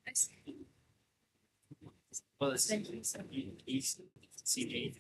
I see. Well, essentially, some east CA.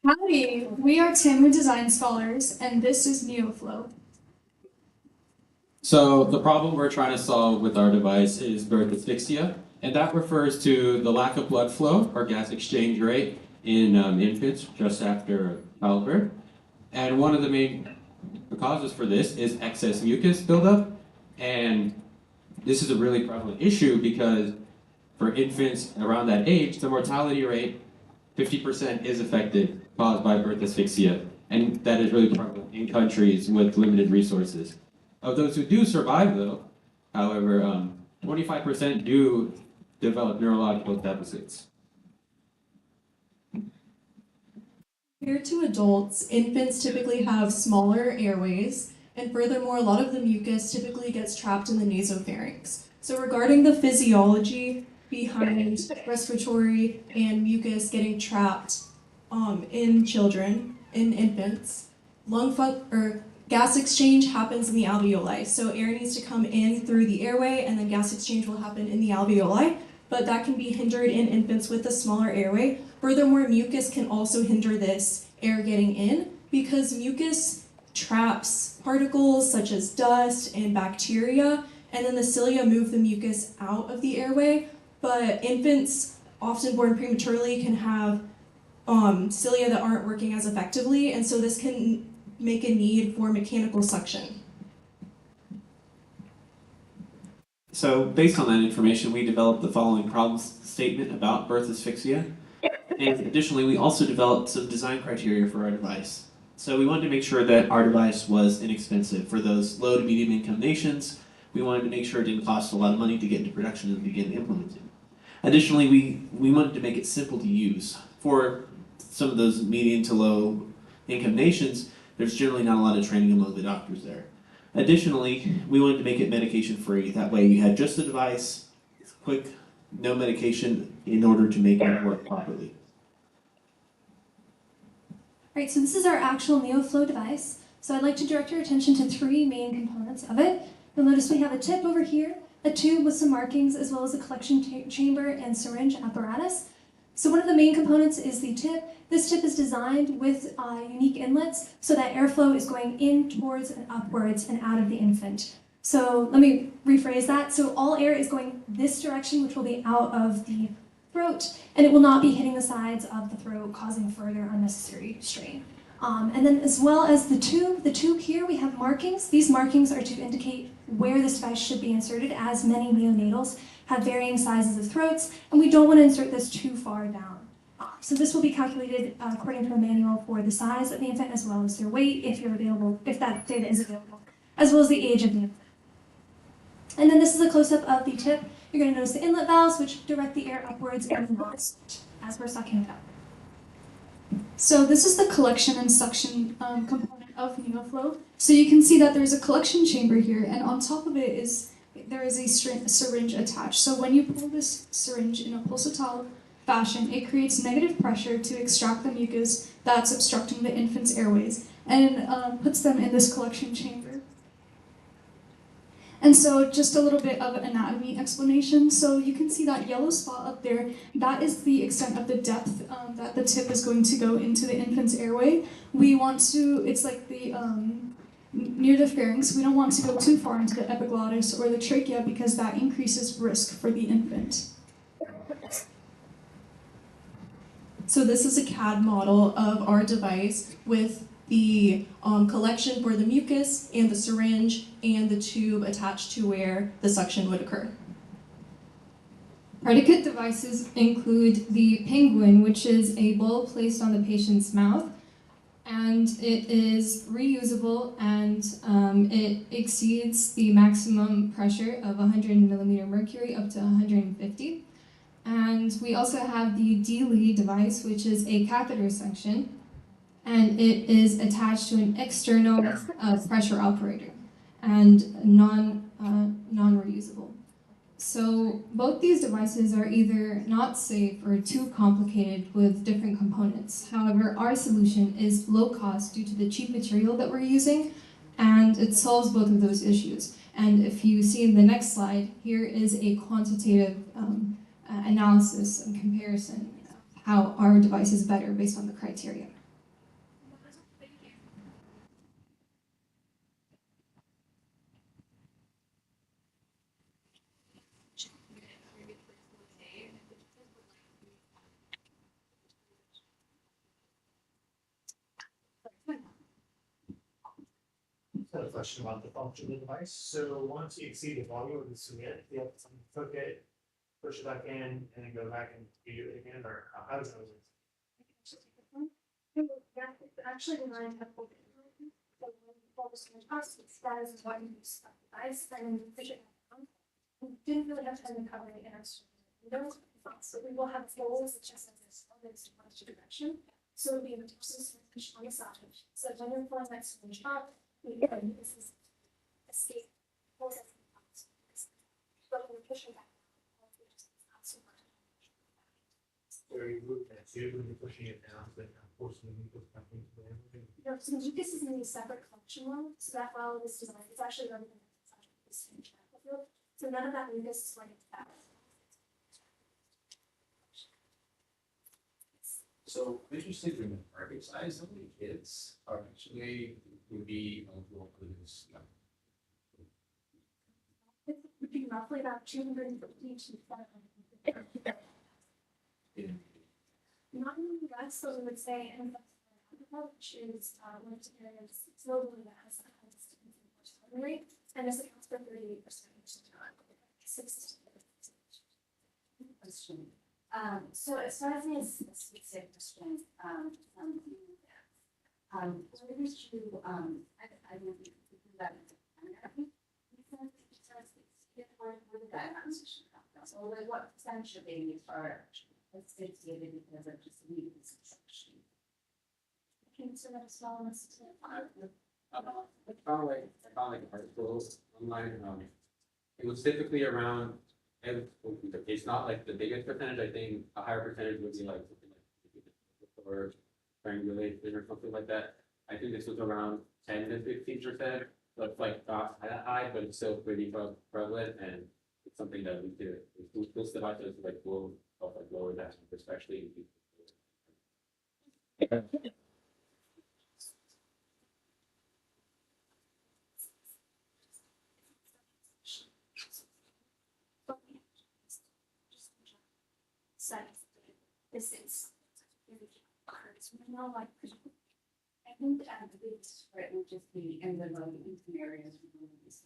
Howdy, we are Tim Design Scholars, and this is NeoFlow. So the problem we're trying to solve with our device is birth asphyxia, and that refers to the lack of blood flow or gas exchange rate in infants just after childbirth. And one of the main causes for this is excess mucus buildup, and this is a really prevalent issue because for infants around that age, the mortality rate, 50% is affected, caused by birth asphyxia, and that is really prevalent in countries with limited resources. Of those who do survive, though, however, 25% do develop neurological deficits. Compared to adults, infants typically have smaller airways, and furthermore, a lot of the mucus typically gets trapped in the nasopharynx. So regarding the physiology behind respiratory and mucus getting trapped in children, in infants, gas exchange happens in the alveoli. So air needs to come in through the airway, and then gas exchange will happen in the alveoli, but that can be hindered in infants with a smaller airway. Furthermore, mucus can also hinder this air getting in because mucus traps particles such as dust and bacteria, and then the cilia move the mucus out of the airway. But infants, often born prematurely, can have cilia that aren't working as effectively, and so this can make a need for mechanical suction. So based on that information, we developed the following problem statement about birth asphyxia. And additionally, we also developed some design criteria for our device. So we wanted to make sure that our device was inexpensive. For those low to medium income nations, we wanted to make sure it didn't cost a lot of money to get into production and begin implementing. Additionally, we wanted to make it simple to use. For some of those medium to low income nations, there's generally not a lot of training among the doctors there. Additionally, we wanted to make it medication free. That way you had just the device, quick, no medication in order to make it work properly. Right, so this is our actual NeoFlow device. So I'd like to direct your attention to three main components of it. You'll notice we have a tip over here, a tube with some markings, as well as a collection chamber and syringe apparatus. So one of the main components is the tip. This tip is designed with unique inlets so that airflow is going in, towards, and upwards and out of the infant. So let me rephrase that. So all air is going this direction, which will be out of the throat, and it will not be hitting the sides of the throat, causing further unnecessary strain. And then as well as the tube here, we have markings. These markings are to indicate where this device should be inserted, as many neonatals have varying sizes of throats, and we don't want to insert this too far down. So this will be calculated according to a manual for the size of the infant, as well as their weight, if that data is available, as well as the age of the infant. And then this is a close-up of the tip. You're going to notice the inlet valves, which direct the air upwards and inwards as we're sucking it up. So this is the collection and suction component of NeoFlow. So you can see that there's a collection chamber here, and on top of it there is a syringe attached. So when you pull this syringe in a pulsatile fashion, it creates negative pressure to extract the mucus that's obstructing the infant's airways and puts them in this collection chamber. And so just a little bit of an anatomy explanation. So you can see that yellow spot up there, that is the extent of the depth that the tip is going to go into the infant's airway. We want to, it's like the, near the pharynx, we don't want to go too far into the epiglottis or the trachea because that increases risk for the infant. So this is a CAD model of our device with the collection for the mucus and the syringe and the tube attached to where the suction would occur. Predicate devices include the penguin, which is a bowl placed on the patient's mouth, and it is reusable, and it exceeds the maximum pressure of 100 millimeter mercury up to 150. And we also have the D-Lee device, which is a catheter section, and it is attached to an external pressure operator and non-reusable. So both these devices are either not safe or too complicated with different components. However, our solution is low cost due to the cheap material that we're using, and it solves both of those issues. And if you see in the next slide, here is a quantitative analysis and comparison of how our device is better based on the criteria. I have a question about the function of the device. So once you exceed the volume of the cement, you have to cook it, push it back in, and then go back and do it again, or how does that work? Yeah, it's actually designed to hold it. So when you pull the switch off, that is what you use the device, and then you push it down. We didn't really have time to cover the inner windows, so we will have holes just like this, on this direction. So it'll be a switch on the side. So when you're pulling that switch up, this is escape. But when you're pushing back, So you move that tube when you're pushing it down, so that forcing the goes back into the everything. no, so mucus is in a separate collection well, so that well is designed, it's actually running inside of this field. So none of that mucus is running back. So interesting in the market size, how many kids are actually would be eligible for this? It would be roughly about 250 to 500. Not in the US, so we would say in Africa, which is one of the areas globally that has the highest mortality rate, and this accounts for 38% of the time. Question. So as far as this asphyxia question, where did you, I don't think you do that in the primary. Where did that transition come from? So like what percentage of babies are asphyxiated because of just immune consumption? Cancer that is small enough to I found like articles online. It was typically around. It's not like the biggest percentage. I think a higher percentage would be like something like or triangulation or something like that. I think this was around 10 to 15%. So it's like not that high, but it's still pretty prevalent, and it's something that we could. Those devices like will help like lower that, especially in people. This is like I think the biggest for it would just be in the low income areas where this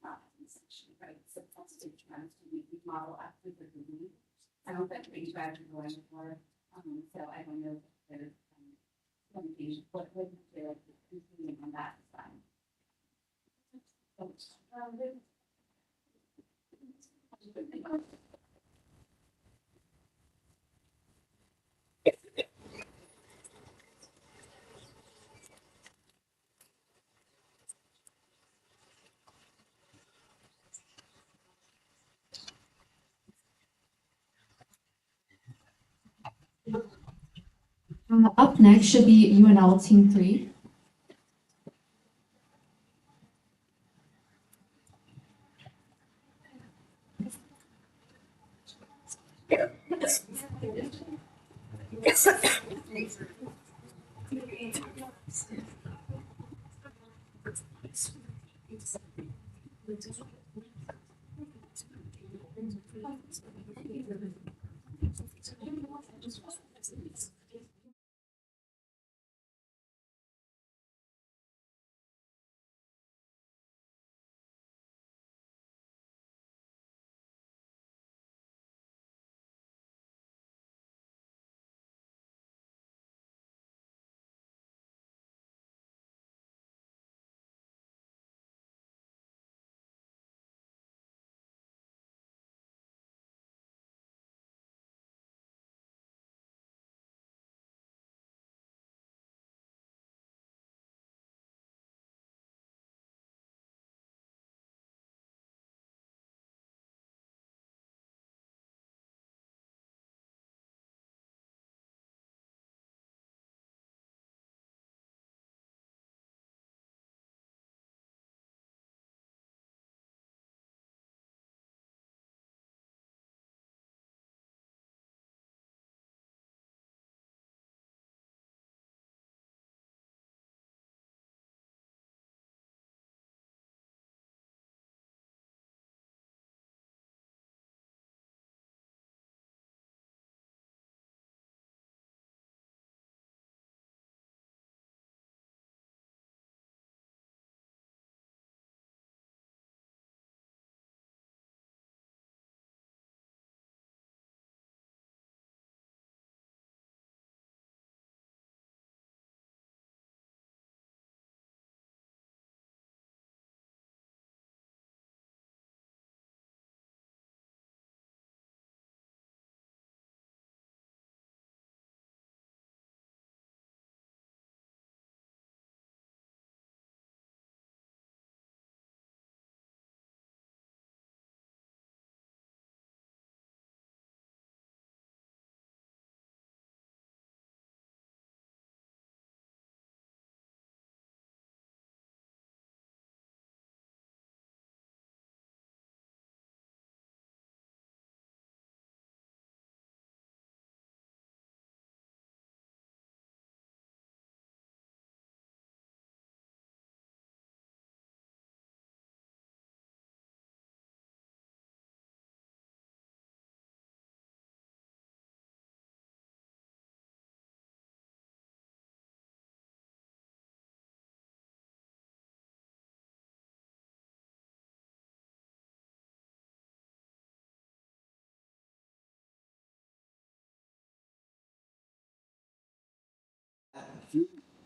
not essentially, right? So that's the trend to be model after the movie. I don't think we tried to go in for, so I don't know if there's limitations, what would you feel like including on that side? Up next should be UNL Team 3.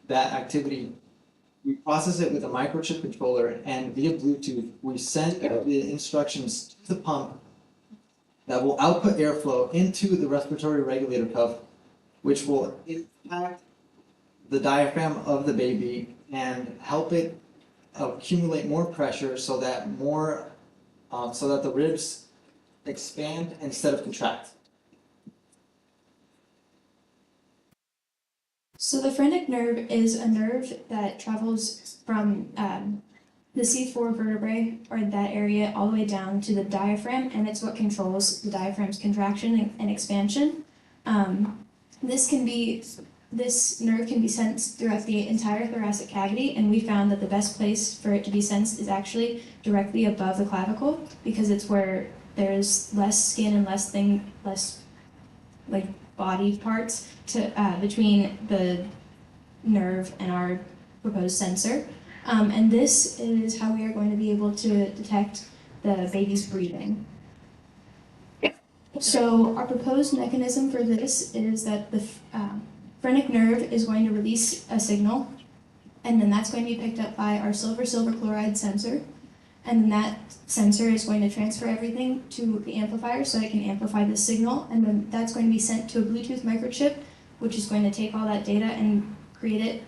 that activity, we process it with a microchip controller, and via Bluetooth, we send the instructions to the pump that will output airflow into the respiratory regulator cuff, which will impact the diaphragm of the baby and help it accumulate more pressure so that the ribs expand instead of contract. So the phrenic nerve is a nerve that travels from the C4 vertebrae, or that area, all the way down to the diaphragm, and it's what controls the diaphragm's contraction and expansion. This nerve can be sensed throughout the entire thoracic cavity, and we found that the best place for it to be sensed is actually directly above the clavicle, because it's where there's less skin and less like body parts between the nerve and our proposed sensor. And this is how we are going to be able to detect the baby's breathing. So our proposed mechanism for this is that the phrenic nerve is going to release a signal, and then that's going to be picked up by our silver chloride sensor, and then that sensor is going to transfer everything to the amplifier so it can amplify the signal, and then that's going to be sent to a Bluetooth microchip, which is going to take all that data and create it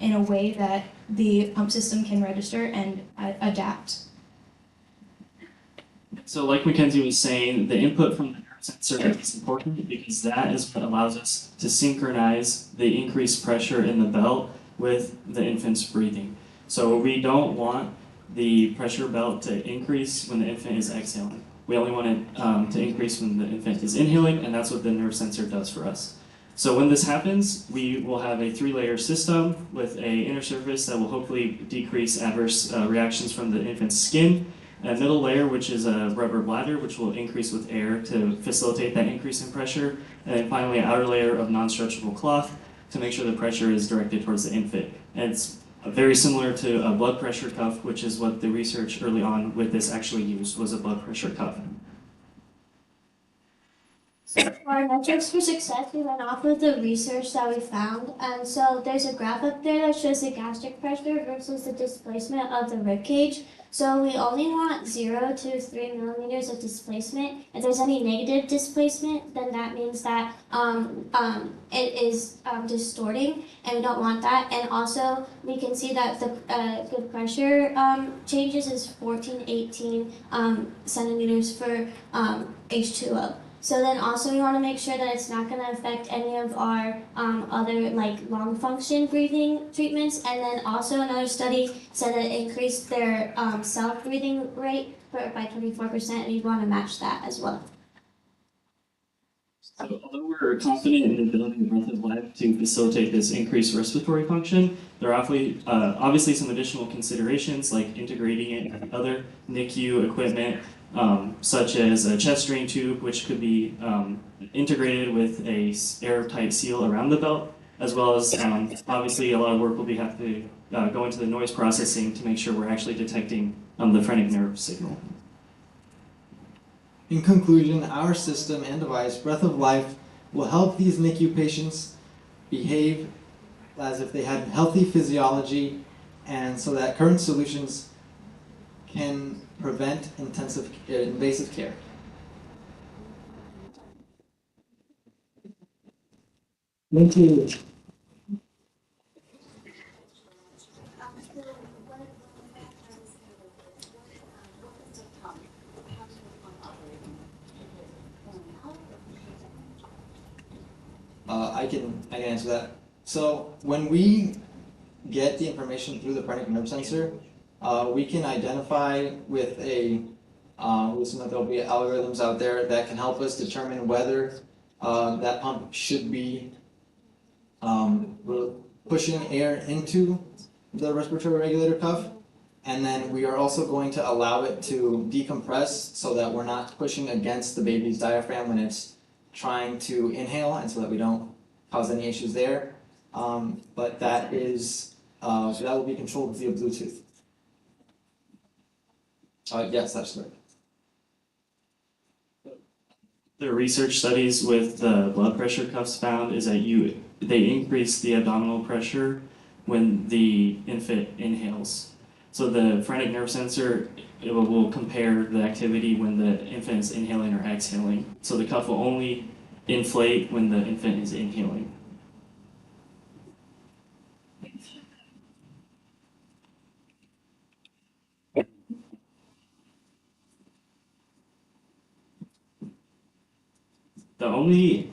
in a way that the pump system can register and adapt. So like Mackenzie was saying, the input from the nerve sensor is important because that is what allows us to synchronize the increased pressure in the belt with the infant's breathing. So we don't want the pressure belt to increase when the infant is exhaling. We only want it to increase when the infant is inhaling, and that's what the nerve sensor does for us. So when this happens, we will have a 3-layer system with an inner surface that will hopefully decrease adverse reactions from the infant's skin, a middle layer, which is a rubber bladder, which will increase with air to facilitate that increase in pressure, and then finally an outer layer of non-stretchable cloth to make sure the pressure is directed towards the infant. And it's very similar to a blood pressure cuff, which is what the research early on with this actually used, was a blood pressure cuff. So for our metrics for success, we went off with the research that we found. And so there's a graph up there that shows the gastric pressure versus the displacement of the rib cage. So we only want 0 to 3 millimeters of displacement. If there's any negative displacement, then that means that it is distorting, and we don't want that. And also, we can see that the pressure changes is 14, 18 centimeters for H2O. So then also we want to make sure that it's not going to affect any of our other like lung function breathing treatments. And then also another study said that it increased their self-breathing rate by 24%, and we want to match that as well. So although we're confident in the ability of Breath of Life to facilitate this increased respiratory function, there are obviously some additional considerations like integrating it with other NICU equipment, such as a chest drain tube, which could be integrated with a airtight seal around the belt, as well as obviously a lot of work will have to go into the noise processing to make sure we're actually detecting the phrenic nerve signal. In conclusion, our system and device, Breath of Life, will help these NICU patients behave as if they had healthy physiology, and so that current solutions can prevent invasive care. Thank you. I can answer that. So when we get the information through the phrenic nerve sensor, we can identify with listen that there'll be algorithms out there that can help us determine whether that pump should be pushing air into the respiratory regulator cuff. And then we are also going to allow it to decompress so that we're not pushing against the baby's diaphragm when it's trying to inhale, and so that we don't cause any issues there. But that will be controlled via Bluetooth. Yes, that's correct. The research studies with the blood pressure cuffs found is that they increase the abdominal pressure when the infant inhales. So the phrenic nerve sensor, it will compare the activity when the infant is inhaling or exhaling. So the cuff will only inflate when the infant is inhaling. The only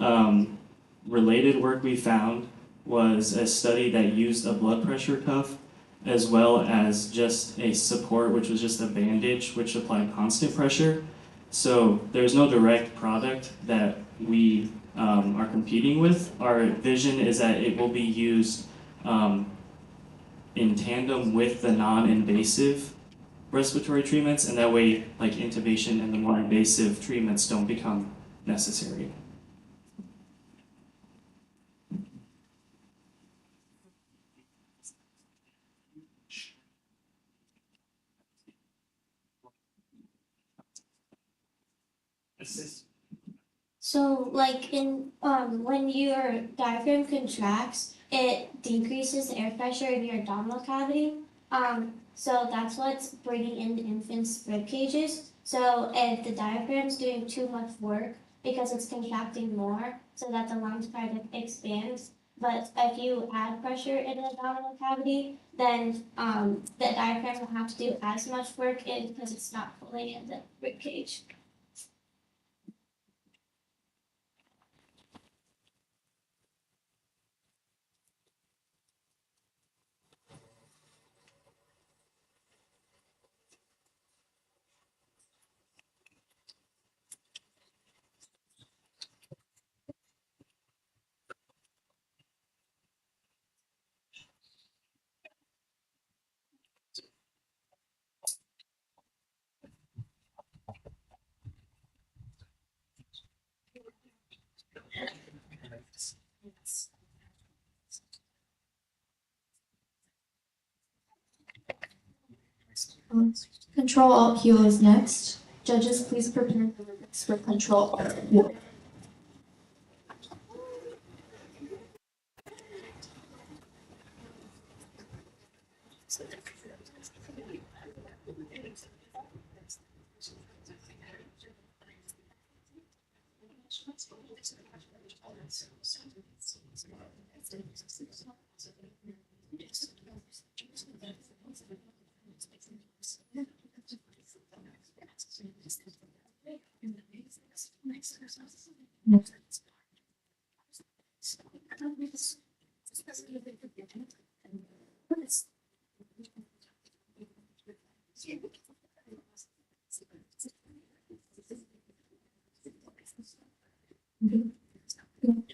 related work we found was a study that used a blood pressure cuff as well as just a support, which was just a bandage, which applied constant pressure. So there's no direct product that we are competing with. Our vision is that it will be used in tandem with the non-invasive respiratory treatments, and that way, like intubation and the more invasive treatments don't become necessary. So, like when your diaphragm contracts, it decreases the air pressure in your abdominal cavity. So that's what's bringing in the infant's rib cages. So if the diaphragm's doing too much work because it's contracting more, so that the lungs kind of expands. But if you add pressure in the abdominal cavity, then the diaphragm will have to do as much work because it's not pulling in the rib cage. Control Alt Heel is next. Judges, please prepare for Control Alt Heel.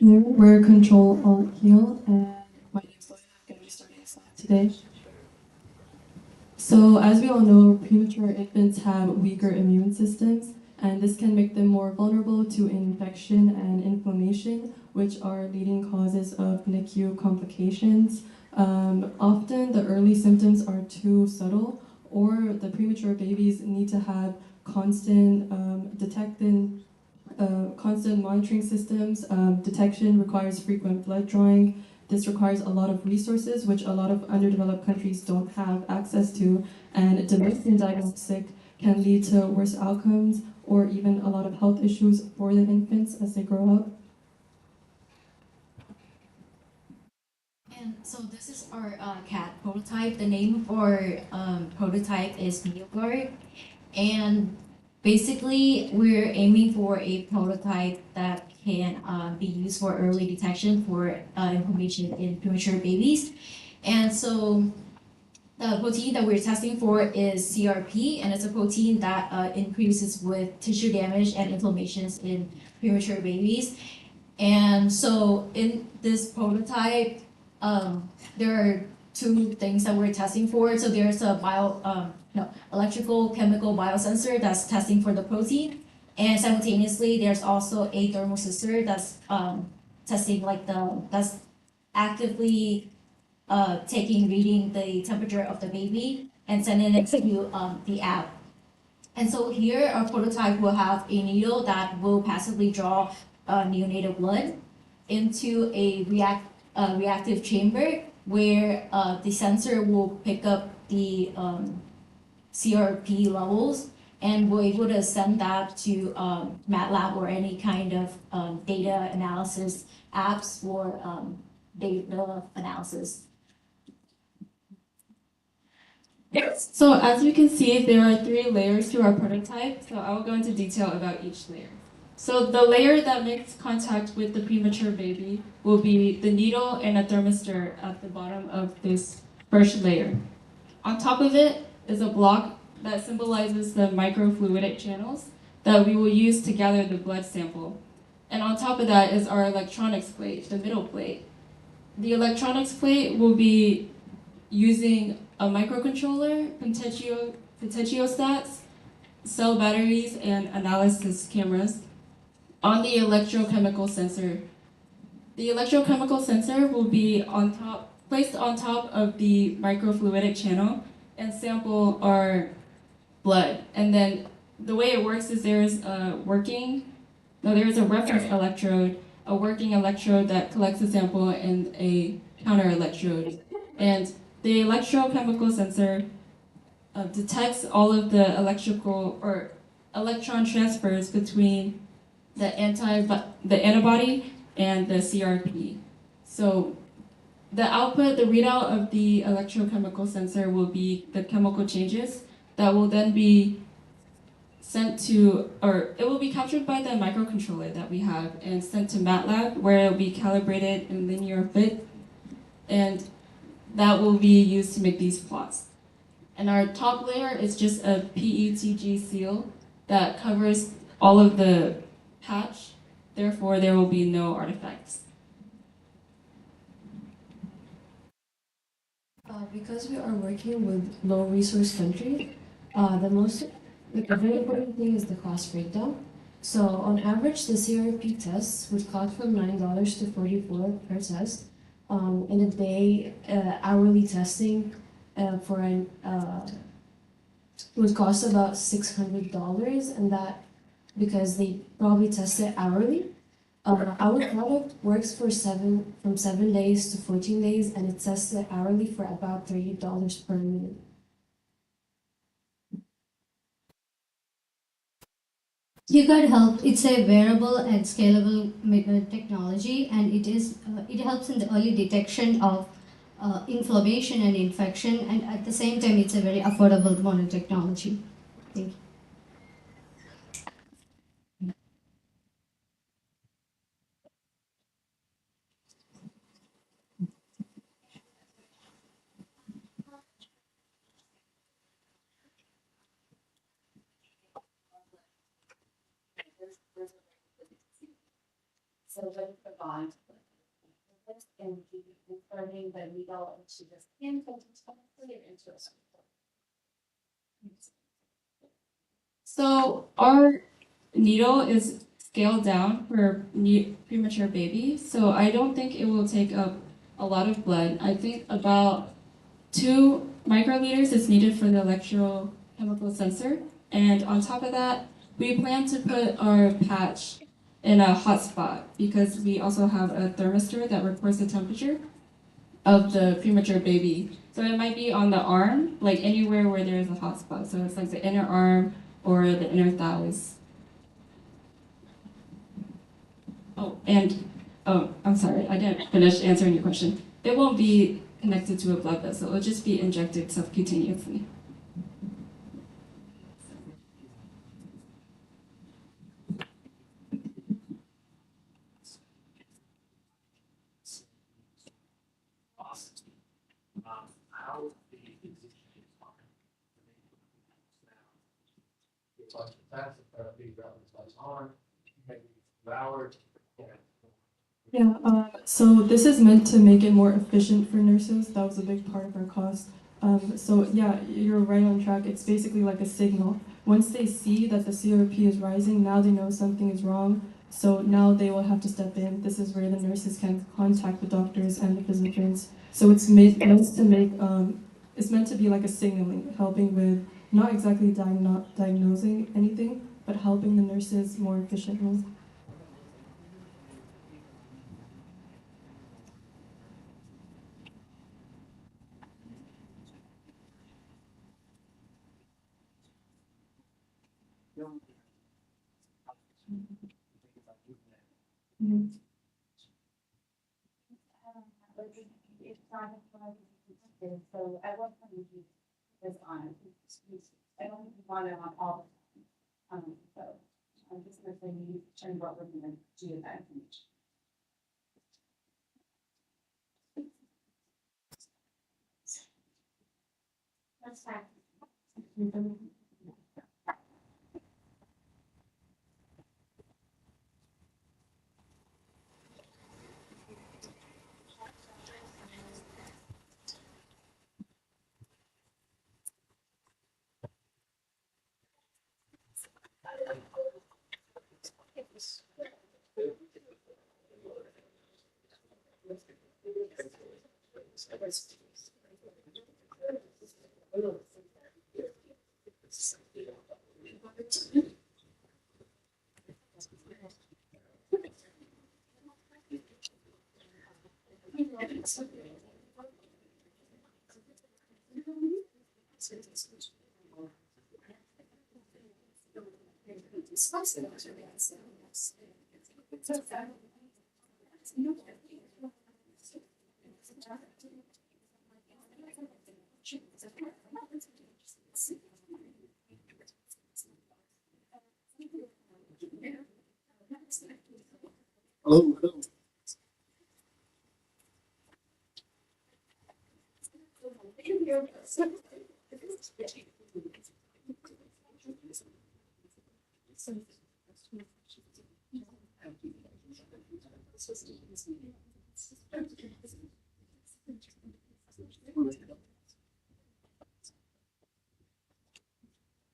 We're Control Alt Heel, and my name is Loya. I'm going to be starting this lab today. So, as we all know, premature infants have weaker immune systems, and this can make them more vulnerable to infection and inflammation, which are leading causes of NICU complications. Often, the early symptoms are too subtle, or the premature babies need to have constant constant monitoring systems. Detection requires frequent blood drawing. This requires a lot of resources, which a lot of underdeveloped countries don't have access to, and delayed in diagnostic can lead to worse outcomes or even a lot of health issues for the infants as they grow up. And so this is our cat prototype. The name of our prototype is BUR, and basically we're aiming for a prototype that can be used for early detection for inflammation in premature babies. And so the protein that we're testing for is CRP, and it's a protein that increases with tissue damage and inflammations in premature babies. And so in this prototype, there are two things that we're testing for. So there's a electrical chemical biosensor that's testing for the protein, and simultaneously there's also a thermosensor that's testing that's actively reading the temperature of the baby and sending it to the app. And so here our prototype will have a needle that will passively draw neonatal blood into a reactive chamber where the sensor will pick up the CRP levels and we're able to send that to MATLAB or any kind of data analysis apps for data analysis. So as you can see, there are 3 layers to our prototype, so I will go into detail about each layer. So the layer that makes contact with the premature baby will be the needle and a thermistor at the bottom of this first layer. On top of it is a block that symbolizes the microfluidic channels that we will use to gather the blood sample. And on top of that is our electronics plate, the middle plate. The electronics plate will be using a microcontroller, potentiostats, cell batteries, and analysis cameras on the electrochemical sensor. The electrochemical sensor will be placed on top of the microfluidic channel and sample our blood. And then the way it works is there is a reference electrode, a working electrode that collects the sample, and a counter electrode. And the electrochemical sensor detects all of the electrical or electron transfers between the antibody and the CRP. So the output, the readout of the electrochemical sensor will be the chemical changes that will then be sent to, or it will be captured by the microcontroller that we have and sent to MATLAB, where it will be calibrated in linear fit, and that will be used to make these plots. And our top layer is just a PETG seal that covers all of the patch, therefore there will be no artifacts. Because we are working with low resource countries, the very important thing is the cost breakdown. So on average, the CRP tests would cost from $9 to $44 per test. In a day, hourly testing would cost about $600, and that because they probably test it hourly. Our product works from 7 days to 14 days, and it's tested hourly for about $30 per minute. You got help. It's a wearable and scalable technology, and it helps in the early detection of inflammation and infection, and at the same time, it's a very affordable modern technology. Thank you. So when the bond and inserting the needle into the skin, so it's clear into a circle. So our needle is scaled down for premature babies, so I don't think it will take up a lot of blood. I think about 2 microliters is needed for the electrochemical sensor, and on top of that, we plan to put our patch in a hot spot because we also have a thermistor that records the temperature of the premature baby. So it might be on the arm, like anywhere where there is a hot spot. So it's like the inner arm or the inner thighs. I'm sorry, I didn't finish answering your question. It won't be connected to a blood vessel. It'll just be injected subcutaneously. How the existing it's like that's a big reference on maybe hours. Yeah, so this is meant to make it more efficient for nurses. That was a big part of our cost. So yeah, you're right on track. It's basically like a signal. Once they see that the CRP is rising, now they know something is wrong. So now they will have to step in. This is where the nurses can contact the doctors and the physicians. So it's meant to be like a signaling, helping with not exactly diagnosing anything, but helping the nurses more efficiently. It's not so I want to keep this on. I don't want it on all the time. So I'm just going to say you and what we're going to do with that information. That's fine. Hello, hello.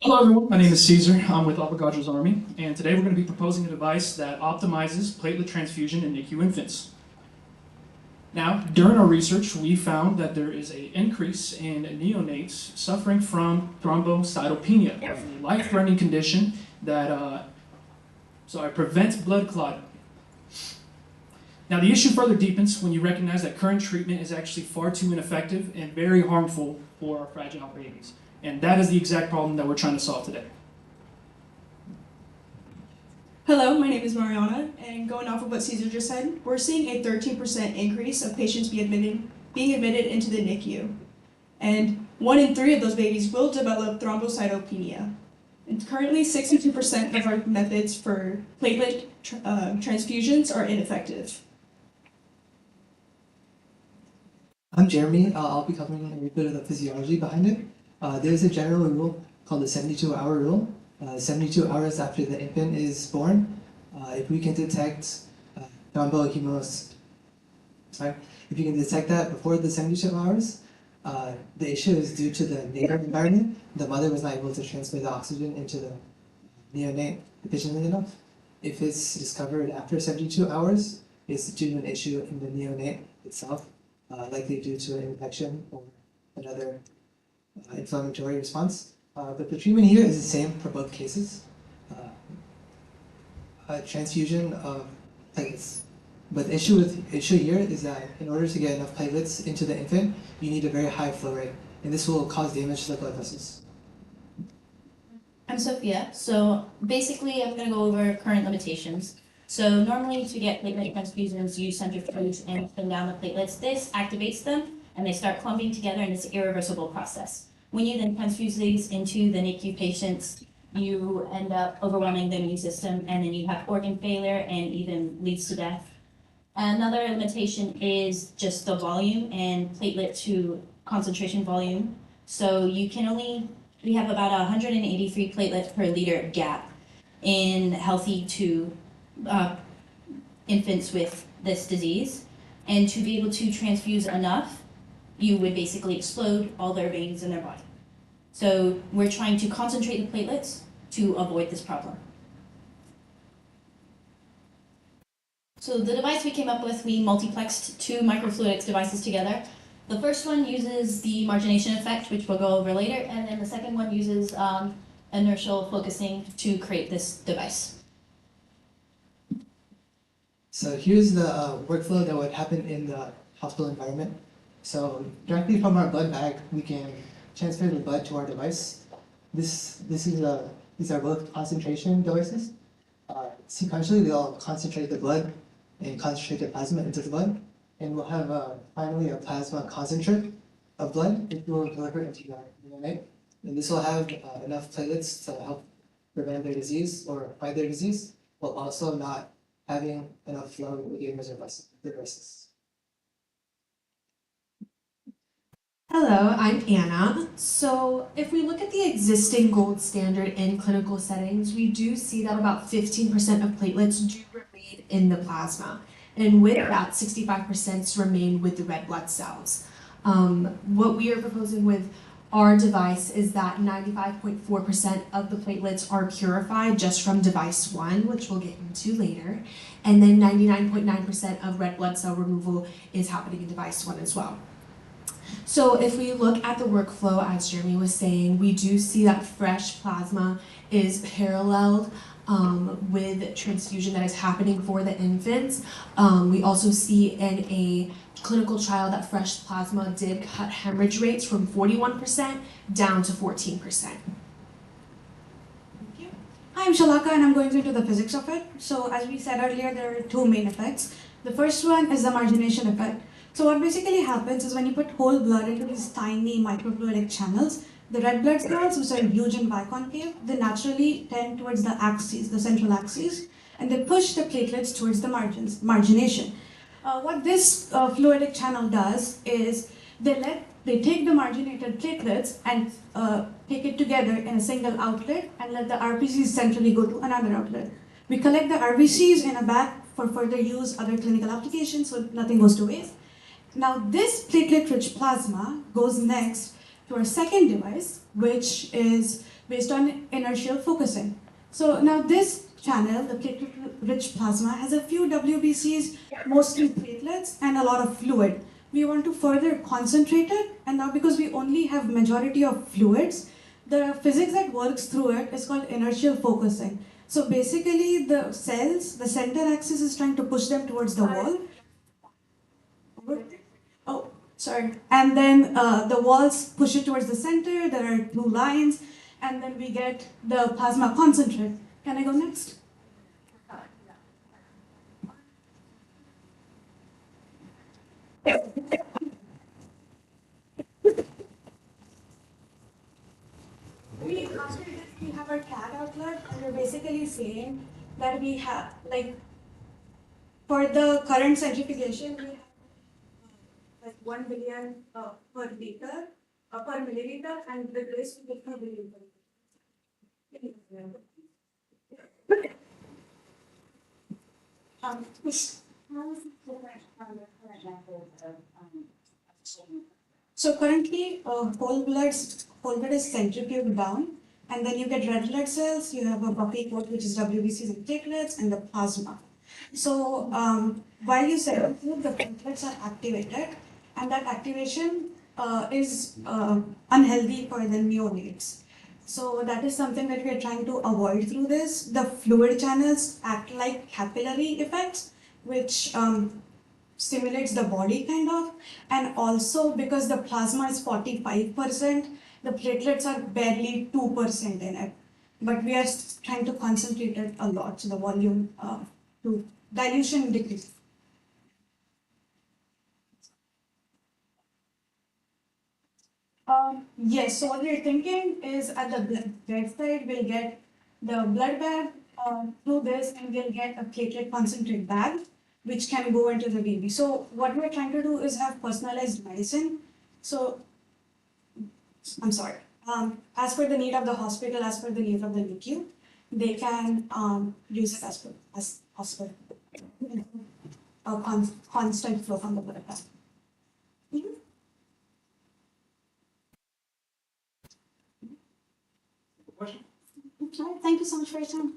Hello everyone, my name is Caesar. I'm with Avogadro's Army, and today we're going to be proposing a device that optimizes platelet transfusion in NICU infants. Now, during our research, we found that there is an increase in neonates suffering from thrombocytopenia, a life-threatening condition that prevents blood clotting. Now, the issue further deepens when you recognize that current treatment is actually far too ineffective and very harmful for our fragile babies. And that is the exact problem that we're trying to solve today. Hello, my name is Mariana, and going off of what Caesar just said, we're seeing a 13% increase of patients being admitted into the NICU. And 1 in 3 of those babies will develop thrombocytopenia. And currently, 62% of our methods for platelet transfusions are ineffective. I'm Jeremy. I'll be covering a bit of the physiology behind it. There's a general rule called the 72-hour rule. 72 hours after the infant is born, if we can detect if you can detect that before the 72 hours, the issue is due to the natal environment. The mother was not able to transfer the oxygen into the neonate efficiently enough. If it's discovered after 72 hours, it's due to an issue in the neonate itself, likely due to an infection or another inflammatory response. But the treatment here is the same for both cases. A transfusion of platelets. But the issue here is that in order to get enough platelets into the infant, you need a very high flow rate, and this will cause damage to the blood vessels. I'm Sophia. So basically, I'm going to go over current limitations. So normally to get platelet transfusions, you centrifuge and spin down the platelets. This activates them, and they start clumping together, and it's an irreversible process. When you then transfuse these into the NICU patients, you end up overwhelming the immune system, and then you have organ failure and even leads to death. Another limitation is just the volume and platelet to concentration volume. So we have about 183 platelets per liter gap in healthy to infants with this disease. And to be able to transfuse enough, you would basically explode all their veins in their body. So we're trying to concentrate the platelets to avoid this problem. So the device we came up with, we multiplexed 2 microfluidics devices together. The first one uses the margination effect, which we'll go over later, and then the second one uses inertial focusing to create this device. So here's the workflow that would happen in the hospital environment. So directly from our blood bag, we can transfer the blood to our device. These are both concentration devices. sequentially they'll concentrate the blood and concentrate the plasma into the blood, and we'll have finally a plasma concentrate of blood which will deliver into your DNA, and this will have enough platelets to help prevent their disease or fight their disease, while also not having enough flow to the resources. Hello, I'm Anna. So, if we look at the existing gold standard in clinical settings, we do see that about 15% of platelets do remain in the plasma. And with that, 65% remain with the red blood cells. What we are proposing with our device is that 95.4% of the platelets are purified just from device 1, which we'll get into later. And then 99.9% of red blood cell removal is happening in device 1 as well. So if we look at the workflow, as Jeremy was saying, we do see that fresh plasma is paralleled with transfusion that is happening for the infants. We also see in a clinical trial that fresh plasma did cut hemorrhage rates from 41% down to 14%. Hi, I'm Shalaka and I'm going into the physics of it. So as we said earlier, there are two main effects. The first one is the margination effect. So what basically happens is when you put whole blood into these tiny microfluidic channels, the red blood cells, which are huge and biconcave, they naturally tend towards the axes, the central axes, and they push the platelets towards the margins, margination. What this fluidic channel does is they take the marginated platelets and take it together in a single outlet and let the RBCs centrally go to another outlet. We collect the RBCs in a bag for further use, other clinical applications, so nothing goes to waste. Now this platelet-rich plasma goes next to our second device, which is based on inertial focusing. So now this channel, the platelet-rich plasma, has a few WBCs, mostly platelets, and a lot of fluid. We want to further concentrate it, and now because we only have majority of fluids, the physics that works through it is called inertial focusing. So basically the cells, the center axis is trying to push them towards the wall. Oh, sorry. And then the walls push it towards the center, there are two lines, and then we get the plasma concentrate. Can I go next? After this, we have our CAD outlet, and we're basically saying that we have, like, for the current centrifugation, we have like 1 billion per liter, per milliliter, and the rest will be per milliliter. How is it different from the current method of So currently, whole blood is centrifuged down, and then you get red blood cells. You have a buffy coat, which is WBCs and platelets, and the plasma. So while you centrifuge, the platelets are activated, and that activation is unhealthy for the neonates. So that is something that we are trying to avoid through this. The fluid channels act like capillary effects, which stimulates the body kind of, and also because the plasma is 45%, the platelets are barely 2% in it, but we are trying to concentrate it a lot, so the volume to dilution decrease. Yes, so what we're thinking is at the bedside we'll get the blood bag through this, and we'll get a platelet concentrate bag which can go into the baby. So what we're trying to do is have personalized medicine. So, I'm sorry, as per the need of the hospital, as per the need of the NICU, they can use it as possible. A constant flow from the blood bag. Question? All right, thank you so much for your time.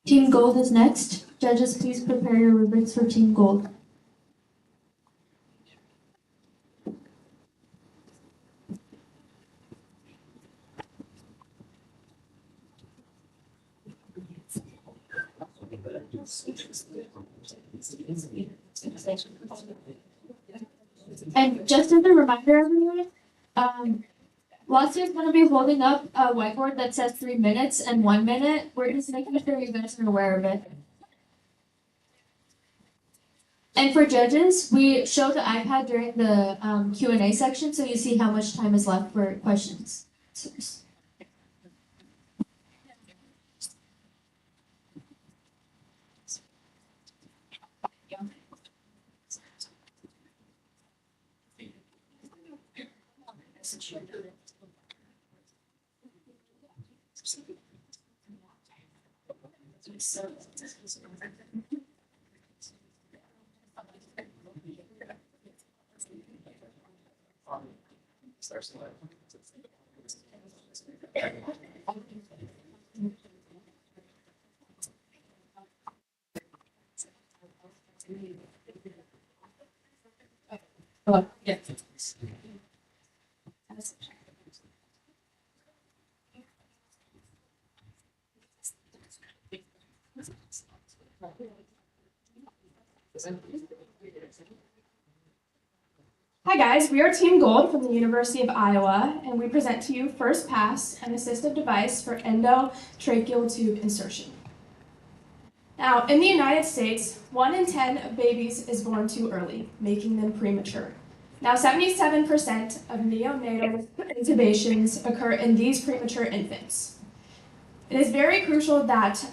Team Gold is next. Judges, please prepare your rubrics for Team Gold. And just as a reminder, everyone, Watson is going to be holding up a whiteboard that says 3 minutes and 1 minute. We're just making sure you guys are aware of it. And for judges, we show the iPad during the Q&A section, so you see how much time is left for questions. Hi guys, we are Team Gold from the University of Iowa, and we present to you First Pass, an assistive device for endotracheal tube insertion. Now, in the United States, 1 in 10 babies is born too early, making them premature. Now, 77% of neonatal intubations occur in these premature infants. It is very crucial that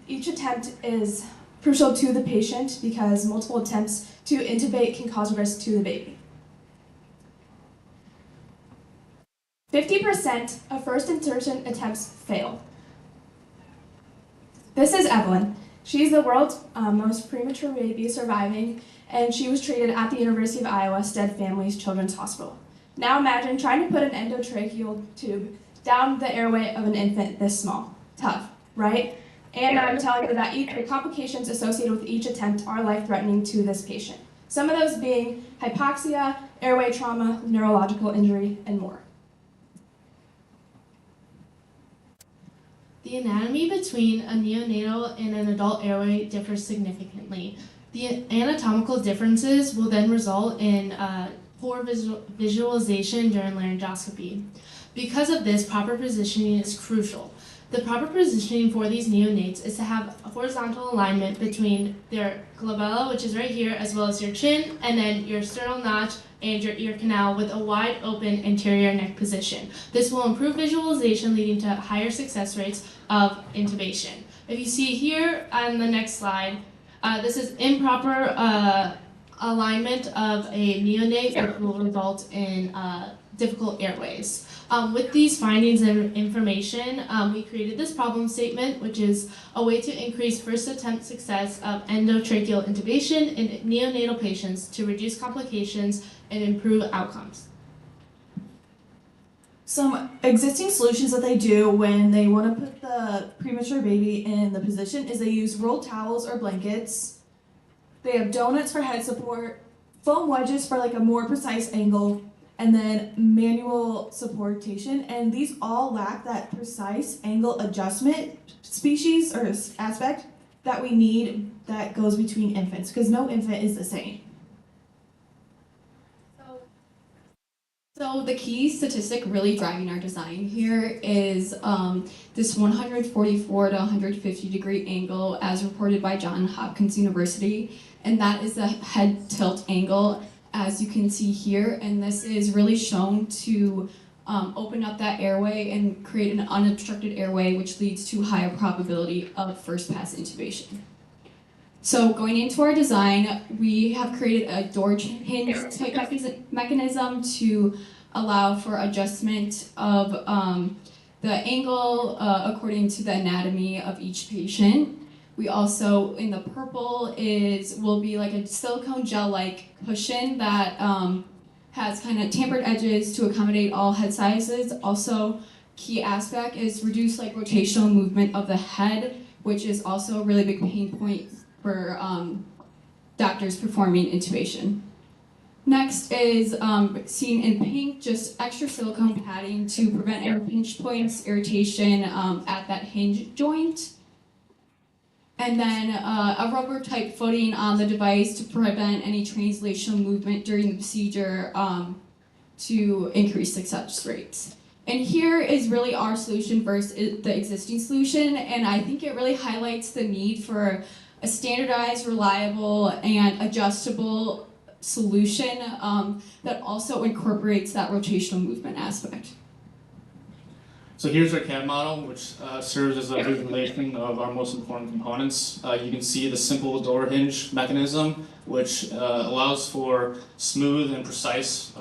each attempt is crucial to the patient because multiple attempts to intubate can cause risk to the baby. 50% of first insertion attempts fail. This is Evelyn. She's the world's most premature baby surviving, and she was treated at the University of Iowa Stead Families Children's Hospital. Now imagine trying to put an endotracheal tube down the airway of an infant this small. Tough, right? And I'm telling you that the complications associated with each attempt are life-threatening to this patient. Some of those being hypoxia, airway trauma, neurological injury, and more. The anatomy between a neonatal and an adult airway differs significantly. The anatomical differences will then result in poor visualization during laryngoscopy. Because of this, proper positioning is crucial. The proper positioning for these neonates is to have a horizontal alignment between their glabella, which is right here, as well as your chin, and then your sternal notch and your ear canal with a wide open anterior neck position. This will improve visualization, leading to higher success rates of intubation. If you see here on the next slide, this is improper alignment of a neonate, which will result in difficult airways. With these findings and information, we created this problem statement, which is a way to increase first attempt success of endotracheal intubation in neonatal patients to reduce complications and improve outcomes. Some existing solutions that they do when they want to put the premature baby in the position is they use rolled towels or blankets. They have donuts for head support, foam wedges for like a more precise angle, and then manual supportation, and these all lack that precise angle adjustment species or aspect that we need that goes between infants, because no infant is the same. So the key statistic really driving our design here is this 144 to 150 degree angle as reported by Johns Hopkins University, and that is the head tilt angle as you can see here, and this is really shown to open up that airway and create an unobstructed airway, which leads to higher probability of first pass intubation. So going into our design, we have created a door hinge type mechanism to allow for adjustment of the angle according to the anatomy of each patient. We also, in the purple, will be like a silicone gel-like cushion that has kind of tapered edges to accommodate all head sizes. Also, key aspect is reduced like rotational movement of the head, which is also a really big pain point for doctors performing intubation. Next is seen in pink, just extra silicone padding to prevent any pinch points, irritation at that hinge joint. and then a rubber type footing on the device to prevent any translational movement during the procedure to increase success rates. And here is really our solution versus the existing solution, and I think it really highlights the need for a standardized, reliable, and adjustable solution that also incorporates that rotational movement aspect. So here's our CAD model, which serves as a visualization of our most important components. You can see the simple door hinge mechanism, which allows for smooth and precise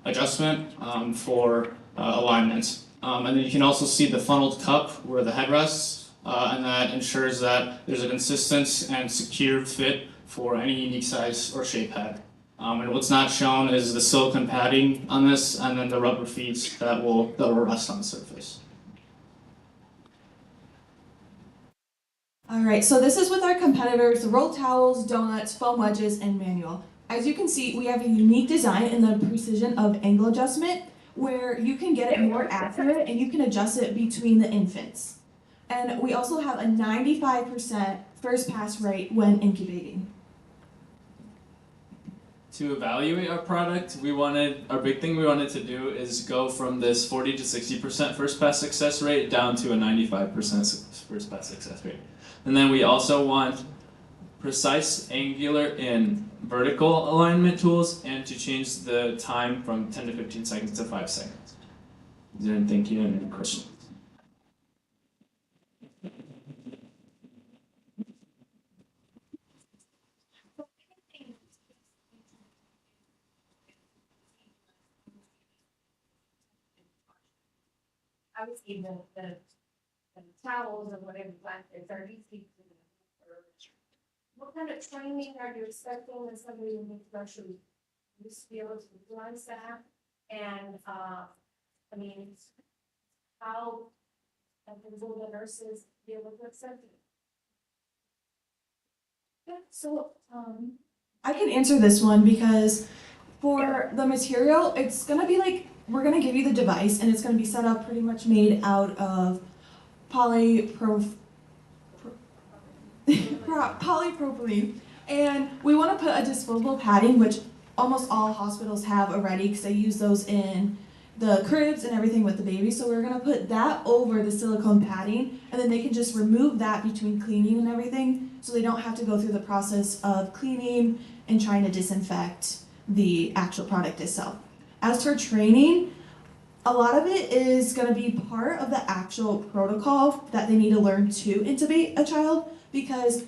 adjustment for alignment. And then you can also see the funneled cup where the head rests, and that ensures that there's a consistent and secure fit for any unique size or shape head. And what's not shown is the silicone padding on this, and then the rubber feet that will rest on the surface. All right, so this is with our competitors, the roll towels, donuts, foam wedges, and manual. As you can see, we have a unique design in the precision of angle adjustment, where you can get it more accurate and you can adjust it between the infants. And we also have a 95% first pass rate when incubating. To evaluate our product, our big thing we wanted to do is go from this 40 to 60% first pass success rate down to a 95% first pass success rate. And then we also want precise angular and vertical alignment tools, and to change the time from 10 to 15 seconds to 5 seconds. Is there any questions? I would say the towels or whatever, but it's our easy to do. What kind of training are you expecting that somebody will actually just be able to utilize that? And I mean, how will the nurses be able to accept it? Yeah, so I can answer this one because for the material, it's gonna be like, we're gonna give you the device and it's gonna be set up pretty much made out of polypropylene. And we wanna put a disposable padding, which almost all hospitals have already because they use those in the cribs and everything with the baby. So we're gonna put that over the silicone padding, and then they can just remove that between cleaning and everything, so they don't have to go through the process of cleaning and trying to disinfect the actual product itself. As for training, a lot of it is gonna be part of the actual protocol that they need to learn to intubate a child, because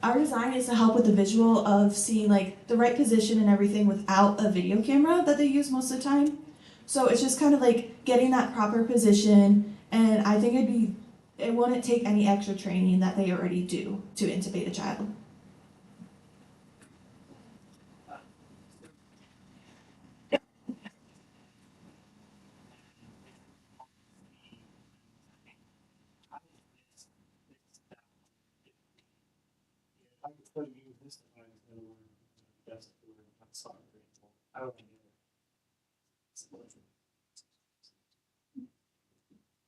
our design is to help with the visual of seeing like the right position and everything without a video camera that they use most of the time. So it's just kind of like getting that proper position, and I think it wouldn't take any extra training that they already do to intubate a child.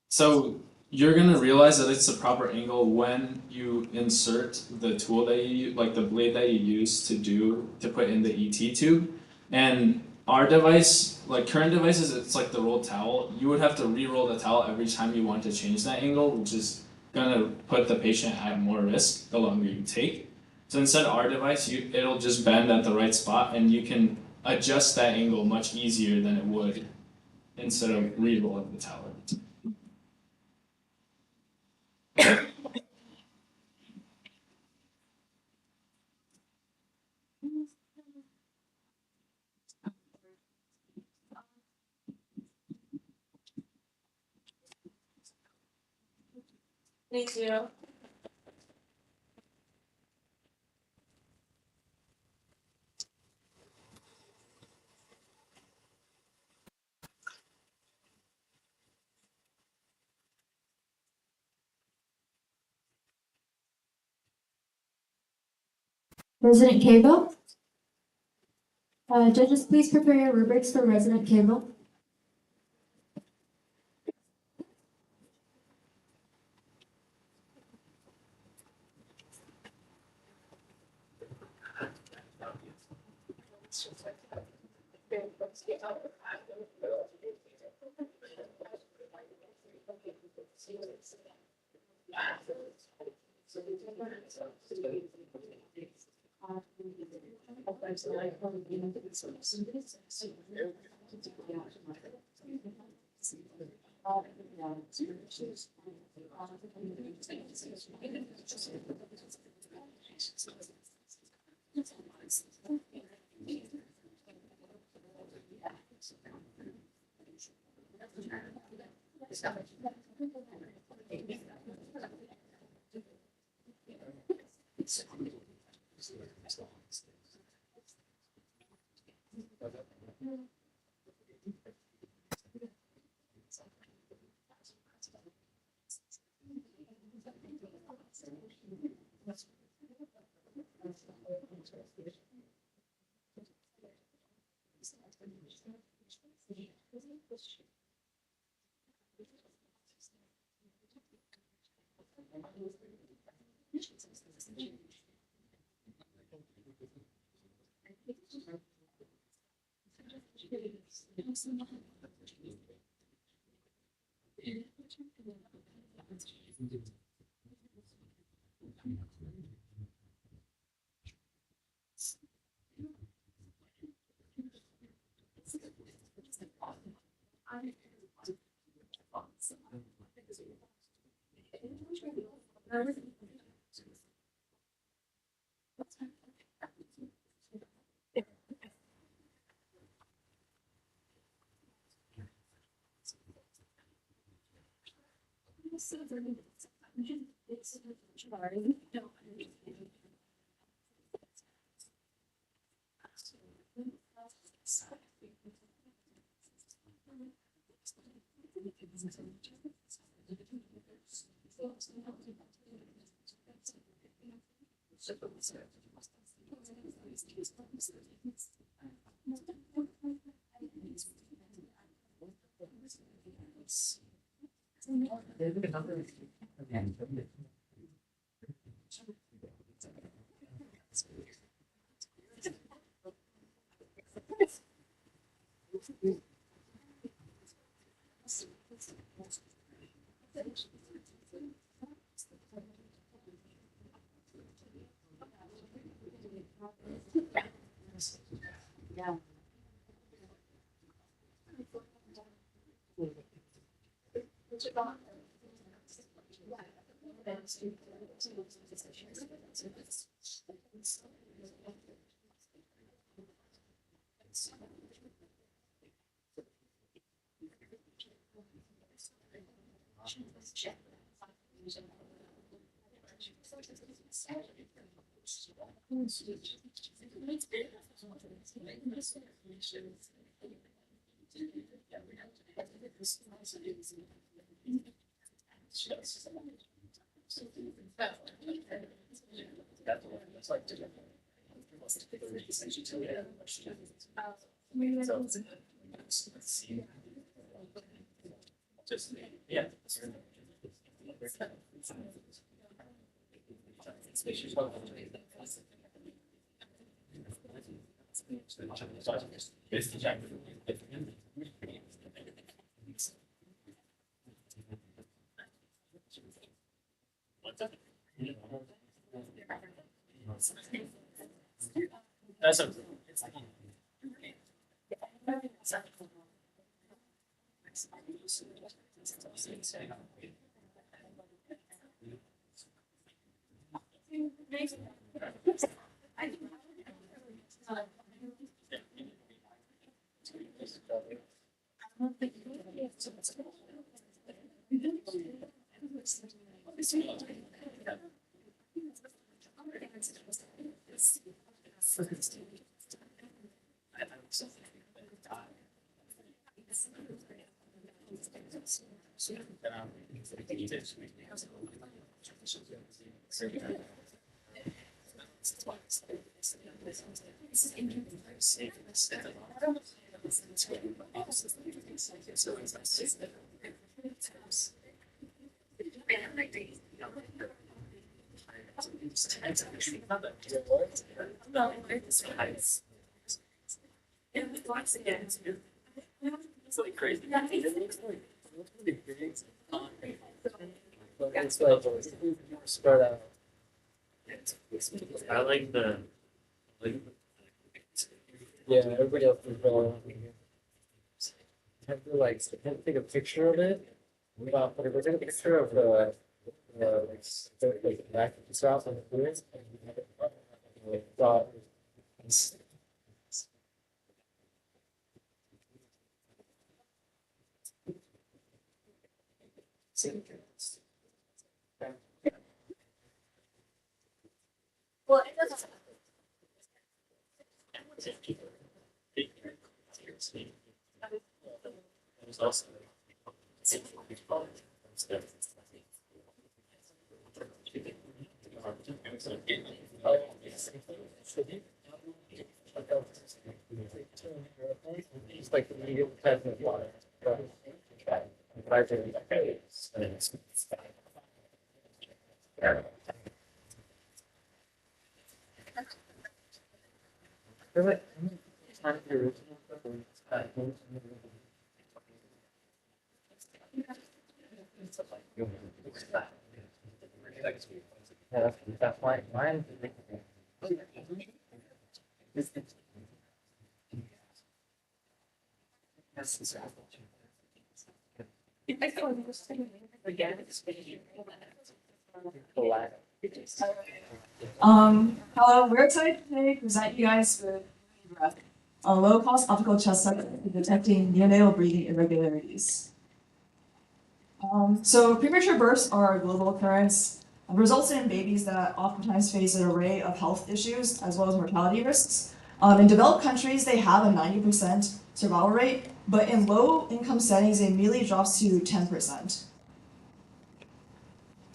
So you're gonna realize that it's the proper angle when you insert the tool that you use, like the blade that you use to put in the ET tube. And our device, like current devices, it's like the rolled towel. You would have to re-roll the towel every time you want to change that angle, which is gonna put the patient at more risk the longer you take. So instead our device, it'll just bend at the right spot, and you can adjust that angle much easier than it would instead of re-rolling the towel. Me too. Resident Campbell? Judges, please prepare your rubrics for Resident Campbell. That's a. It's like crazy. It's like spread out. I like the. Yeah, everybody else is going. Have to like take a picture of it. But if we take a picture of the like back of the south and the fluids, Well, it doesn't. There's also. it's like you get type of water. That's why mine. Hello, we're excited today to present you guys with breath, a low-cost optical chest sensor for detecting neonatal breathing irregularities. So premature births are a global occurrence, resulting in babies that oftentimes face an array of health issues as well as mortality risks. In developed countries, they have a 90% survival rate, but in low-income settings, it immediately drops to 10%.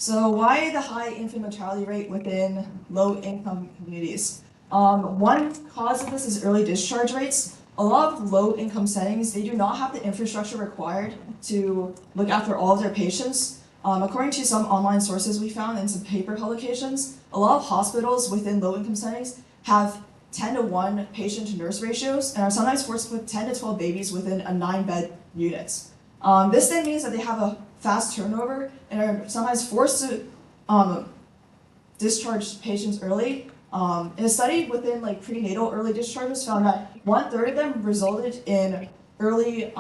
So why the high infant mortality rate within low-income communities? One cause of this is early discharge rates. A lot of low-income settings, they do not have the infrastructure required to look after all of their patients. According to some online sources we found in some paper publications, a lot of hospitals within low-income settings have 10-to-1 patient-to-nurse ratios and are sometimes forced to put 10 to 12 babies within a 9-bed unit. This then means that they have a fast turnover and are sometimes forced to discharge patients early. In a study within like prenatal early discharges found that 1/3 of them resulted in early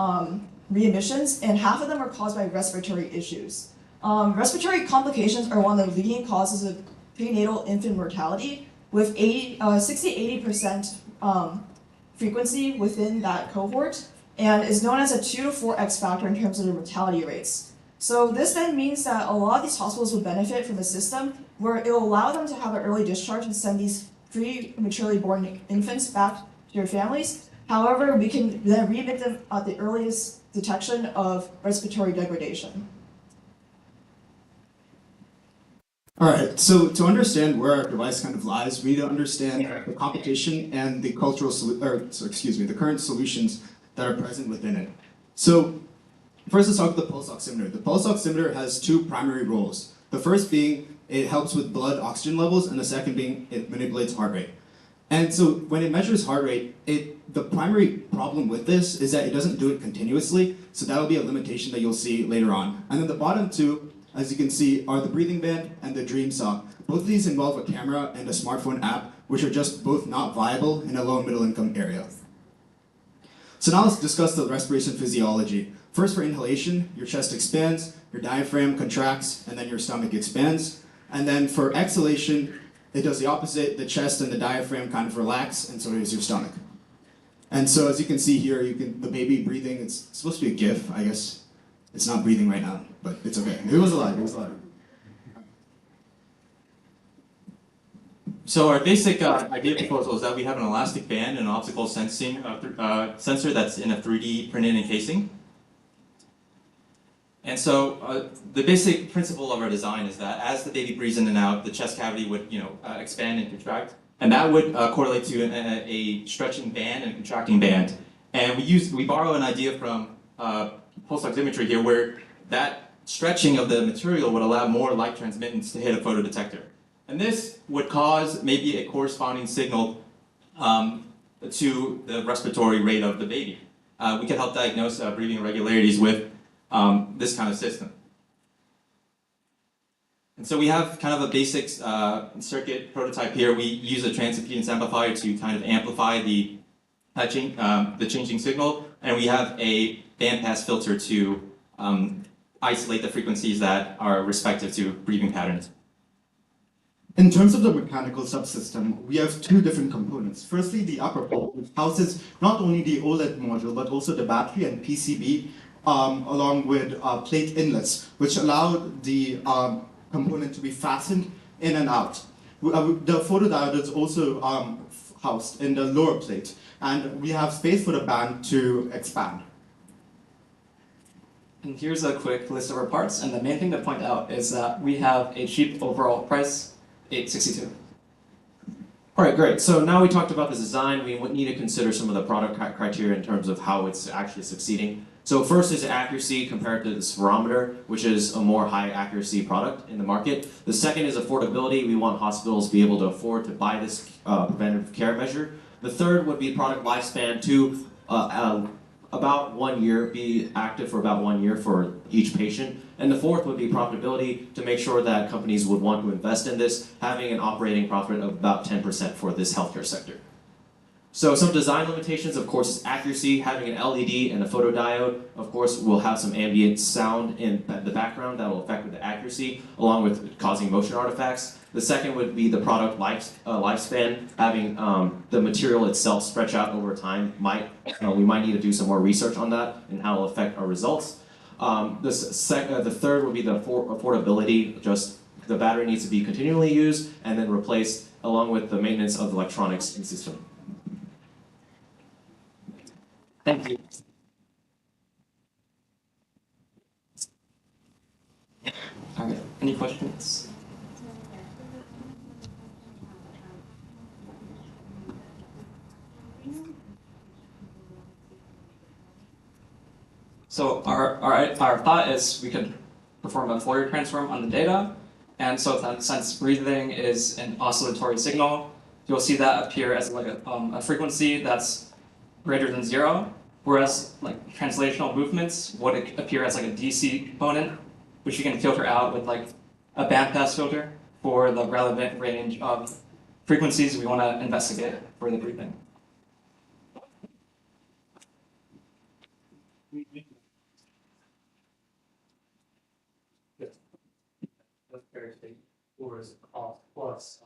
readmissions and half of them were caused by respiratory issues. Respiratory complications are one of the leading causes of prenatal infant mortality with 60-80% frequency within that cohort and is known as a 2 to 4x factor in terms of the mortality rates. So this then means that a lot of these hospitals will benefit from a system where it will allow them to have an early discharge and send these prematurely born infants back to their families. However, we can then readmit them at the earliest detection of respiratory degradation. All right, so to understand where our device kind of lies, we need to understand the competition and the the current solutions that are present within it. So first, let's talk about the pulse oximeter. The pulse oximeter has two primary roles. The first being it helps with blood oxygen levels, and the second being it manipulates heart rate. And so when it measures heart rate, the primary problem with this is that it doesn't do it continuously, so that'll be a limitation that you'll see later on. And then the bottom two, as you can see, are the breathing band and the dream sock. Both of these involve a camera and a smartphone app, which are just both not viable in a low and middle income area. So now let's discuss the respiration physiology. First, for inhalation, your chest expands, your diaphragm contracts, and then your stomach expands. And then for exhalation, it does the opposite. The chest and the diaphragm kind of relax, and so does your stomach. And so as you can see here, the baby breathing, it's supposed to be a GIF, I guess. It's not breathing right now, but it's okay. It was alive, it was alive. So our basic idea proposal is that we have an elastic band and an optical sensor that's in a 3D printed encasing. And so the basic principle of our design is that as the baby breathes in and out, the chest cavity would expand and contract. And that would correlate to a stretching band and a contracting band. And we borrow an idea from pulse oximetry here where that stretching of the material would allow more light transmittance to hit a photodetector. And this would cause maybe a corresponding signal to the respiratory rate of the baby. We can help diagnose breathing irregularities with this kind of system. And so we have kind of a basic circuit prototype here. We use a transimpedance amplifier to kind of amplify the changing signal, and we have a bandpass filter to isolate the frequencies that are respective to breathing patterns. In terms of the mechanical subsystem, we have two different components. Firstly, the upper part, which houses not only the OLED module, but also the battery and PCB, along with plate inlets, which allow the component to be fastened in and out. The photodiode is also housed in the lower plate, and we have space for the band to expand. And here's a quick list of our parts, and the main thing to point out is that we have a cheap overall price, $862. All right, great. So now we talked about the design, we need to consider some of the product criteria in terms of how it's actually succeeding. So first is accuracy compared to the spirometer, which is a more high accuracy product in the market. The second is affordability. We want hospitals to be able to afford to buy this preventive care measure. The third would be product lifespan to about 1 year, be active for about 1 year for each patient. And the fourth would be profitability, to make sure that companies would want to invest in this, having an operating profit of about 10% for this healthcare sector. So some design limitations, of course, is accuracy. Having an LED and a photodiode, of course, will have some ambient sound in the background that will affect with the accuracy, along with causing motion artifacts. The second would be the product lifespan. Having the material itself stretch out over time, we might need to do some more research on that and how it will affect our results. The third would be the affordability. Just the battery needs to be continually used and then replaced, along with the maintenance of the electronics in the system. Thank you. Okay, any questions? So our thought is we could perform a Fourier transform on the data, and so since breathing is an oscillatory signal, you'll see that appear as like a frequency that's greater than 0, whereas like translational movements would appear as like a DC component, which you can filter out with like a bandpass filter for the relevant range of frequencies we want to investigate for the breathing. Or is it cost plus?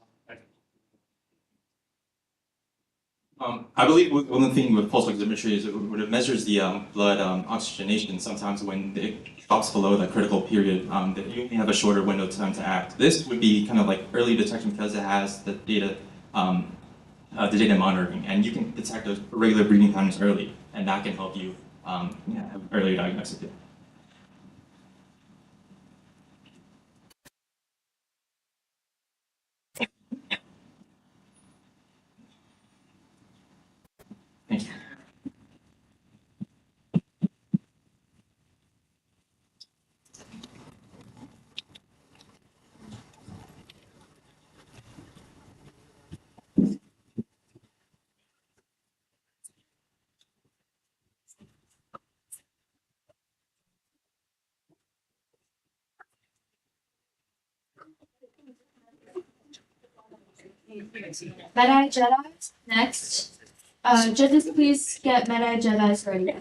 I believe one thing with pulse oximetry is when it measures the blood oxygenation, sometimes when it drops below the critical period, that you only have a shorter window of time to act. This would be kind of like early detection because it has the data monitoring, and you can detect those irregular breathing patterns early, and that can help you have earlier diagnosis. Thank you. Meta Jedi's next. Judges, please get Meta Jedi's ready.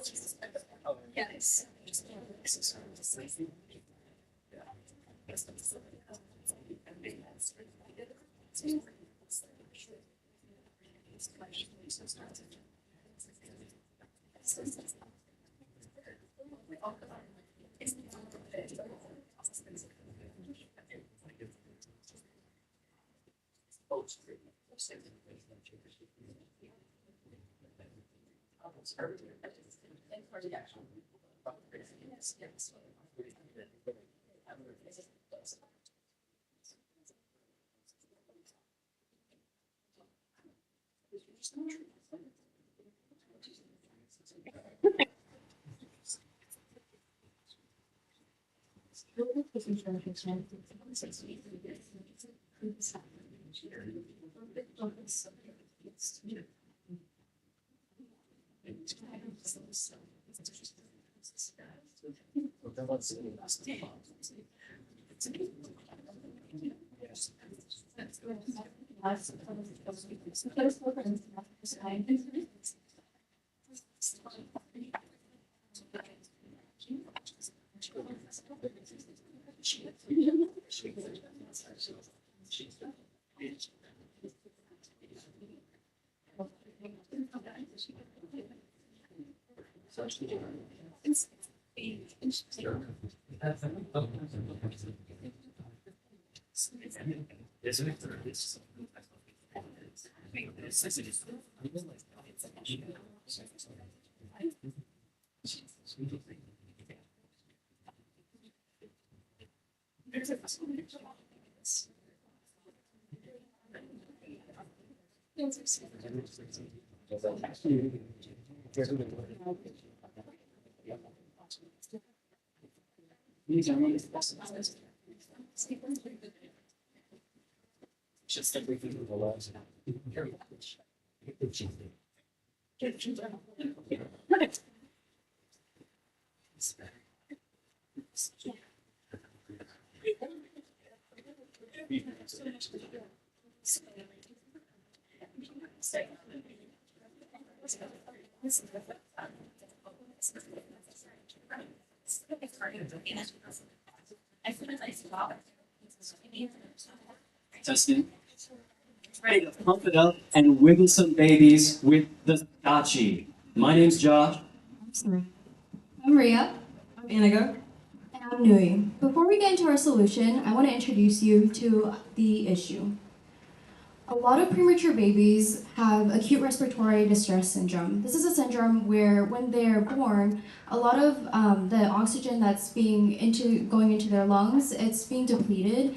Yes. Testing. Ready to pump it up and wiggle some babies with the dachi. My name's Josh. I'm Maria. I'm Inigo. And I'm Nui. Before we get into our solution, I want to introduce you to the issue. A lot of premature babies have acute respiratory distress syndrome. This is a syndrome where when they're born, a lot of the oxygen that's going into their lungs, it's being depleted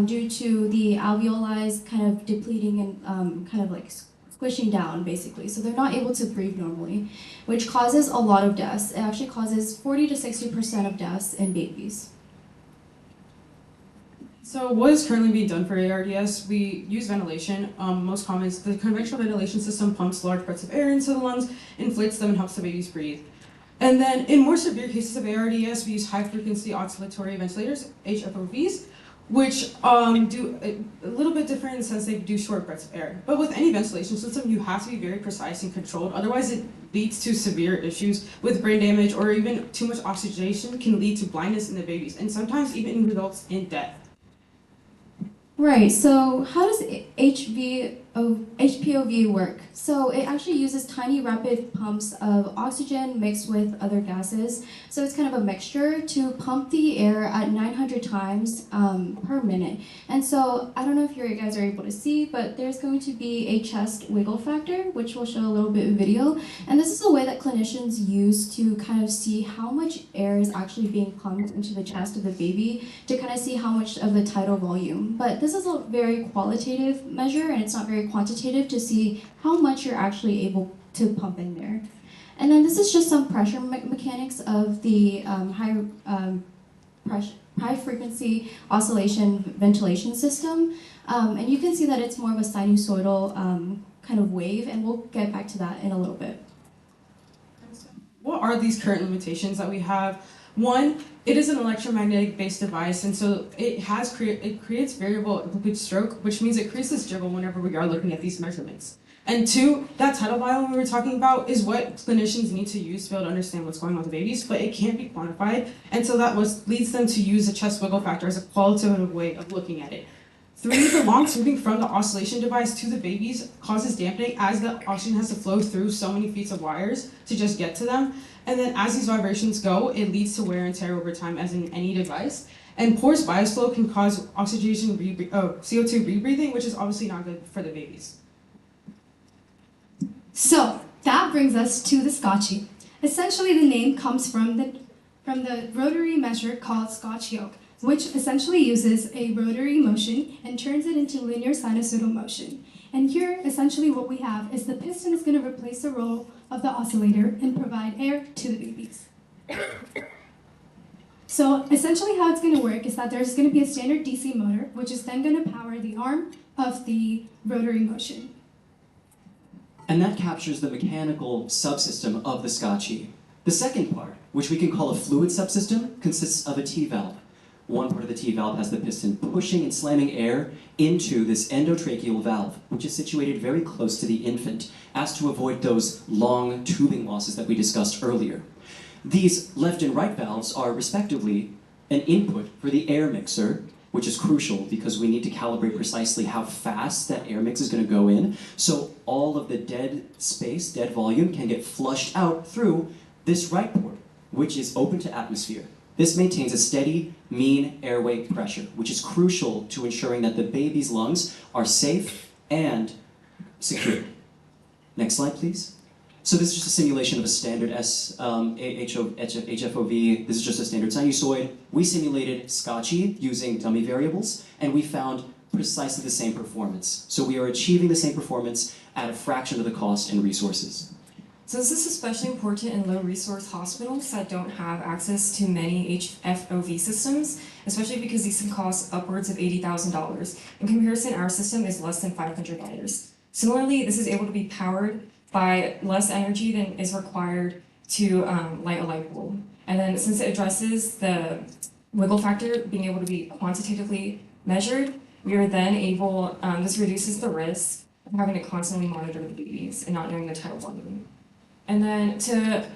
due to the alveoli kind of depleting and kind of like squishing down basically. So they're not able to breathe normally, which causes a lot of deaths. It actually causes 40 to 60% of deaths in babies. So what is currently being done for ARDS? We use ventilation. Most common is the conventional ventilation system pumps large parts of air into the lungs, inflates them, and helps the babies breathe. And then in more severe cases of ARDS, we use high-frequency oscillatory ventilators, HFOVs, which do a little bit different in the sense they do short breaths of air. But with any ventilation system, you have to be very precise and controlled. Otherwise, it leads to severe issues with brain damage, or even too much oxygenation can lead to blindness in the babies, and sometimes even results in death. Right, so how does HPOV work? So it actually uses tiny rapid pumps of oxygen mixed with other gases. So it's kind of a mixture to pump the air at 900 times per minute. And so I don't know if you guys are able to see, but there's going to be a chest wiggle factor, which we'll show a little bit of video. And this is a way that clinicians use to kind of see how much air is actually being pumped into the chest of the baby to kind of see how much of the tidal volume. But this is a very qualitative measure, and it's not very quantitative to see how much you're actually able to pump in there. And then this is just some pressure mechanics of the high frequency oscillation ventilation system. And you can see that it's more of a sinusoidal kind of wave, and we'll get back to that in a little bit. What are these current limitations that we have? One, it is an electromagnetic-based device, and so it creates variable amplitude stroke, which means it creates this jiggle whenever we are looking at these measurements. And two, that tidal volume we were talking about is what clinicians need to use to be able to understand what's going on with the babies, but it can't be quantified, and so that leads them to use the chest wiggle factor as a qualitative way of looking at it. Three, the long tubing from the oscillation device to the babies causes dampening as the oxygen has to flow through so many feet of wires to just get to them. And then as these vibrations go, it leads to wear and tear over time as in any device. And porous bias flow can cause CO2 rebreathing, which is obviously not good for the babies. So that brings us to the Scotchy. Essentially, the name comes from the rotary measure called Scotch yoke, which essentially uses a rotary motion and turns it into linear sinusoidal motion. And here, essentially what we have is the piston is going to replace the role of the oscillator and provide air to the babies. So essentially how it's going to work is that there's going to be a standard DC motor, which is then going to power the arm of the rotary motion. And that captures the mechanical subsystem of the Scotchy. The second part, which we can call a fluid subsystem, consists of a T-valve. One part of the T-valve has the piston pushing and slamming air into this endotracheal valve, which is situated very close to the infant, as to avoid those long tubing losses that we discussed earlier. These left and right valves are respectively an input for the air mixer, which is crucial because we need to calibrate precisely how fast that air mix is going to go in, so all of the dead space, dead volume, can get flushed out through this right port, which is open to atmosphere. This maintains a steady, mean airway pressure, which is crucial to ensuring that the baby's lungs are safe and secure. Next slide, please. So this is just a simulation of a standard HFOV. This is just a standard sinusoid. We simulated Scotchy using dummy variables, and we found precisely the same performance. So we are achieving the same performance at a fraction of the cost and resources. So this is especially important in low-resource hospitals that don't have access to many HFOV systems, especially because these can cost upwards of $80,000. In comparison, our system is less than $500. Similarly, this is able to be powered by less energy than is required to light a light bulb. And then since it addresses the wiggle factor being able to be quantitatively measured, we are then able, this reduces the risk of having to constantly monitor the babies and not knowing the tidal volume. And then to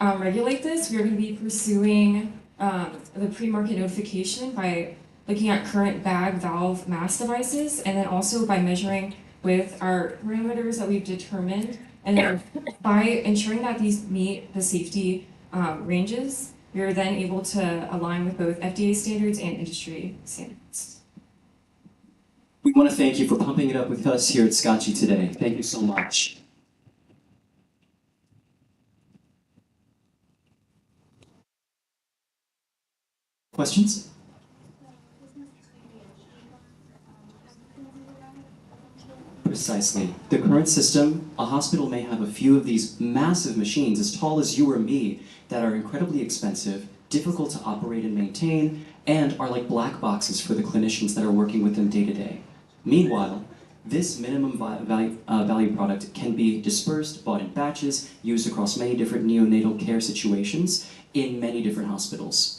regulate this, we are going to be pursuing the pre-market notification by looking at current bag valve mass devices, and then also by measuring with our parameters that we've determined, and then by ensuring that these meet the safety ranges, we are then able to align with both FDA standards and industry standards. We want to thank you for pumping it up with us here at Scotchy today. Thank you so much. Questions? Precisely. The current system, a hospital may have a few of these massive machines as tall as you or me that are incredibly expensive, difficult to operate and maintain, and are like black boxes for the clinicians that are working with them day to day. Meanwhile, this minimum value product can be dispersed, bought in batches, used across many different neonatal care situations in many different hospitals.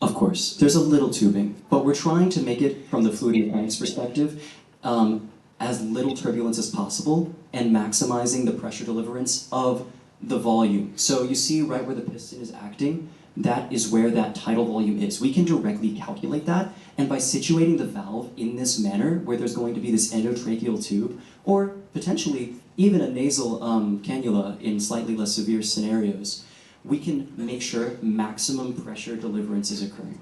Of course, there's a little tubing, but we're trying to make it, from the fluid mechanics perspective, as little turbulence as possible and maximizing the pressure deliverance of the volume. So you see right where the piston is acting, that is where that tidal volume is. We can directly calculate that, and by situating the valve in this manner, where there's going to be this endotracheal tube, or potentially even a nasal cannula in slightly less severe scenarios, we can make sure maximum pressure deliverance is occurring.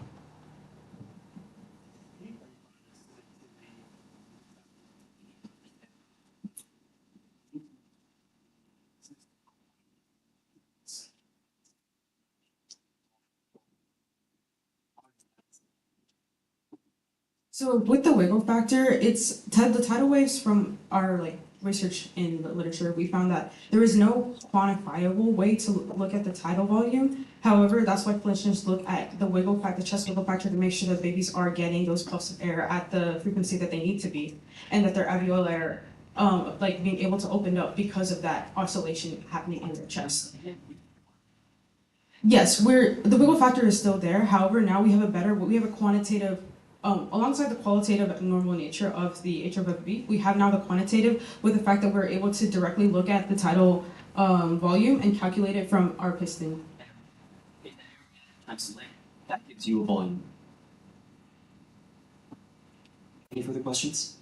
So with the wiggle factor, it's the tidal waves from our research in the literature. We found that there is no quantifiable way to look at the tidal volume. However, that's why clinicians look at the wiggle factor, the chest wiggle factor, to make sure that babies are getting those puffs of air at the frequency that they need to be, and that their alveolar being able to open up because of that oscillation happening in their chest. Yes, the wiggle factor is still there. However, now we have a quantitative, alongside the qualitative and normal nature of the HFFV, we have now the quantitative with the fact that we're able to directly look at the tidal volume and calculate it from our piston. Times length. That gives you a volume. Any further questions?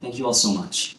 Thank you all so much.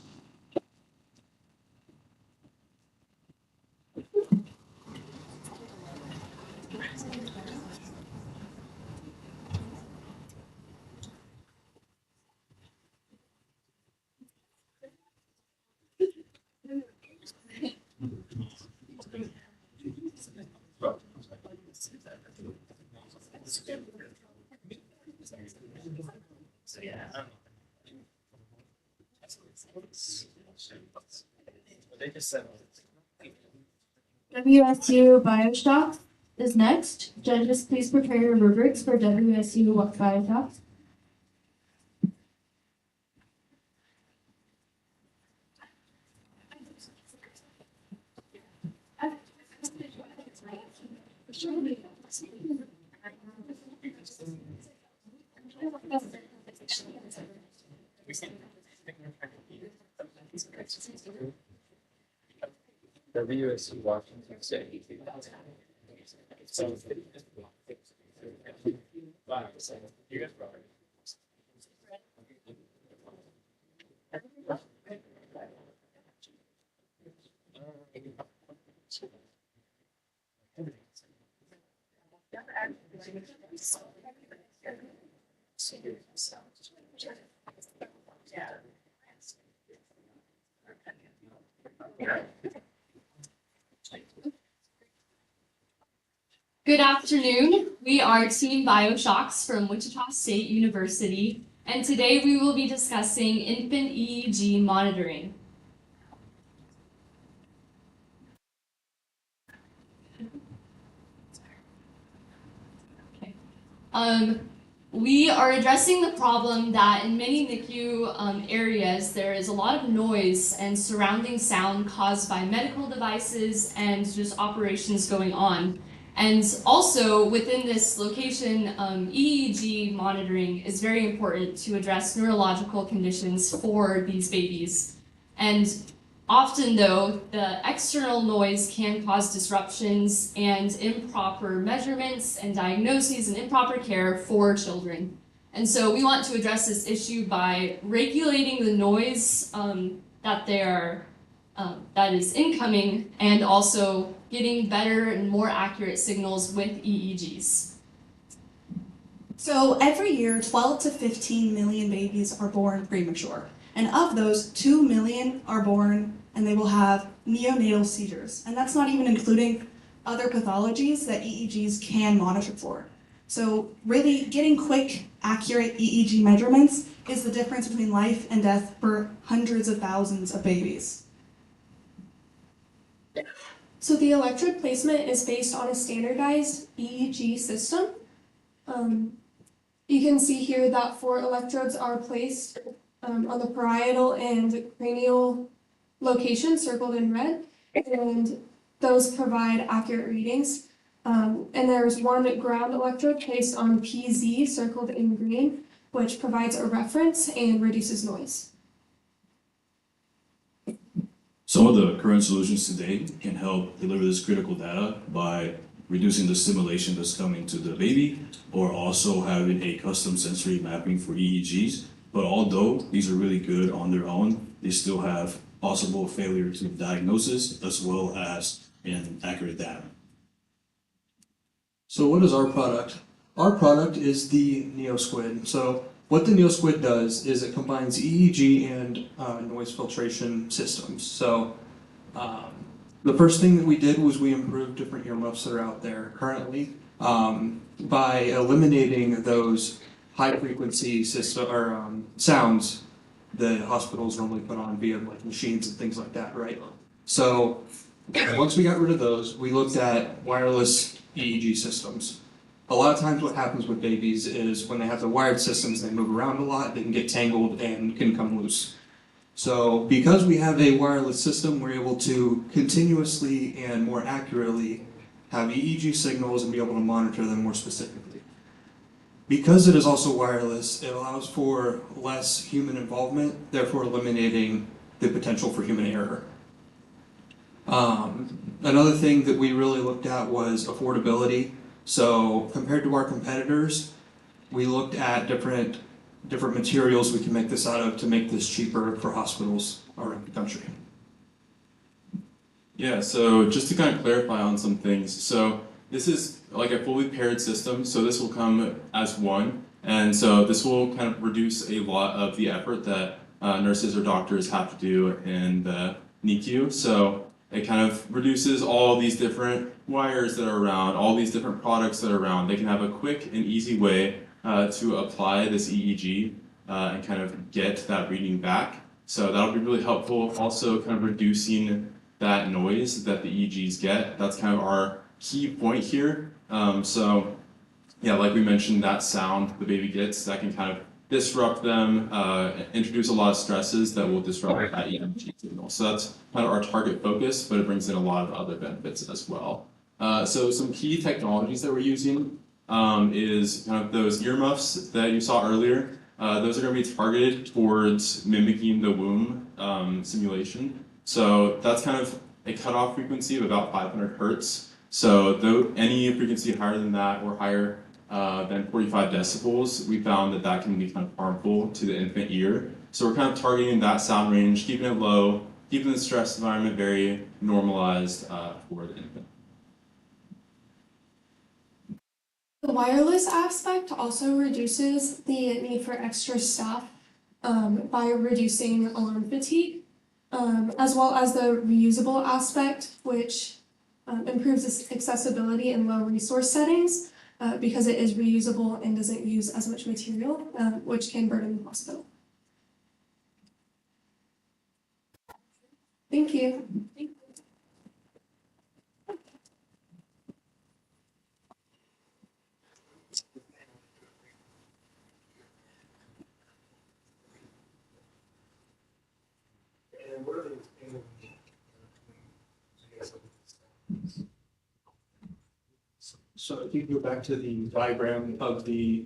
They just said. WSU Bioshock is next. Judges, please prepare your rubrics for WSU Bioshock. WSU Washington State. So, you guys brought it. Good afternoon. We are Team Bioshocks from Wichita State University, and today we will be discussing infant EEG monitoring. We are addressing the problem that in many NICU areas there is a lot of noise and surrounding sound caused by medical devices and just operations going on. And also within this location, EEG monitoring is very important to address neurological conditions for these babies. And often though, the external noise can cause disruptions and improper measurements and diagnoses and improper care for children. And so we want to address this issue by regulating the noise that is incoming, and also getting better and more accurate signals with EEGs. So every year, 12 to 15 million babies are born premature. And of those, 2 million are born and they will have neonatal seizures. And that's not even including other pathologies that EEGs can monitor for. So really getting quick, accurate EEG measurements is the difference between life and death for hundreds of thousands of babies. So the electrode placement is based on a standardized EEG system. You can see here that 4 electrodes are placed on the parietal and cranial location circled in red, and those provide accurate readings. And there's 1 ground electrode placed on PZ circled in green, which provides a reference and reduces noise. Some of the current solutions today can help deliver this critical data by reducing the stimulation that's coming to the baby, or also having a custom sensory mapping for EEGs. But although these are really good on their own, they still have possible failure to diagnosis as well as inaccurate data. So what is our product? Our product is the NeoSquid. So what the NeoSquid does is it combines EEG and noise filtration systems. So the first thing that we did was we improved different earmuffs that are out there currently by eliminating those high frequency sounds that hospitals normally put on via like machines and things like that, right? So once we got rid of those, we looked at wireless EEG systems. A lot of times what happens with babies is when they have the wired systems, they move around a lot, they can get tangled and can come loose. So because we have a wireless system, we're able to continuously and more accurately have EEG signals and be able to monitor them more specifically. Because it is also wireless, it allows for less human involvement, therefore eliminating the potential for human error. Another thing that we really looked at was affordability. So compared to our competitors, we looked at different materials we can make this out of to make this cheaper for hospitals around the country. Yeah, so just to kind of clarify on some things. So this is like a fully paired system, so this will come as one. And so this will kind of reduce a lot of the effort that nurses or doctors have to do in the NICU. So it kind of reduces all these different wires that are around, all these different products that are around. They can have a quick and easy way to apply this EEG and kind of get that reading back. So that'll be really helpful. Also kind of reducing that noise that the EEGs get. That's kind of our key point here. So yeah, like we mentioned, that sound the baby gets, that can kind of disrupt them, introduce a lot of stresses that will disrupt that EEG signal. So that's kind of our target focus, but it brings in a lot of other benefits as well. So some key technologies that we're using is kind of those earmuffs that you saw earlier. Those are going to be targeted towards mimicking the womb simulation. So that's kind of a cutoff frequency of about 500 hertz. So though any frequency higher than that or higher than 45 decibels, we found that that can be kind of harmful to the infant ear. So we're kind of targeting that sound range, keeping it low, keeping the stress environment very normalized for the infant. The wireless aspect also reduces the need for extra staff by reducing alarm fatigue, as well as the reusable aspect, which improves accessibility in low resource settings because it is reusable and doesn't use as much material, which can burden the hospital. Thank you. And what are the So if you go back to the diagram of the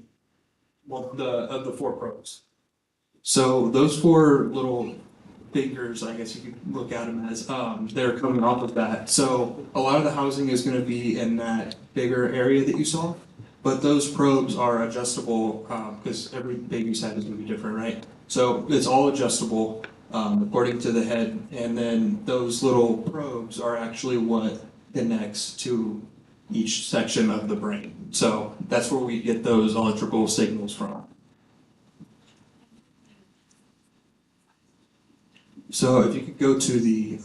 4 probes. So those 4 little fingers, I guess you could look at them as, they're coming off of that. So a lot of the housing is going to be in that bigger area that you saw, but those probes are adjustable because every baby's head is going to be different, right? So it's all adjustable according to the head, and then those little probes are actually what connects to each section of the brain. So that's where we get those electrical signals from. So if you could go to the,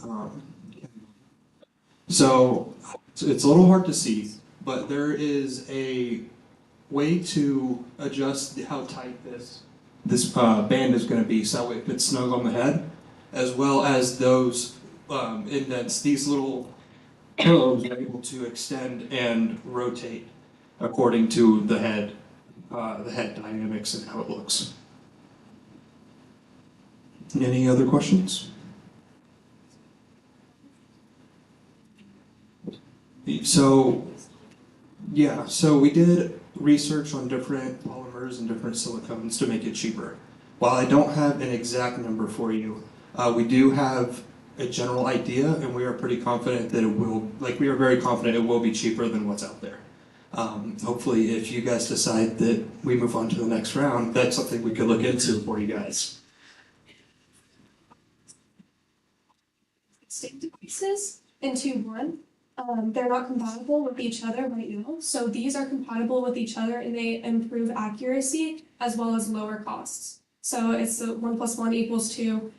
so it's a little hard to see, but there is a way to adjust how tight this band is going to be, so it fits snug on the head, as well as those indents. These little probes are able to extend and rotate according to the head dynamics and how it looks. Any other questions? So, yeah, so we did research on different polymers and different silicones to make it cheaper. While I don't have an exact number for you, we do have a general idea, and we are pretty confident that we are very confident it will be cheaper than what's out there. Hopefully, if you guys decide that we move on to the next round, that's something we could look into for you guys. Same devices into one. They're not compatible with each other right now. So these are compatible with each other and they improve accuracy as well as lower costs. So it's the 1 + 1 = 2.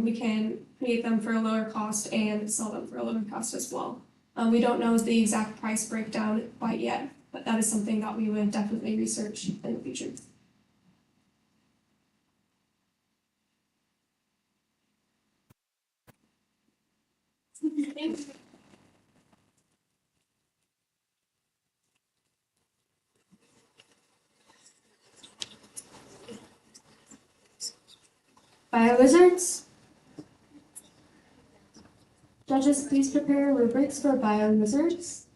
We can create them for a lower cost and sell them for a lower cost as well. We don't know the exact price breakdown quite yet, but that is something that we would definitely research in the future. Thank you. Fire wizards? Judges, please prepare rubrics for bio wizards.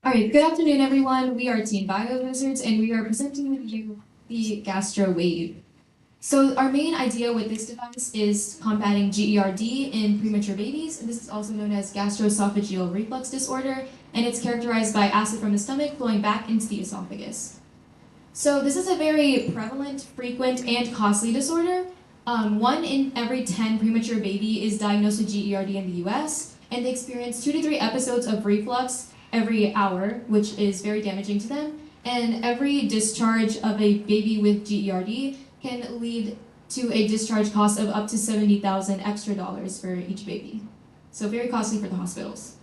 All right, good afternoon, everyone. We are Teen Bio Wizards, and we are presenting with you the Gastro Wave. So our main idea with this device is combating GERD in premature babies, and this is also known as gastroesophageal reflux disorder, and it's characterized by acid from the stomach flowing back into the esophagus. So this is a very prevalent, frequent, and costly disorder. 1 in every 10 premature baby is diagnosed with GERD in the US, and they experience 2 to 3 episodes of reflux every hour, which is very damaging to them. And every discharge of a baby with GERD can lead to a discharge cost of up to $70,000 extra for each baby. So very costly for the hospitals.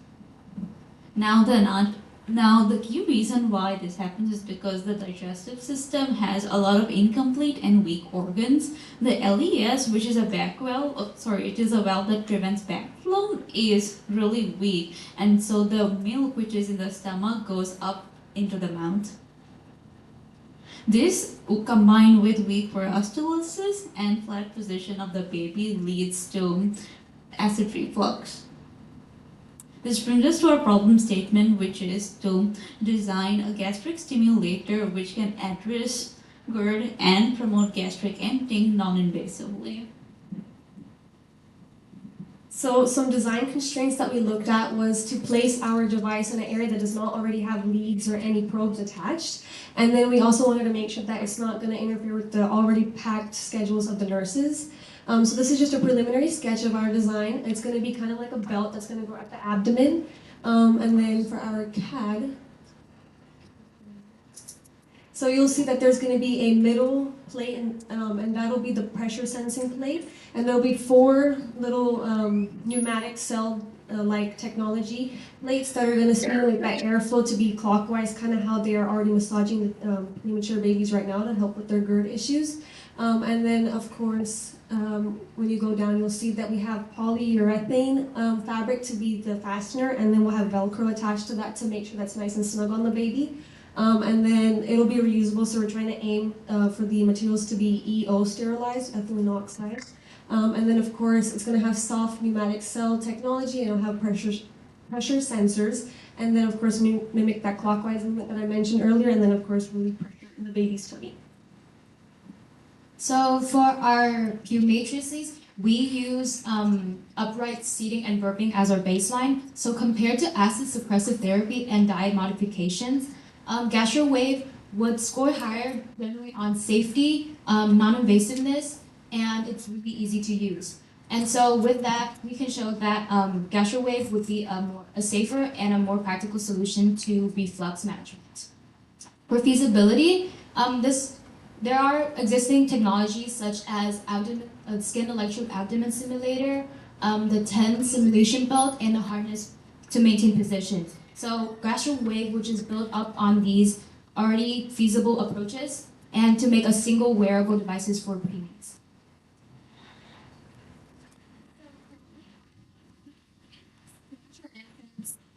Now the key reason why this happens is because the digestive system has a lot of incomplete and weak organs. The LES, which is a it is a valve that prevents backflow, is really weak, and so the milk which is in the stomach goes up into the mouth. This, combined with weak peristalsis and flat position of the baby, leads to acid reflux. This brings us to our problem statement, which is to design a gastric stimulator which can address GERD and promote gastric emptying non-invasively. So some design constraints that we looked at was to place our device in an area that does not already have leads or any probes attached. And then we also wanted to make sure that it's not going to interfere with the already packed schedules of the nurses. So this is just a preliminary sketch of our design. It's going to be kind of like a belt that's going to go at the abdomen. And then for our CAD, so you'll see that there's going to be a middle plate, and that'll be the pressure sensing plate. And there'll be 4 little pneumatic cell-like technology plates that are going to stimulate that airflow to be clockwise, kind of how they are already massaging the premature babies right now to help with their GERD issues. And then, of course, when you go down, you'll see that we have polyurethane fabric to be the fastener, and then we'll have Velcro attached to that to make sure that's nice and snug on the baby. And then it'll be reusable, so we're trying to aim for the materials to be EO sterilized, ethylene oxide. And then, of course, it's going to have soft pneumatic cell technology, and it'll have pressure sensors, and then, of course, mimic that clockwise movement that I mentioned earlier, and then, of course, relieve pressure in the baby's tummy. So for our Q matrices, we use upright seating and burping as our baseline. So compared to acid suppressive therapy and diet modifications, Gastro Wave would score higher generally on safety, non-invasiveness, and it's really easy to use. And so with that, we can show that Gastro Wave would be a safer and a more practical solution to reflux management. For feasibility, there are existing technologies such as skin electrode abdomen simulator, the 10 simulation belt, and the harness to maintain position. So Gastro Wave, which is built up on these already feasible approaches, and to make a single wearable devices for preemies.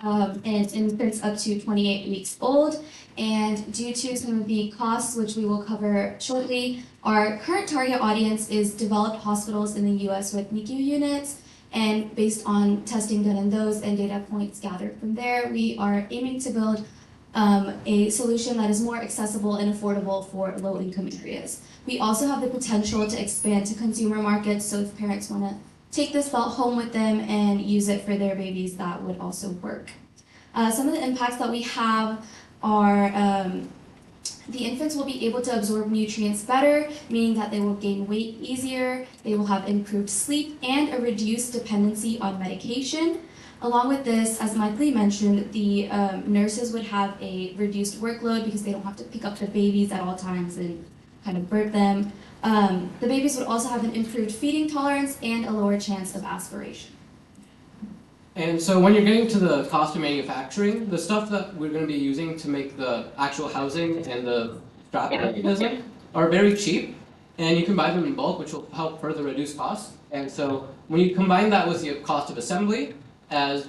And infants up to 28 weeks old. And due to some of the costs, which we will cover shortly, our current target audience is developed hospitals in the US with NICU units. And based on testing done in those and data points gathered from there, we are aiming to build a solution that is more accessible and affordable for low-income areas. We also have the potential to expand to consumer markets, so if parents want to take this belt home with them and use it for their babies, that would also work. Some of the impacts that we have are the infants will be able to absorb nutrients better, meaning that they will gain weight easier, they will have improved sleep, and a reduced dependency on medication. Along with this, as Michael mentioned, the nurses would have a reduced workload because they don't have to pick up the babies at all times and kind of birth them. The babies would also have an improved feeding tolerance and a lower chance of aspiration. And so when you're getting to the cost of manufacturing, the stuff that we're going to be using to make the actual housing and the strap mechanism are very cheap, and you can buy them in bulk, which will help further reduce costs. And so when you combine that with the cost of assembly and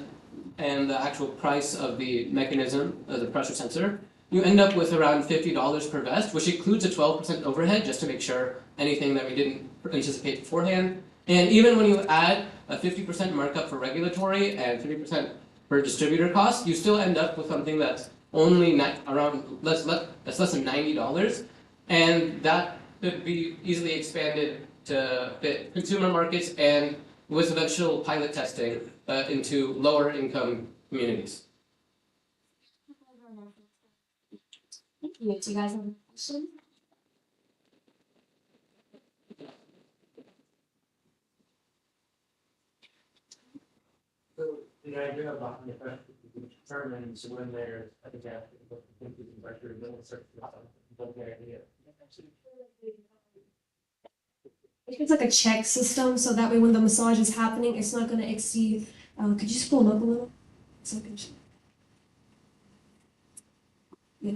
the actual price of the mechanism, the pressure sensor, you end up with around $50 per vest, which includes a 12% overhead just to make sure anything that we didn't anticipate beforehand. And even when you add a 50% markup for regulatory and 30% for distributor costs, you still end up with something that's only around less than $90, and that could be easily expanded to fit consumer markets and with eventual pilot testing into lower income communities. Thank you. Do you guys have any questions? So the idea about the effect determines when there's a gap in pressure, then it starts to the idea. It's like a check system, so that way when the massage is happening, it's not going to exceed. Could you just pull them up a little? So I can yeah.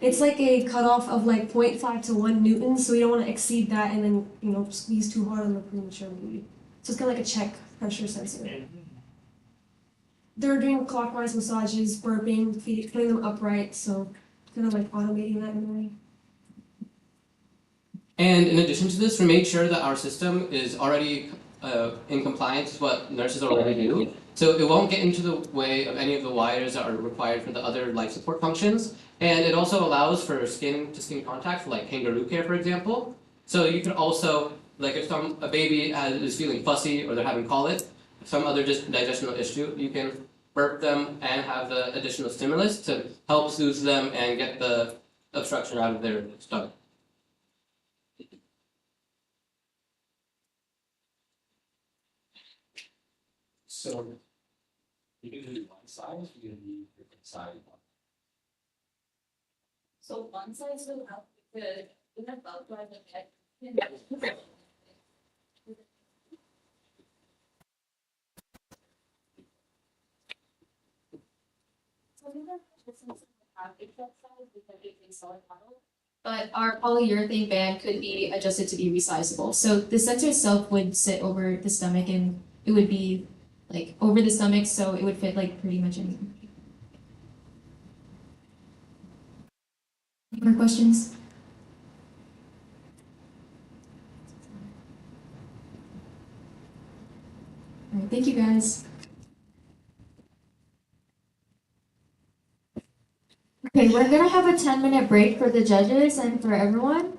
It's like a cutoff of like 0.5 to 1 Newton, so you don't want to exceed that and then, squeeze too hard on the premature baby. So it's kind of like a check pressure sensor. They're doing clockwise massages, burping, putting them upright, so kind of like automating that in a way. And in addition to this, we made sure that our system is already in compliance with what nurses already do. So it won't get into the way of any of the wires that are required for the other life support functions. And it also allows for skin-to-skin contact for like kangaroo care, for example. So you can also, like if a baby is feeling fussy or they're having colic, some other digestional issue, you can burp them and have the additional stimulus to help soothe them and get the obstruction out of their stomach. So you're gonna do one size, you're gonna do different size. So one size will help with the belt drive the head. But our polyurethane band could be adjusted to be resizable. So the sensor itself would sit over the stomach and it would be like over the stomach, so it would fit like pretty much anything. Any more questions? All right, thank you guys. Okay, we're gonna have a 10-minute break for the judges and for everyone.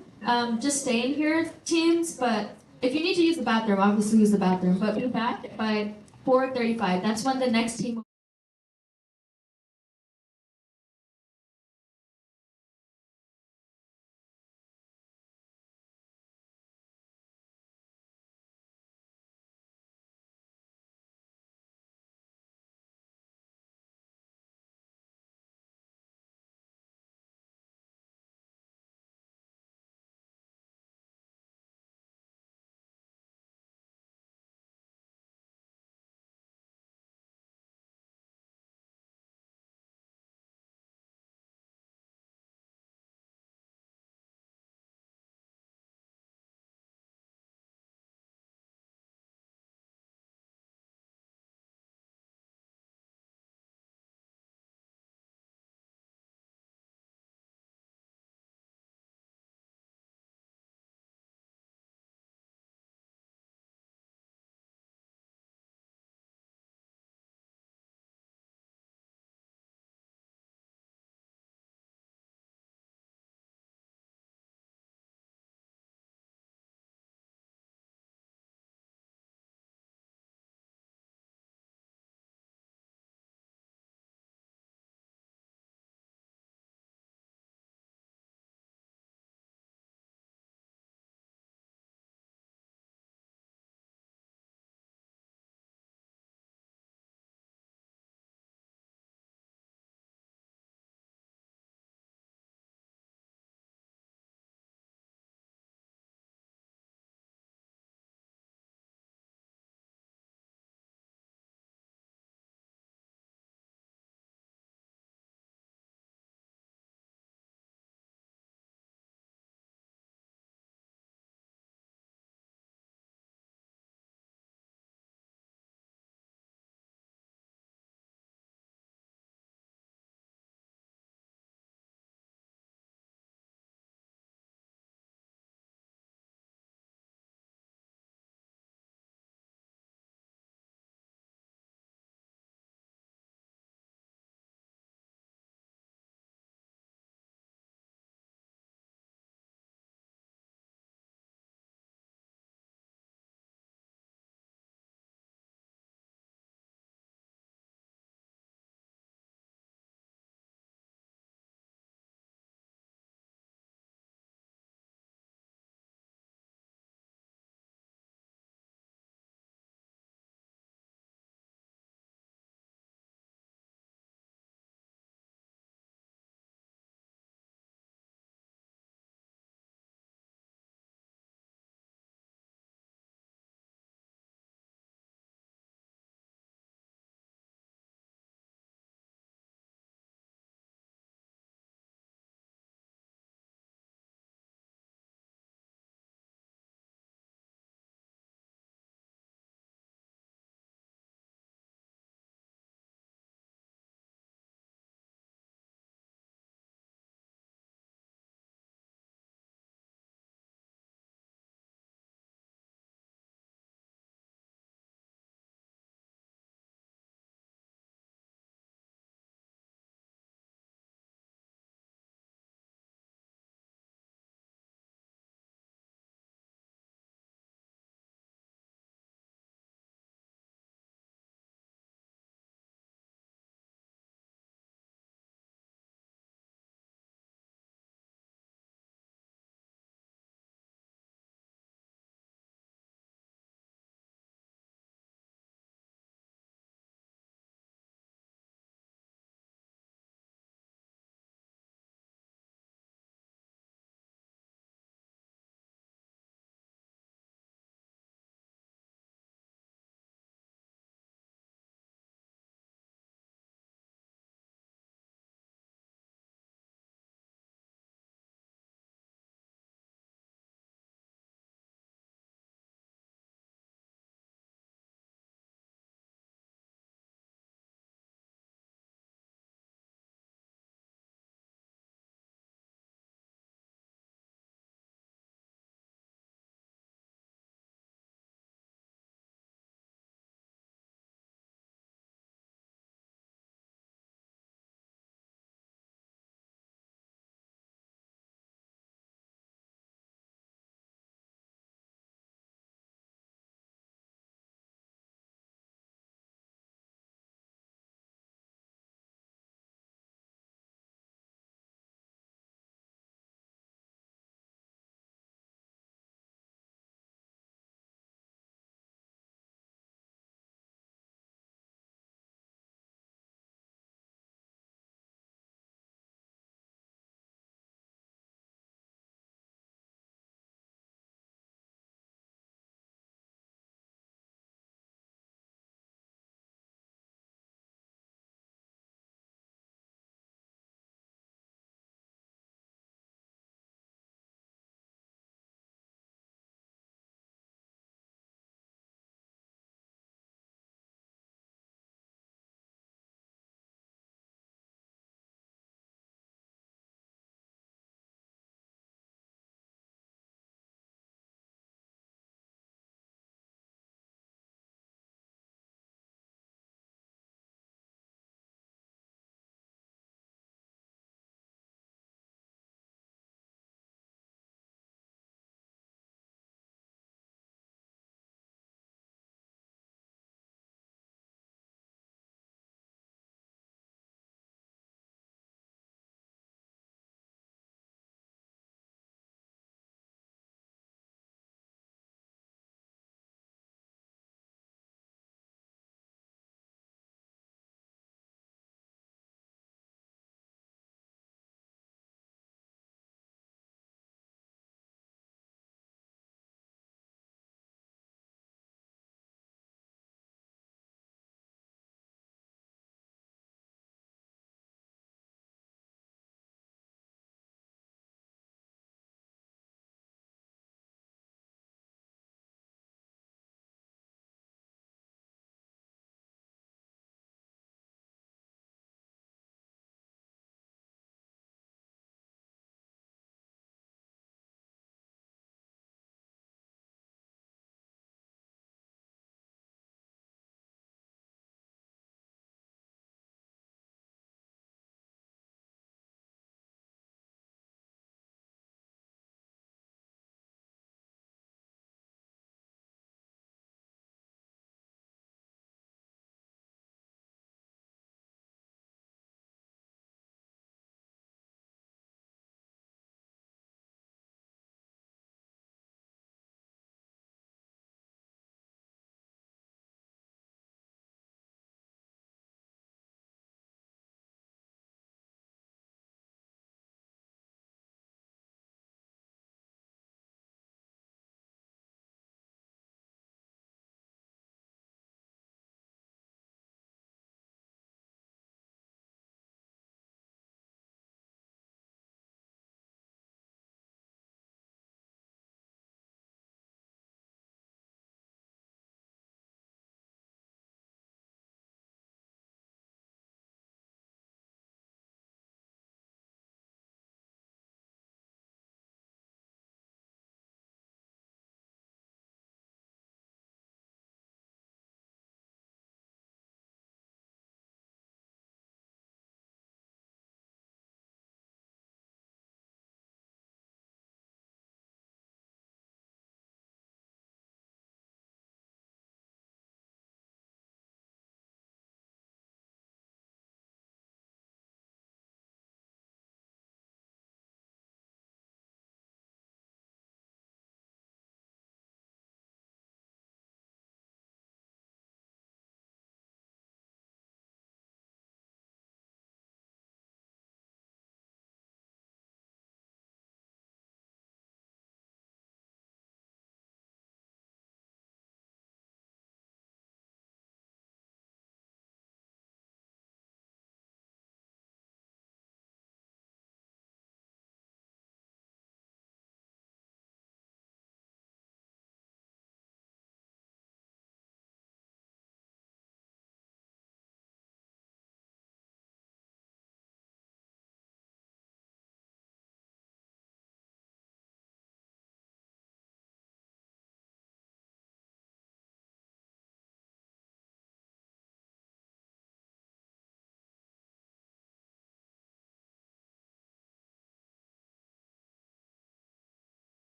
Just stay in here, teams, but if you need to use the bathroom, obviously use the bathroom, but be back by 4:35. That's when the next team will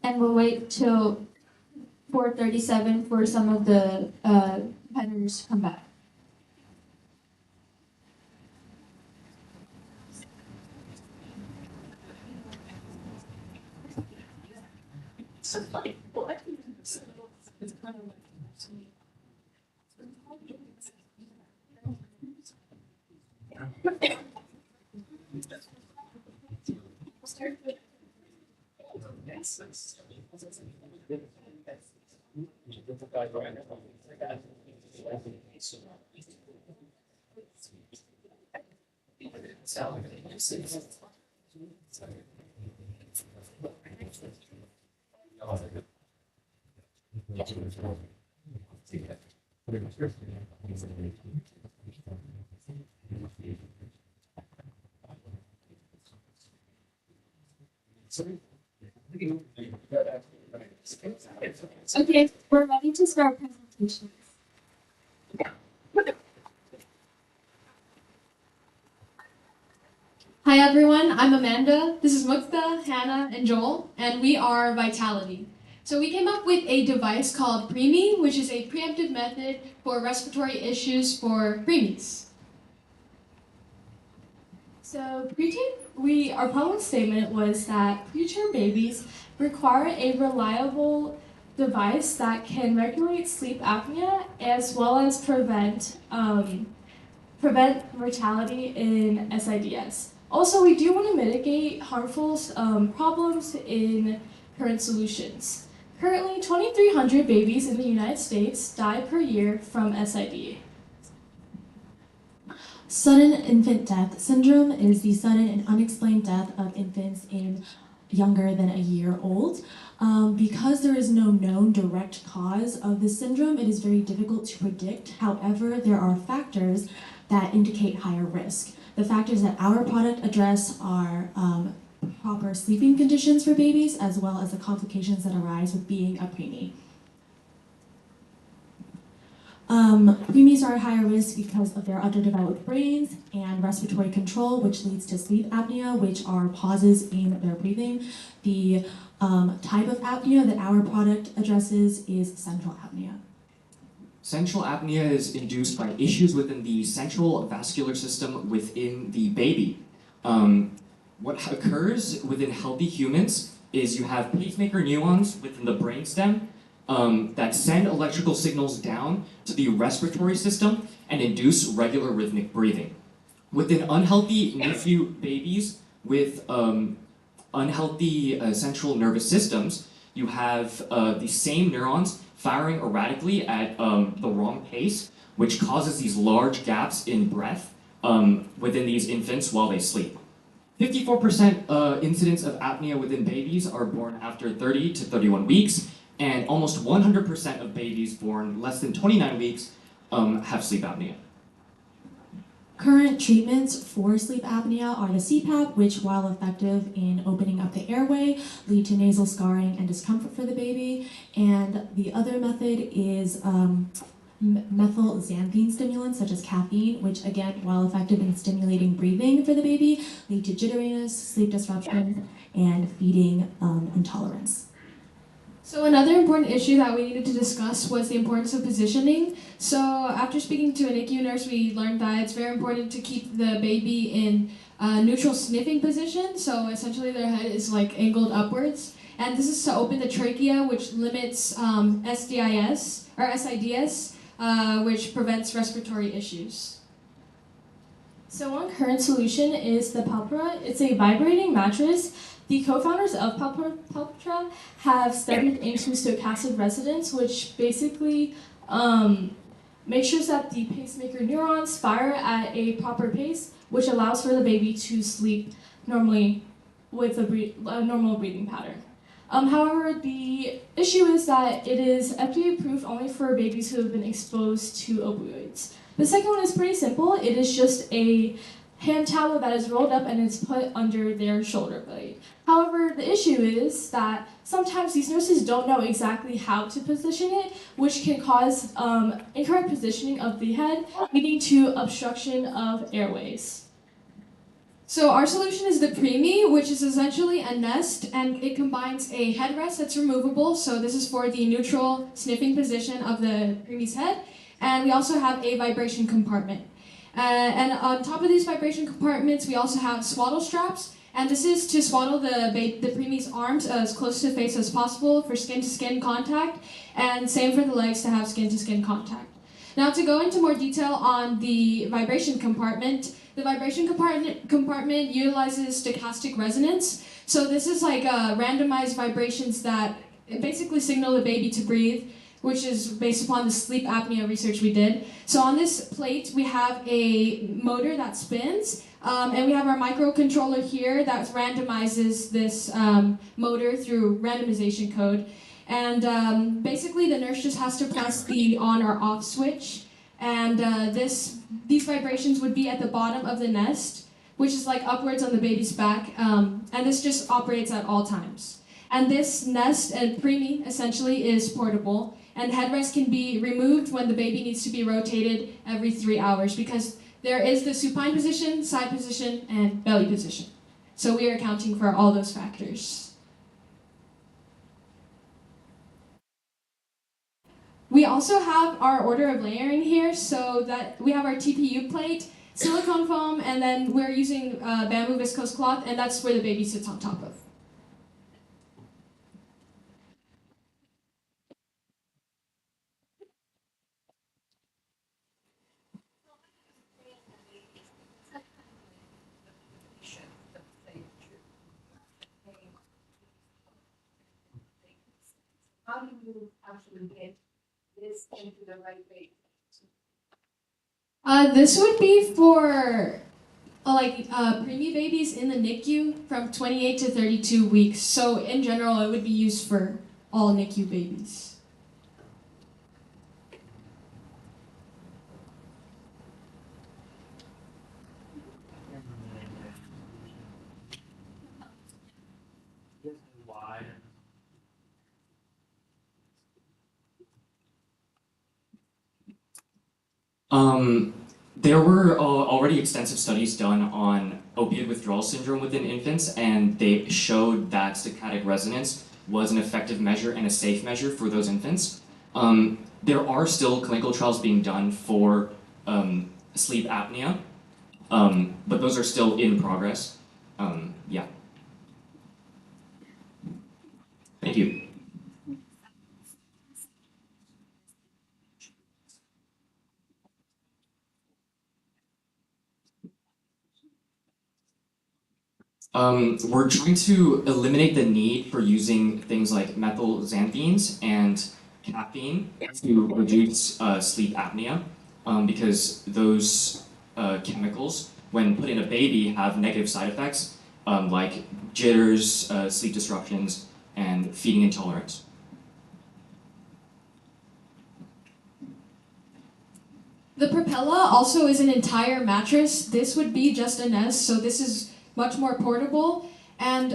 and we'll wait till 4:37 for some of the competitors to come back. Okay, we're ready to start presentations. Hi everyone, I'm Amanda. This is Mukta, Hannah, and Joel, and we are Vitality. So we came up with a device called Preemie, which is a preemptive method for respiratory issues for preemies. So our problem statement was that preterm babies require a reliable device that can regulate sleep apnea as well as prevent mortality in SIDS. Also, we do want to mitigate harmful problems in current solutions. Currently, 2,300 babies in the United States die per year from SID. Sudden infant death syndrome is the sudden and unexplained death of infants younger than a year old. Because there is no known direct cause of this syndrome, it is very difficult to predict. However, there are factors that indicate higher risk. The factors that our product address are proper sleeping conditions for babies, as well as the complications that arise with being a preemie. Preemies are at higher risk because of their underdeveloped brains and respiratory control, which leads to sleep apnea, which are pauses in their breathing. The type of apnea that our product addresses is central apnea. Central apnea is induced by issues within the central vascular system within the baby. What occurs within healthy humans is you have pacemaker neurons within the brainstem that send electrical signals down to the respiratory system and induce regular rhythmic breathing. Within unhealthy NICU babies with unhealthy central nervous systems, you have the same neurons firing erratically at the wrong pace, which causes these large gaps in breath within these infants while they sleep. 54% incidence of apnea within babies are born after 30 to 31 weeks, and almost 100% of babies born less than 29 weeks have sleep apnea. Current treatments for sleep apnea are the CPAP, which, while effective in opening up the airway, lead to nasal scarring and discomfort for the baby. And the other method is methylxanthine stimulants, such as caffeine, which, again, while effective in stimulating breathing for the baby, lead to jitteriness, sleep disruption, and feeding intolerance. So another important issue that we needed to discuss was the importance of positioning. So after speaking to a NICU nurse, we learned that it's very important to keep the baby in a neutral sniffing position. So essentially their head is like angled upwards. And this is to open the trachea, which limits SIDS, which prevents respiratory issues. So one current solution is the Palpra. It's a vibrating mattress. The co-founders of Palpra have studied into stochastic resonance, which basically makes sure that the pacemaker neurons fire at a proper pace, which allows for the baby to sleep normally with a normal breathing pattern. However, the issue is that it is FDA approved only for babies who have been exposed to opioids. The second one is pretty simple. It is just a hand towel that is rolled up and is put under their shoulder blade. However, the issue is that sometimes these nurses don't know exactly how to position it, which can cause incorrect positioning of the head, leading to obstruction of airways. So our solution is the Preemie, which is essentially a nest, and it combines a headrest that's removable. So this is for the neutral sniffing position of the Preemie's head, and we also have a vibration compartment. And on top of these vibration compartments, we also have swaddle straps, and this is to swaddle the Preemie's arms as close to the face as possible for skin-to-skin contact, and same for the legs to have skin-to-skin contact. Now to go into more detail on the vibration compartment, the vibration compartment utilizes stochastic resonance. So this is like randomized vibrations that basically signal the baby to breathe, which is based upon the sleep apnea research we did. So on this plate, we have a motor that spins, and we have our microcontroller here that randomizes this motor through randomization code. And basically, the nurse just has to press the on or off switch, and these vibrations would be at the bottom of the nest, which is like upwards on the baby's back, and this just operates at all times. And this nest and Preemie essentially is portable, and headrest can be removed when the baby needs to be rotated every 3 hours, because there is the supine position, side position, and belly position. So we are accounting for all those factors. We also have our order of layering here, so that we have our TPU plate, silicone foam, and then we're using bamboo viscose cloth, and that's where the baby sits on top of. How do you actually get this into the right way? This would be for preemie babies in the NICU from 28 to 32 weeks. So in general, it would be used for all NICU babies. There were already extensive studies done on opiate withdrawal syndrome within infants, and they showed that stochastic resonance was an effective measure and a safe measure for those infants. There are still clinical trials being done for sleep apnea, but those are still in progress. Yeah. Thank you. We're trying to eliminate the need for using things like methylxanthines and caffeine to reduce sleep apnea, because those chemicals, when put in a baby, have negative side effects like jitters, sleep disruptions, and feeding intolerance. The Propella also is an entire mattress. This would be just a nest, so this is much more portable, and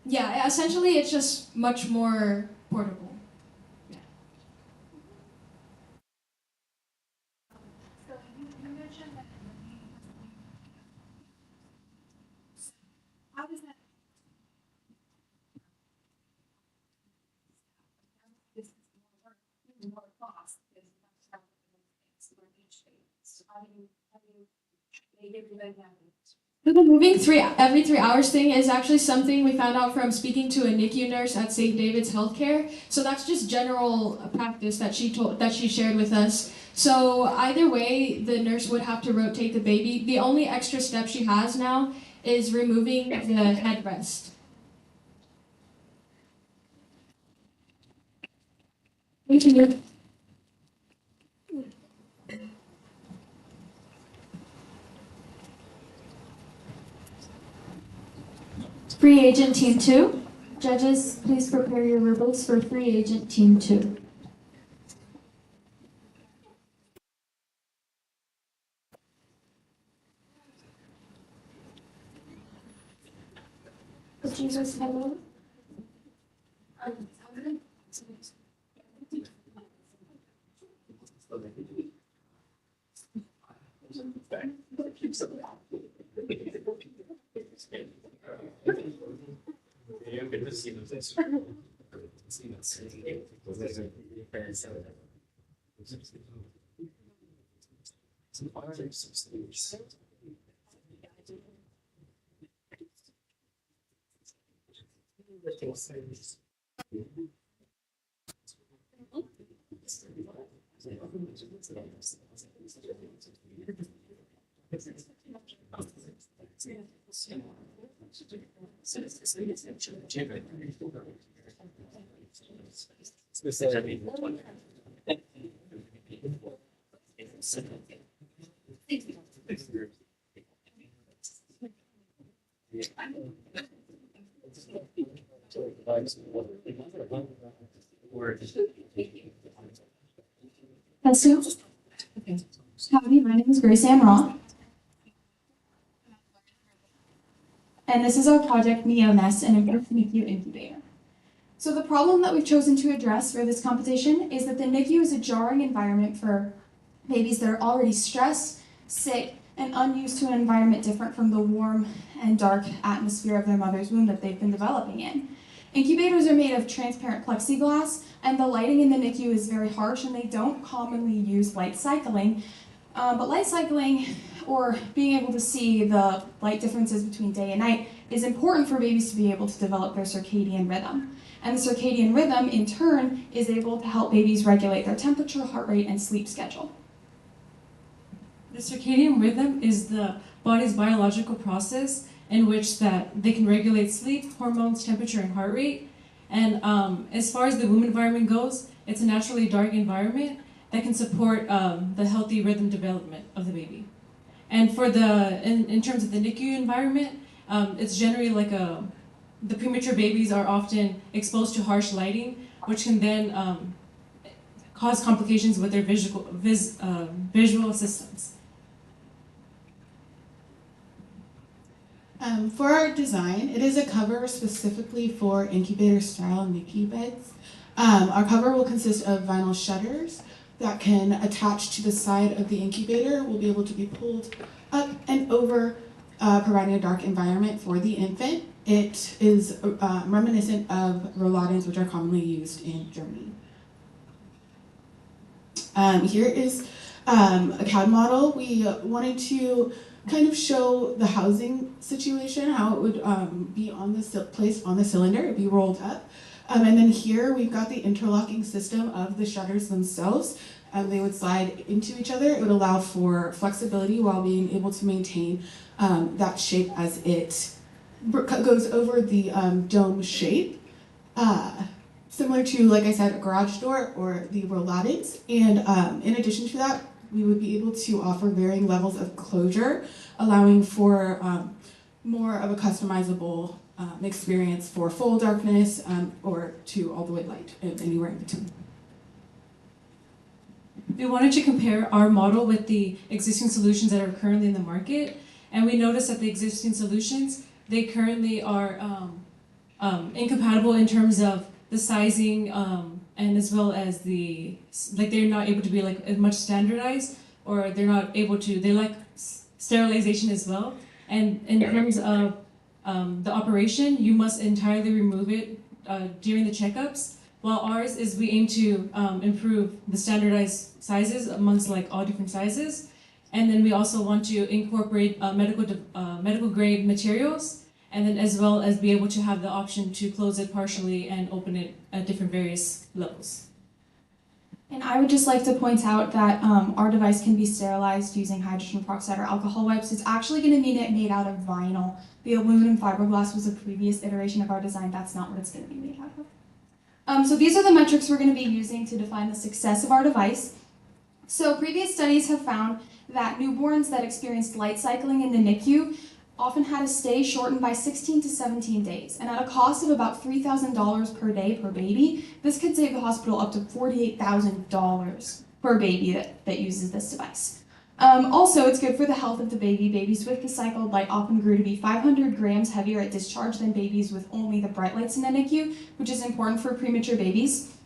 yeah, essentially it's just much more portable. Yeah. So you mentioned that how does that this is more cost because you have to have for each baby. So how do you make it prevent that? So the moving every 3 hours thing is actually something we found out from speaking to a NICU nurse at St. David's Healthcare. So that's just general practice that she shared with us. So either way, the nurse would have to rotate the baby. The only extra step she has now is removing the headrest. Thank you. Free Agent Team 2. Judges, please prepare your rubrics for Free Agent Team 2. Jesus, hello. Hello. Howdy, my name is Grace Ann Roth. And this is our project NeoNest, an improved NICU incubator. So the problem that we've chosen to address for this competition is that the NICU is a jarring environment for babies that are already stressed, sick, and unused to an environment different from the warm and dark atmosphere of their mother's womb that they've been developing in. Incubators are made of transparent plexiglass, and the lighting in the NICU is very harsh, and they don't commonly use light cycling. But light cycling, or being able to see the light differences between day and night, is important for babies to be able to develop their circadian rhythm. And the circadian rhythm, in turn, is able to help babies regulate their temperature, heart rate, and sleep schedule. The circadian rhythm is the body's biological process in which that they can regulate sleep, hormones, temperature, and heart rate. And as far as the womb environment goes, it's a naturally dark environment that can support the healthy rhythm development of the baby. And for in terms of the NICU environment, it's generally like the premature babies are often exposed to harsh lighting, which can then cause complications with their visual systems. For our design, it is a cover specifically for incubator-style NICU beds. Our cover will consist of vinyl shutters that can attach to the side of the incubator, will be able to be pulled up and over, providing a dark environment for the infant. It is reminiscent of roll-out-ins, which are commonly used in Germany. Here is a CAD model. We wanted to kind of show the housing situation, how it would be on the placed on the cylinder, it'd be rolled up. And then here we've got the interlocking system of the shutters themselves. They would slide into each other. It would allow for flexibility while being able to maintain that shape as it goes over the dome shape. Similar to, like I said, a garage door or the roll-out-ins. And in addition to that, we would be able to offer varying levels of closure, allowing for more of a customizable experience for full darkness or to all the way light and anywhere in between. We wanted to compare our model with the existing solutions that are currently in the market, and we noticed that the existing solutions, they currently are incompatible in terms of the sizing and as well as they're not able to be like as much standardized, or they're not able to, they lack sterilization as well. And in terms of the operation, you must entirely remove it during the checkups, while ours is we aim to improve the standardized sizes amongst like all different sizes. And then we also want to incorporate medical grade materials, and then as well as be able to have the option to close it partially and open it at different various levels. And I would just like to point out that our device can be sterilized using hydrogen peroxide or alcohol wipes. It's actually going to be made out of vinyl. The aluminum fiberglass was a previous iteration of our design. That's not what it's going to be made out of. So these are the metrics we're going to be using to define the success of our device. So previous studies have found that newborns that experienced light cycling in the NICU often had a stay shortened by 16 to 17 days, and at a cost of about $3,000 per day per baby, this could save the hospital up to $48,000 per baby that uses this device. Also, it's good for the health of the baby. Babies with the cycled light often grew to be 500 grams heavier at discharge than babies with only the bright lights in the NICU, which is important for premature babies.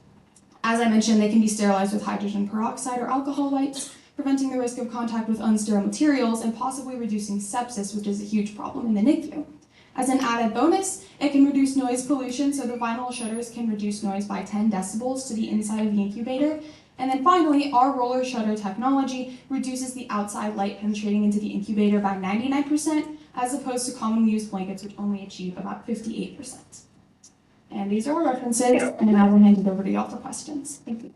As I mentioned, they can be sterilized with hydrogen peroxide or alcohol wipes, preventing the risk of contact with unsterile materials and possibly reducing sepsis, which is a huge problem in the NICU. As an added bonus, it can reduce noise pollution, so the vinyl shutters can reduce noise by 10 decibels to the inside of the incubator. And then finally, our roller shutter technology reduces the outside light penetrating into the incubator by 99%, as opposed to commonly used blankets, which only achieve about 58%. And these are our references, and I will hand it over to y'all for questions. Thank you.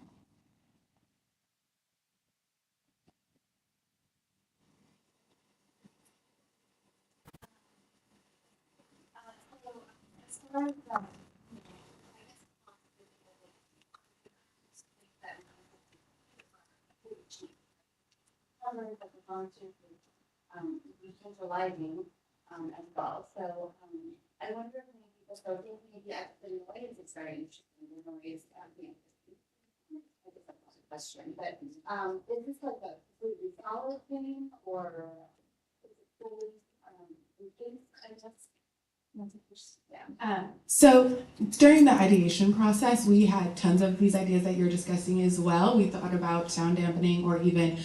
Centralizing as well. So I wonder if maybe the focus maybe at the noise is very interesting. The noise, I guess that's a question, but is this like a completely solid thing or is it fully I just So during the ideation process, we had tons of these ideas that you're discussing as well. We thought about sound dampening or even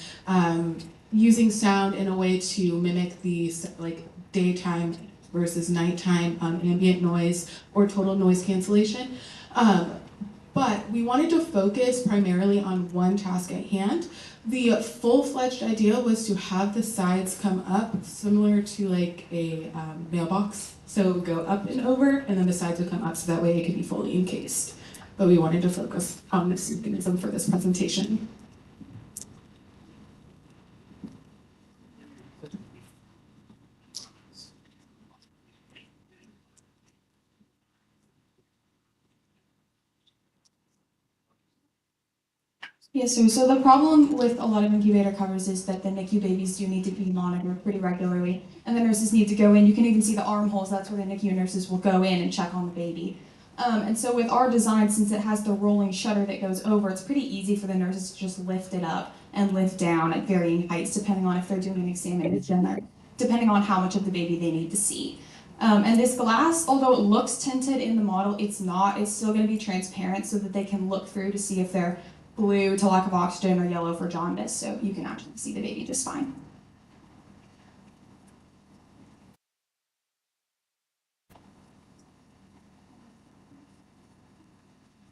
using sound in a way to mimic the like daytime versus nighttime ambient noise or total noise cancellation. But we wanted to focus primarily on one task at hand. The full-fledged idea was to have the sides come up similar to like a mailbox. So it would go up and over, and then the sides would come up so that way it could be fully encased. But we wanted to focus on this mechanism for this presentation. Yes, so the problem with a lot of incubator covers is that the NICU babies do need to be monitored pretty regularly, and the nurses need to go in. You can even see the armholes. That's where the NICU nurses will go in and check on the baby. And so with our design, since it has the rolling shutter that goes over, it's pretty easy for the nurses to just lift it up and lift down at varying heights, depending on if they're doing an examination or depending on how much of the baby they need to see. And this glass, although it looks tinted in the model, it's not. It's still going to be transparent so that they can look through to see if they're blue to lack of oxygen or yellow for jaundice, so you can actually see the baby just fine.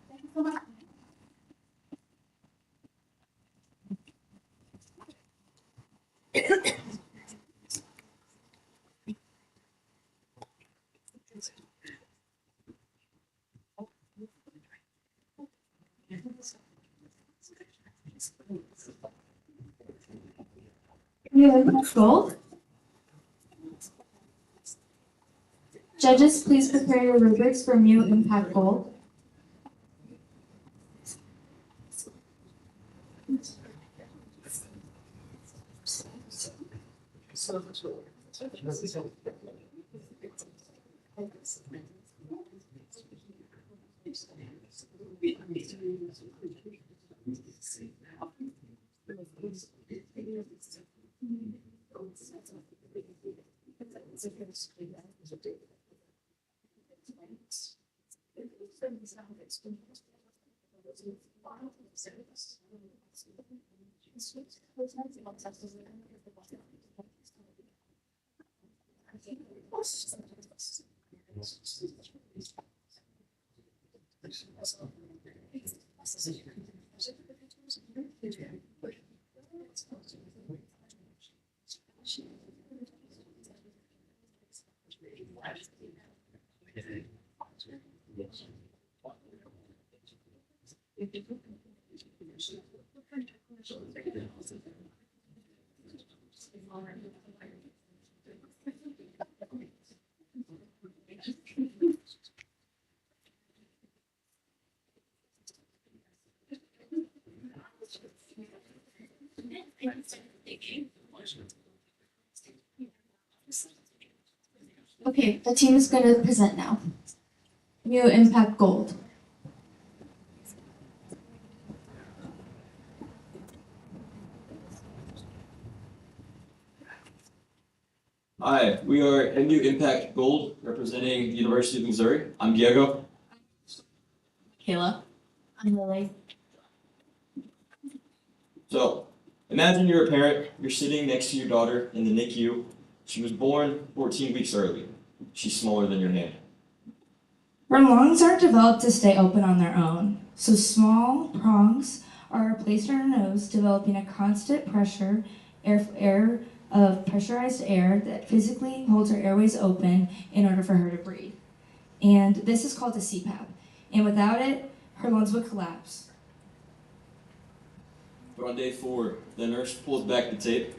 Thank you so much. Gold. Judges, please prepare your rubrics for Mu Impact Gold. Okay, the team is going to present now. Mu Impact Gold. Hi, we are MU Impact Gold, representing the University of Missouri. I'm Diego. Kayla. I'm Lily. So, imagine you're a parent, you're sitting next to your daughter in the NICU. She was born 14 weeks early. She's smaller than your hand. Her lungs aren't developed to stay open on their own, so small prongs are placed in her nose, developing a constant pressurized air that physically holds her airways open in order for her to breathe. And this is called a CPAP. And without it, her lungs would collapse. But on day 4, the nurse pulls back the tape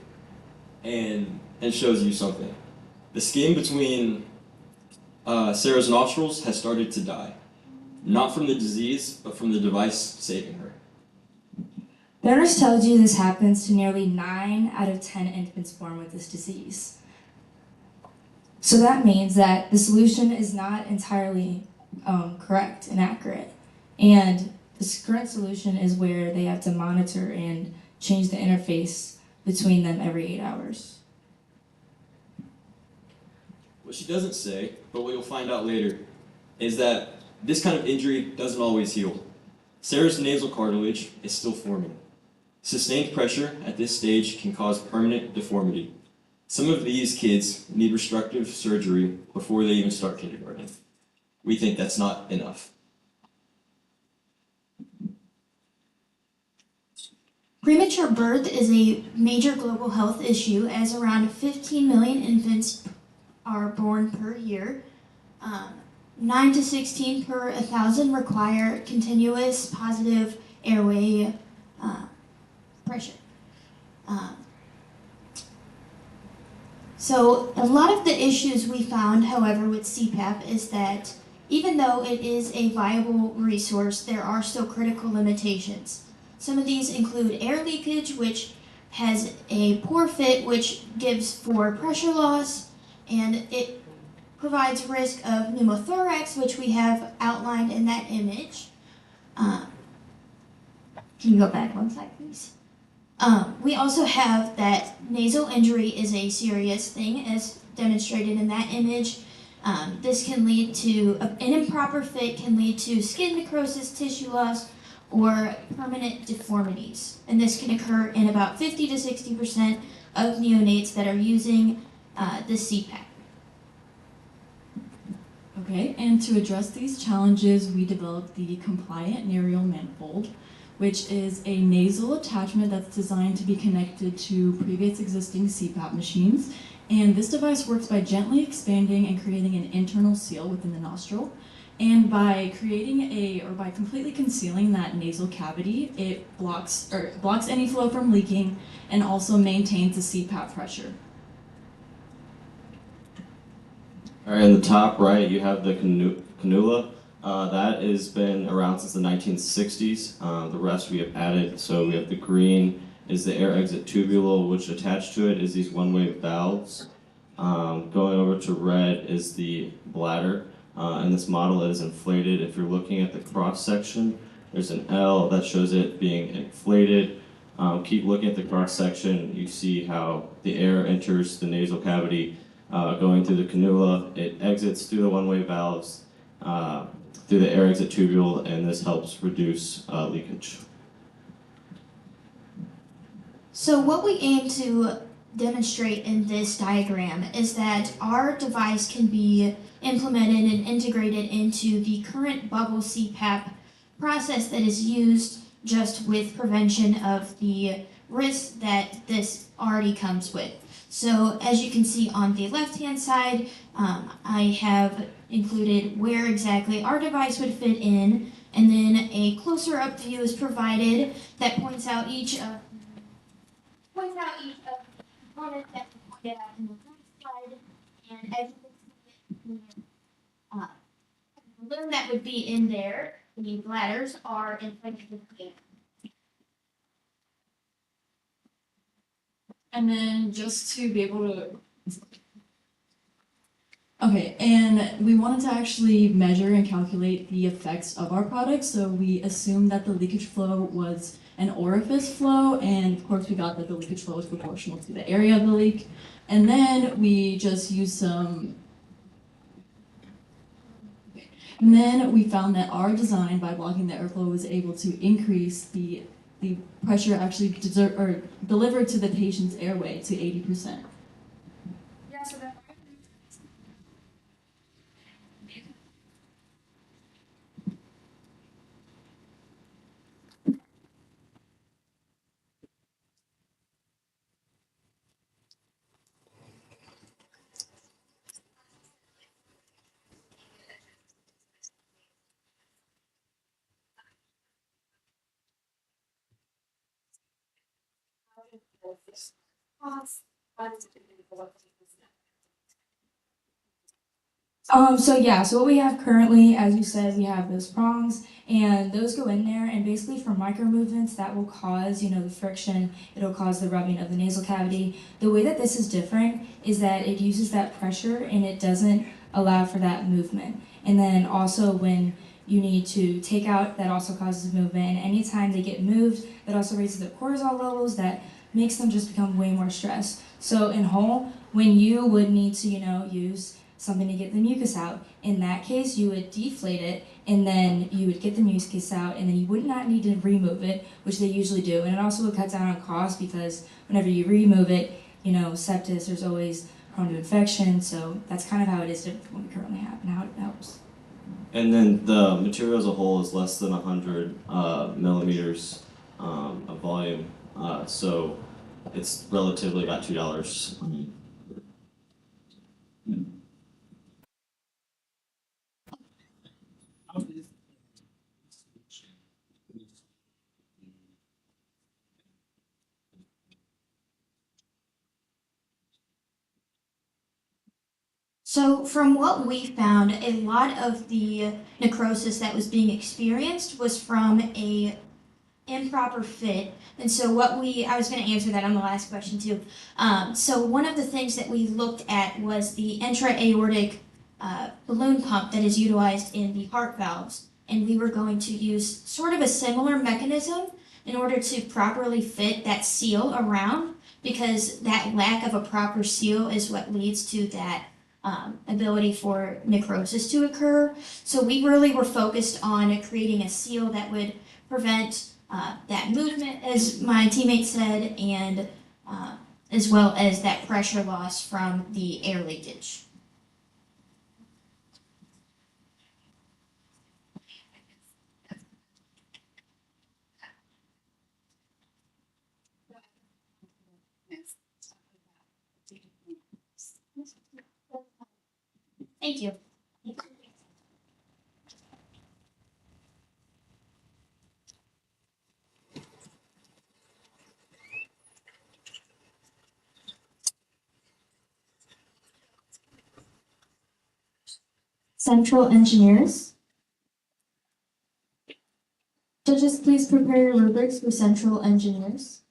and shows you something. The skin between Sarah's nostrils has started to die. Not from the disease, but from the device saving her. The nurse tells you this happens to nearly 9 out of 10 infants born with this disease. So that means that the solution is not entirely correct and accurate. And the current solution is where they have to monitor and change the interface between them every 8 hours. What she doesn't say, but what you'll find out later, is that this kind of injury doesn't always heal. Sarah's nasal cartilage is still forming. Sustained pressure at this stage can cause permanent deformity. Some of these kids need reconstructive surgery before they even start kindergarten. We think that's not enough. Premature birth is a major global health issue as around 15 million infants are born per year. 9 to 16 per 1,000 require continuous positive airway pressure. So a lot of the issues we found, however, with CPAP is that even though it is a viable resource, there are still critical limitations. Some of these include air leakage, which has a poor fit, which gives for pressure loss, and it provides risk of pneumothorax, which we have outlined in that image. Can you go back one slide, please? We also have that nasal injury is a serious thing, as demonstrated in that image. This can lead to, an improper fit can lead to skin necrosis, tissue loss, or permanent deformities. And this can occur in about 50 to 60% of neonates that are using the CPAP. Okay, and to address these challenges, we developed the compliant Nereal manifold, which is a nasal attachment that's designed to be connected to previous existing CPAP machines. And this device works by gently expanding and creating an internal seal within the nostril. And by by completely concealing that nasal cavity, it blocks any flow from leaking and also maintains the CPAP pressure. All right, in the top right, you have the cannula. That has been around since the 1960s. The rest we have added. So we have the green is the air exit tubule, which attached to it is these one-way valves. Going over to red is the bladder. In this model, it is inflated. If you're looking at the cross-section, there's an L that shows it being inflated. Keep looking at the cross-section. You see how the air enters the nasal cavity, going through the cannula. It exits through the one-way valves, through the air exit tubule, and this helps reduce leakage. So what we aim to demonstrate in this diagram is that our device can be implemented and integrated into the current bubble CPAP process that is used just with prevention of the risks that this already comes with. So as you can see on the left-hand side, I have included where exactly our device would fit in, and then a closer up view is provided that points out each of the components that we pointed out in the last slide. And as you can see, the balloon that would be in there, the bladders are inflated with paint. And then just to be able to... Okay, and we wanted to actually measure and calculate the effects of our product, so we assumed that the leakage flow was an orifice flow, and of course we got that the leakage flow was proportional to the area of the leak. And then we just used some... And then we found that our design, by blocking the airflow, was able to increase the pressure actually delivered to the patient's airway to 80%. Yeah, so that So what we have currently, as you said, we have those prongs, and those go in there, and basically for micro movements that will cause, the friction, it'll cause the rubbing of the nasal cavity. The way that this is different is that it uses that pressure and it doesn't allow for that movement. And then also when you need to take out, that also causes movement, and anytime they get moved, that also raises their cortisol levels, that makes them just become way more stressed. So in whole, when you would need to, use something to get the mucus out. In that case, you would deflate it, and then you would get the mucus out, and then you would not need to remove it, which they usually do. And it also would cut down on cost because whenever you remove it, sepsis, there's always prone to infection. So that's kind of how it is different from what we currently have and how it helps. And then the material as a whole is less than 100 millimeters of volume, so it's relatively about $2. So from what we found, a lot of the necrosis that was being experienced was from a improper fit. And so I was going to answer that on the last question too. So one of the things that we looked at was the intra-aortic balloon pump that is utilized in the heart valves. And we were going to use sort of a similar mechanism in order to properly fit that seal around, because that lack of a proper seal is what leads to that ability for necrosis to occur. So we really were focused on creating a seal that would prevent that movement, as my teammate said, and as well as that pressure loss from the air leakage. Thank you. Central engineers. Judges, please prepare your rubrics for central engineers.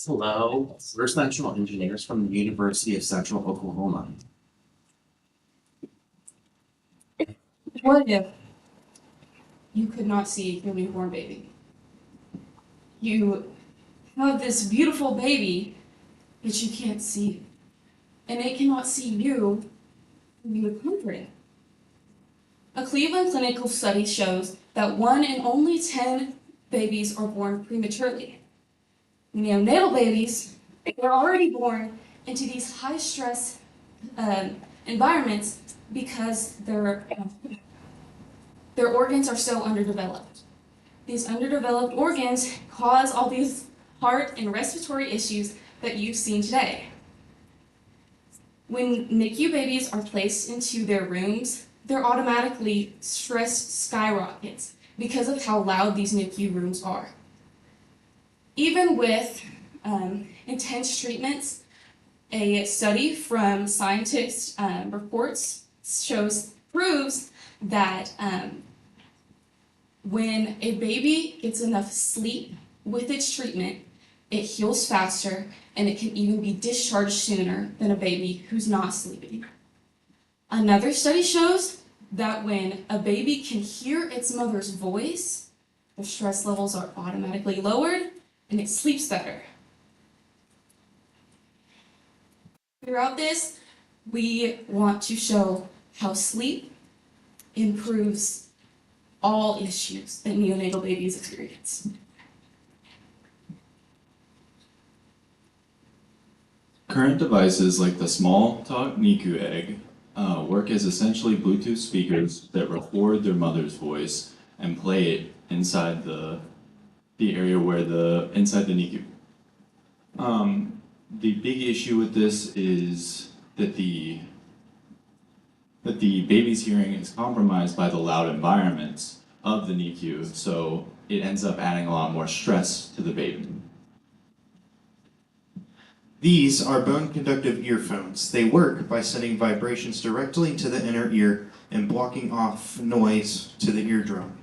Hello, we're Central Engineers from the University of Central Oklahoma. What if you could not see your newborn baby? You have this beautiful baby, but you can't see. And it cannot see you, and you would comfort it. A Cleveland clinical study shows that 1 in only 10 babies are born prematurely. Neonatal babies, they're already born into these high-stress environments because their organs are so underdeveloped. These underdeveloped organs cause all these heart and respiratory issues that you've seen today. When NICU babies are placed into their rooms, their automatically stress skyrockets because of how loud these NICU rooms are. Even with intense treatments, a study from scientists' reports proves that when a baby gets enough sleep with its treatment, it heals faster and it can even be discharged sooner than a baby who's not sleeping. Another study shows that when a baby can hear its mother's voice, their stress levels are automatically lowered and it sleeps better. Throughout this, we want to show how sleep improves all issues that neonatal babies experience. Current devices like the small talk NICU egg work as essentially Bluetooth speakers that record their mother's voice and play it inside the area where inside the NICU. The big issue with this is that the baby's hearing is compromised by the loud environments of the NICU, so it ends up adding a lot more stress to the baby. These are bone-conductive earphones. They work by sending vibrations directly to the inner ear and blocking off noise to the eardrum.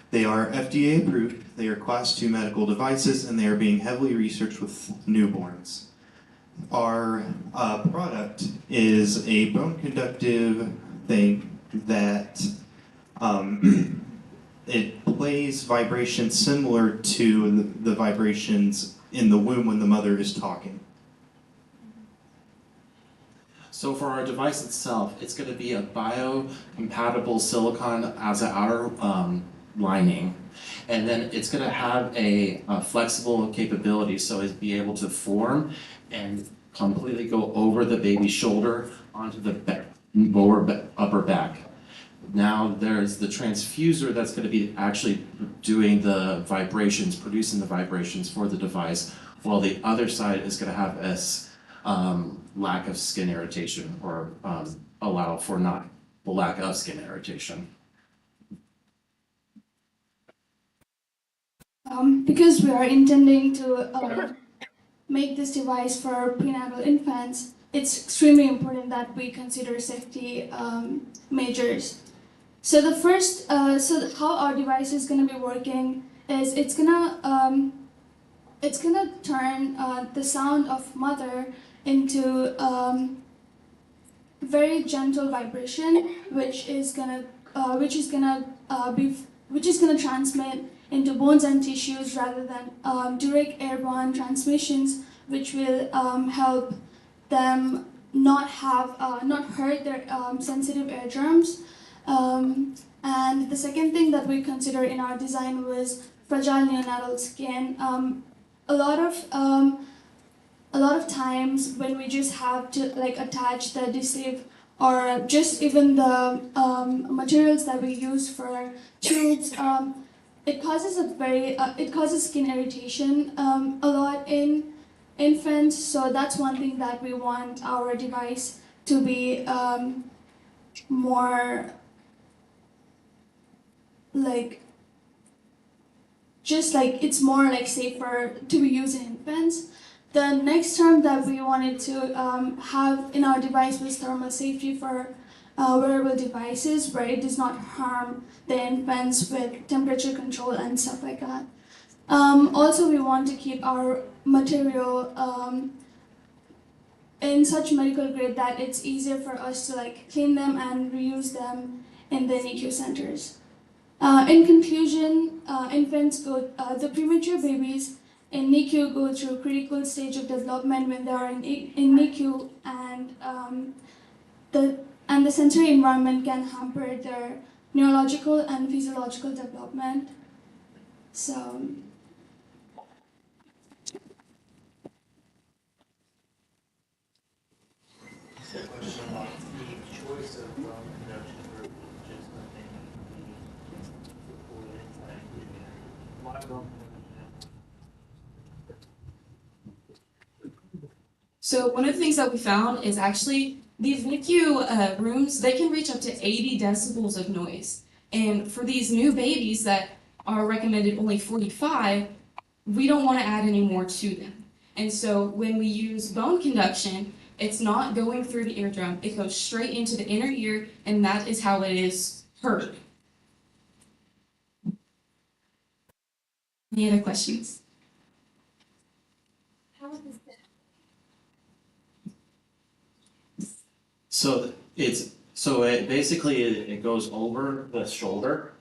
They are FDA approved, they are Class 2 medical devices, and they are being heavily researched with newborns. Our product is a bone-conductive thing that it plays vibrations similar to the vibrations in the womb when the mother is talking. So for our device itself, it's going to be a biocompatible silicone as an outer lining. And then it's going to have a flexible capability, so it'll be able to form and completely go over the baby's shoulder onto the upper back. Now there's the transfuser that's going to be actually doing the vibrations, producing the vibrations for the device, while the other side is going to have lack of skin irritation, or allow for not the lack of skin irritation. Because we are intending to make this device for prenatal infants, it's extremely important that we consider safety measures. So the first, how our device is going to be working is it's gonna turn the sound of mother into very gentle vibration, which is gonna transmit into bones and tissues rather than direct airborne transmissions, which will help them not hurt their sensitive eardrums. And the second thing that we consider in our design was fragile neonatal skin. A lot of times when we just have to attach the adhesive or just even the materials that we use for tubes, it causes skin irritation a lot in infants. So that's one thing that we want our device to be more it's more safer to be used in infants. The next term that we wanted to have in our device was thermal safety for wearable devices, where it does not harm the infants with temperature control and stuff like that. Also, we want to keep our material in such medical grade that it's easier for us to clean them and reuse them in the NICU centers. In conclusion, the premature babies in NICU go through a critical stage of development when they are in NICU, and the sensory environment can hamper their neurological and physiological development. So. Question about the choice of conduction for just nothing. Why bone So one of the things that we found is actually these NICU rooms, they can reach up to 80 decibels of noise. And for these new babies that are recommended only 45, we don't want to add any more to them. And so when we use bone conduction, it's not going through the eardrum, it goes straight into the inner ear, and that is how it is heard. Any other questions? So it basically goes over the shoulder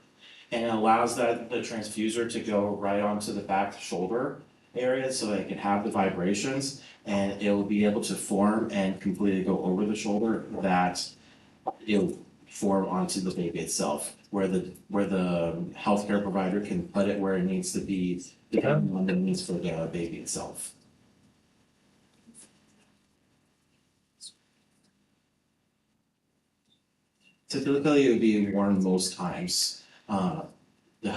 and it allows the transfuser to go right onto the back shoulder area, so it can have the vibrations, and it will be able to form and completely go over the shoulder, that it'll form onto the baby itself, where the healthcare provider can put it where it needs to be, depending on the needs for the baby itself. Typically, it would be worn most times.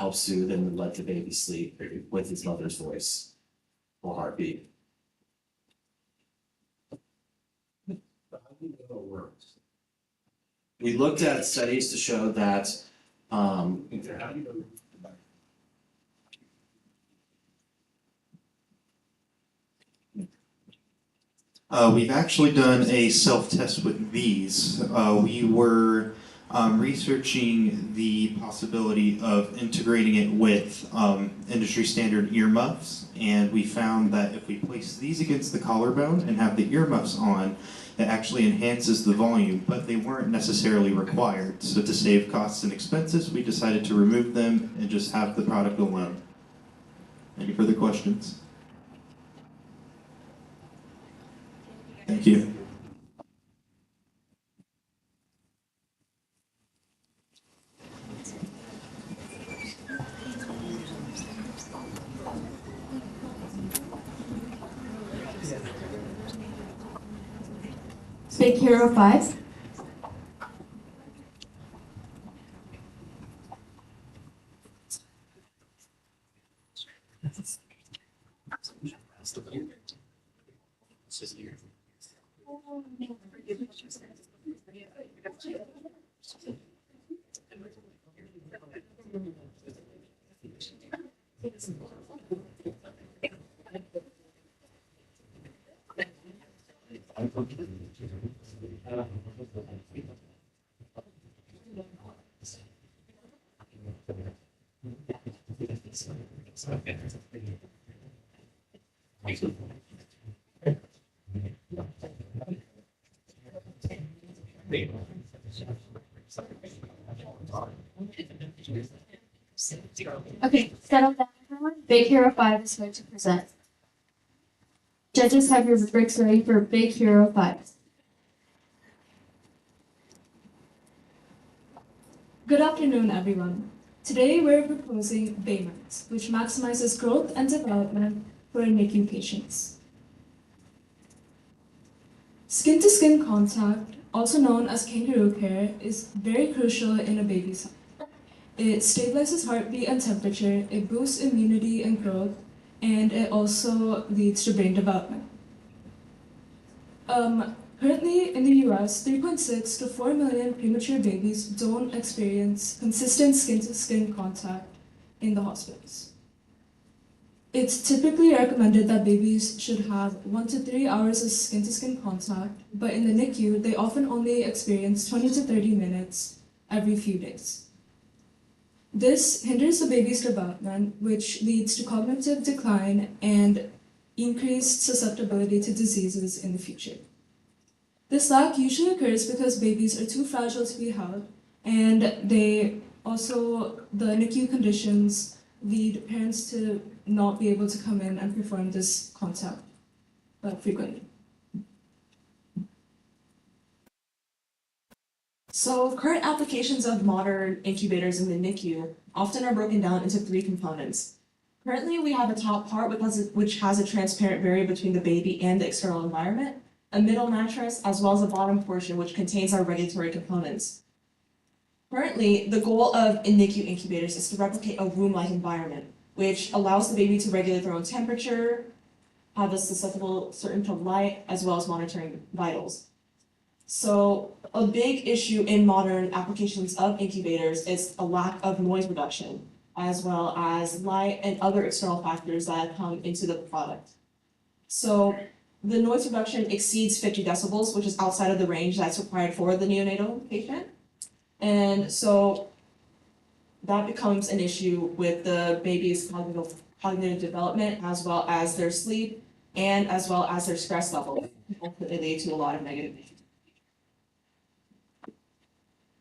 help soothe and let the baby sleep with his mother's voice or heartbeat. We looked at studies to show that we've actually done a self-test with these. We were researching the possibility of integrating it with industry standard earmuffs, and we found that if we place these against the collarbone and have the earmuffs on, it actually enhances the volume, but they weren't necessarily required. So to save costs and expenses, we decided to remove them and just have the product alone. Any further questions? Thank you. Big Hero 5. Okay, settle down everyone. Big Hero 5 is here to present. Judges, have your rubrics ready for Big Hero 5. Good afternoon, everyone. Today we're proposing Baymans, which maximizes growth and development for NICU patients. Skin-to-skin contact, also known as kangaroo care, is very crucial in a baby's health. It stabilizes heartbeat and temperature, it boosts immunity and growth, and it also leads to brain development. Currently in the US, 3.6 to 4 million premature babies don't experience consistent skin-to-skin contact in the hospitals. It's typically recommended that babies should have 1 to 3 hours of skin-to-skin contact, but in the NICU, they often only experience 20 to 30 minutes every few days. This hinders the baby's development, which leads to cognitive decline and increased susceptibility to diseases in the future. This lack usually occurs because babies are too fragile to be held, and the NICU conditions lead parents to not be able to come in and perform this contact frequently. So current applications of modern incubators in the NICU often are broken down into 3 components. Currently, we have a top part which has a transparent barrier between the baby and the external environment, a middle mattress, as well as a bottom portion which contains our regulatory components. Currently, the goal of NICU incubators is to replicate a room-like environment, which allows the baby to regulate their own temperature, have a susceptible certain to light, as well as monitoring vitals. So a big issue in modern applications of incubators is a lack of noise reduction, as well as light and other external factors that come into the product. So the noise reduction exceeds 50 decibels, which is outside of the range that's required for the neonatal patient. And so that becomes an issue with the baby's cognitive development, as well as their sleep, and as well as their stress level, ultimately lead to a lot of negative issues.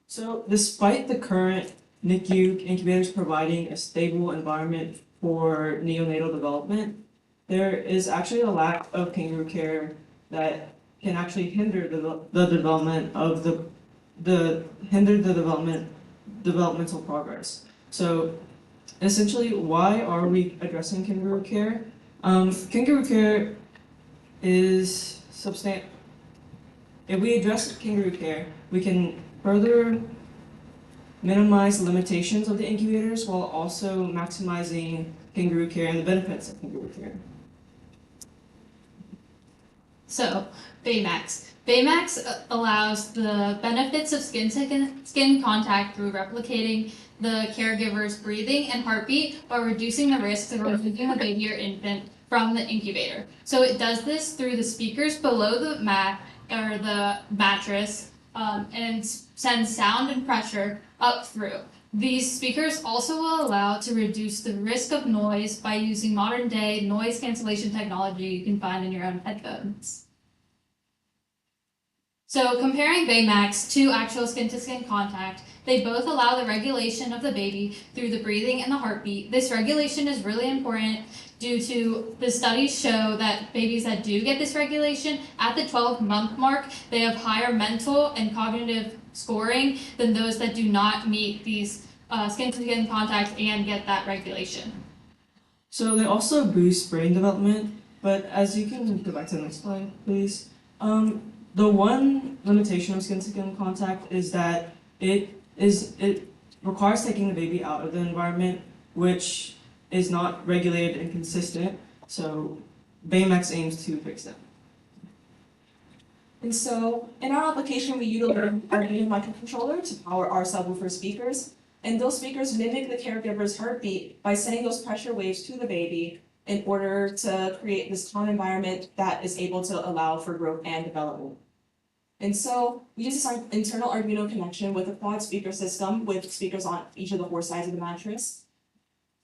So despite the current NICU incubators providing a stable environment for neonatal development, there is actually a lack of kangaroo care that can actually hinder the development of developmental progress. So essentially, why are we addressing kangaroo care? Kangaroo care is substantial. If we address kangaroo care, we can further minimize the limitations of the incubators while also maximizing kangaroo care and the benefits of kangaroo care. So, Baymax. Baymax allows the benefits of skin contact through replicating the caregiver's breathing and heartbeat while reducing the risk of removing a baby or infant from the incubator. So it does this through the speakers below the mat or the mattress and sends sound and pressure up through. These speakers also will allow to reduce the risk of noise by using modern day noise cancellation technology you can find in your own headphones. So comparing Baymax to actual skin-to-skin contact, they both allow the regulation of the baby through the breathing and the heartbeat. This regulation is really important due to the studies show that babies that do get this regulation at the 12-month mark, they have higher mental and cognitive scoring than those that do not meet these skin-to-skin contact and get that regulation. So they also boost brain development, but as you can go back to the next slide, please. The one limitation of skin-to-skin contact is that it requires taking the baby out of the environment, which is not regulated and consistent. So Baymax aims to fix that. And so in our application, we utilize our video microcontroller to power our subwoofer speakers. And those speakers mimic the caregiver's heartbeat by sending those pressure waves to the baby in order to create this calm environment that is able to allow for growth and development. And so we use this internal Arduino connection with a quad speaker system with speakers on each of the 4 sides of the mattress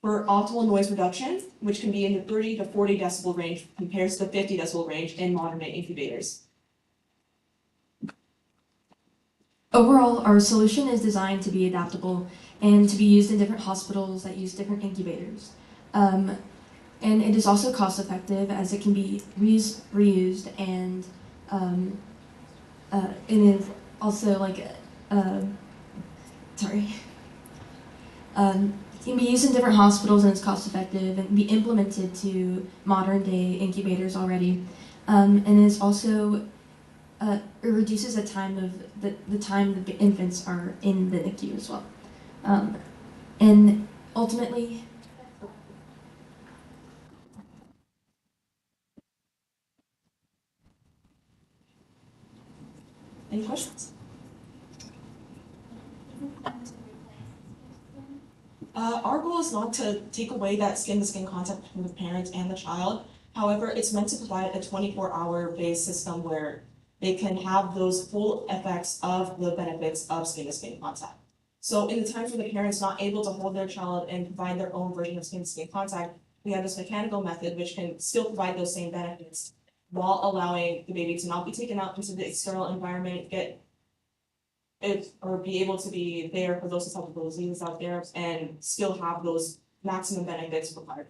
for optimal noise reduction, which can be in the 30 to 40 decibel range compared to the 50 decibel range in modern day incubators. Overall, our solution is designed to be adaptable and to be used in different hospitals that use different incubators. And it is also cost effective as it can be reused and it is also like, it can be used in different hospitals and it's cost effective and be implemented to modern day incubators already. And it's also, it reduces the time of the time the infants are in the NICU as well. And ultimately, any questions? Our goal is not to take away that skin-to-skin contact between the parent and the child. However, it's meant to provide a 24-hour based system where they can have those full effects of the benefits of skin-to-skin contact. So in the times where the parent's not able to hold their child and provide their own version of skin-to-skin contact, we have this mechanical method which can still provide those same benefits while allowing the baby to not be taken out into the external environment, or be able to be there for those susceptible diseases out there and still have those maximum benefits required.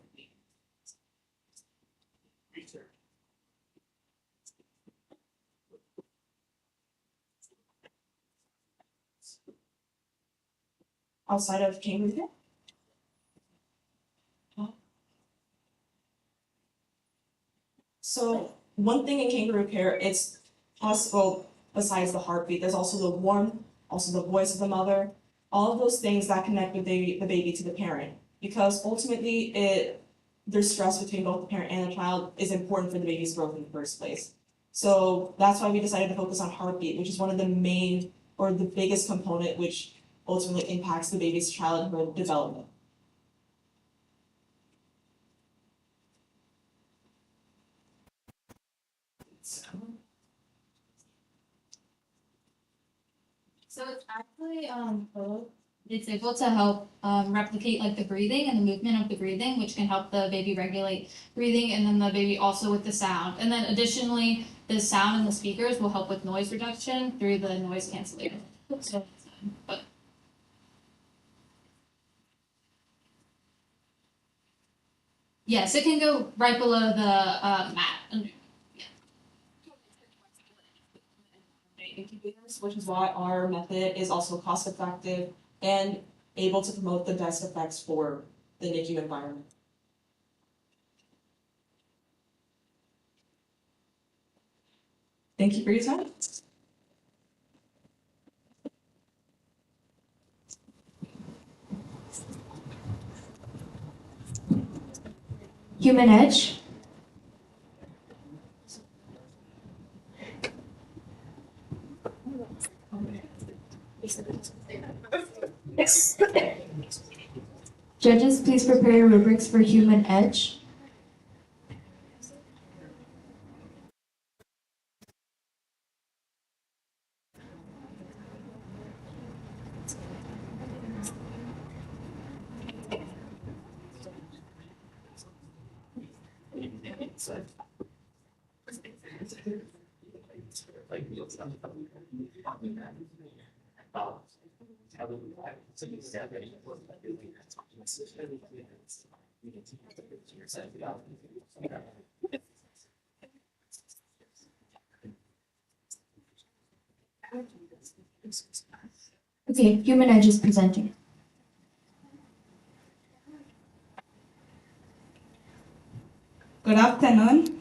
Outside of kangaroo care? So one thing in kangaroo care, it's possible besides the heartbeat, there's also the warmth, also the voice of the mother, all of those things that connect the baby to the parent. Because ultimately there's stress between both the parent and the child is important for the baby's growth in the first place. So that's why we decided to focus on heartbeat, which is one of the main or the biggest component which ultimately impacts the baby's childhood development. So it's actually both. It's able to help replicate like the breathing and the movement of the breathing, which can help the baby regulate breathing, and then the baby also with the sound. And then additionally, the sound and the speakers will help with noise reduction through the noise cancellation. So, but yes, it can go right below the mat. Incubators, which is why our method is also cost effective and able to promote the best effects for the NICU environment. Thank you for your time. Human edge. Judges, please prepare your rubrics for human edge. Okay, human edge is presenting. Good afternoon.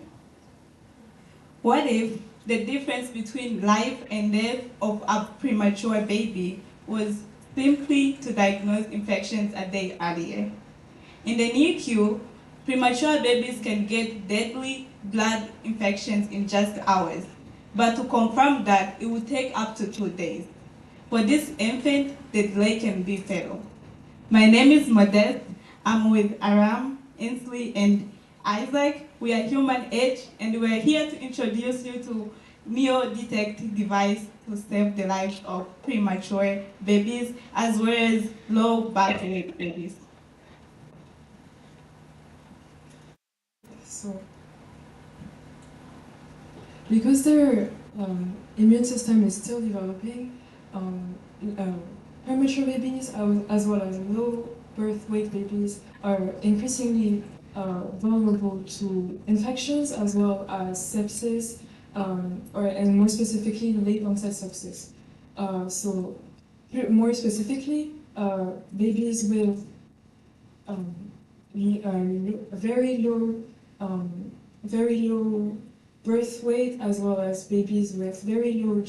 What if the difference between life and death of a premature baby was simply to diagnose infections a day earlier? In the NICU, premature babies can get deadly blood infections in just hours, but to confirm that, it would take up to 2 days. For this infant, the delay can be fatal. My name is Modest. I'm with Aram, Inslee, and Isaac. We are Human Edge, and we're here to introduce you to Neo-Detect device to save the lives of premature babies, as well as low birth weight babies. So, because their immune system is still developing, premature babies, as well as low birth weight babies, are increasingly vulnerable to infections as well as sepsis, and more specifically, late onset sepsis. So, more specifically, babies with very low birth weight, as well as babies with very low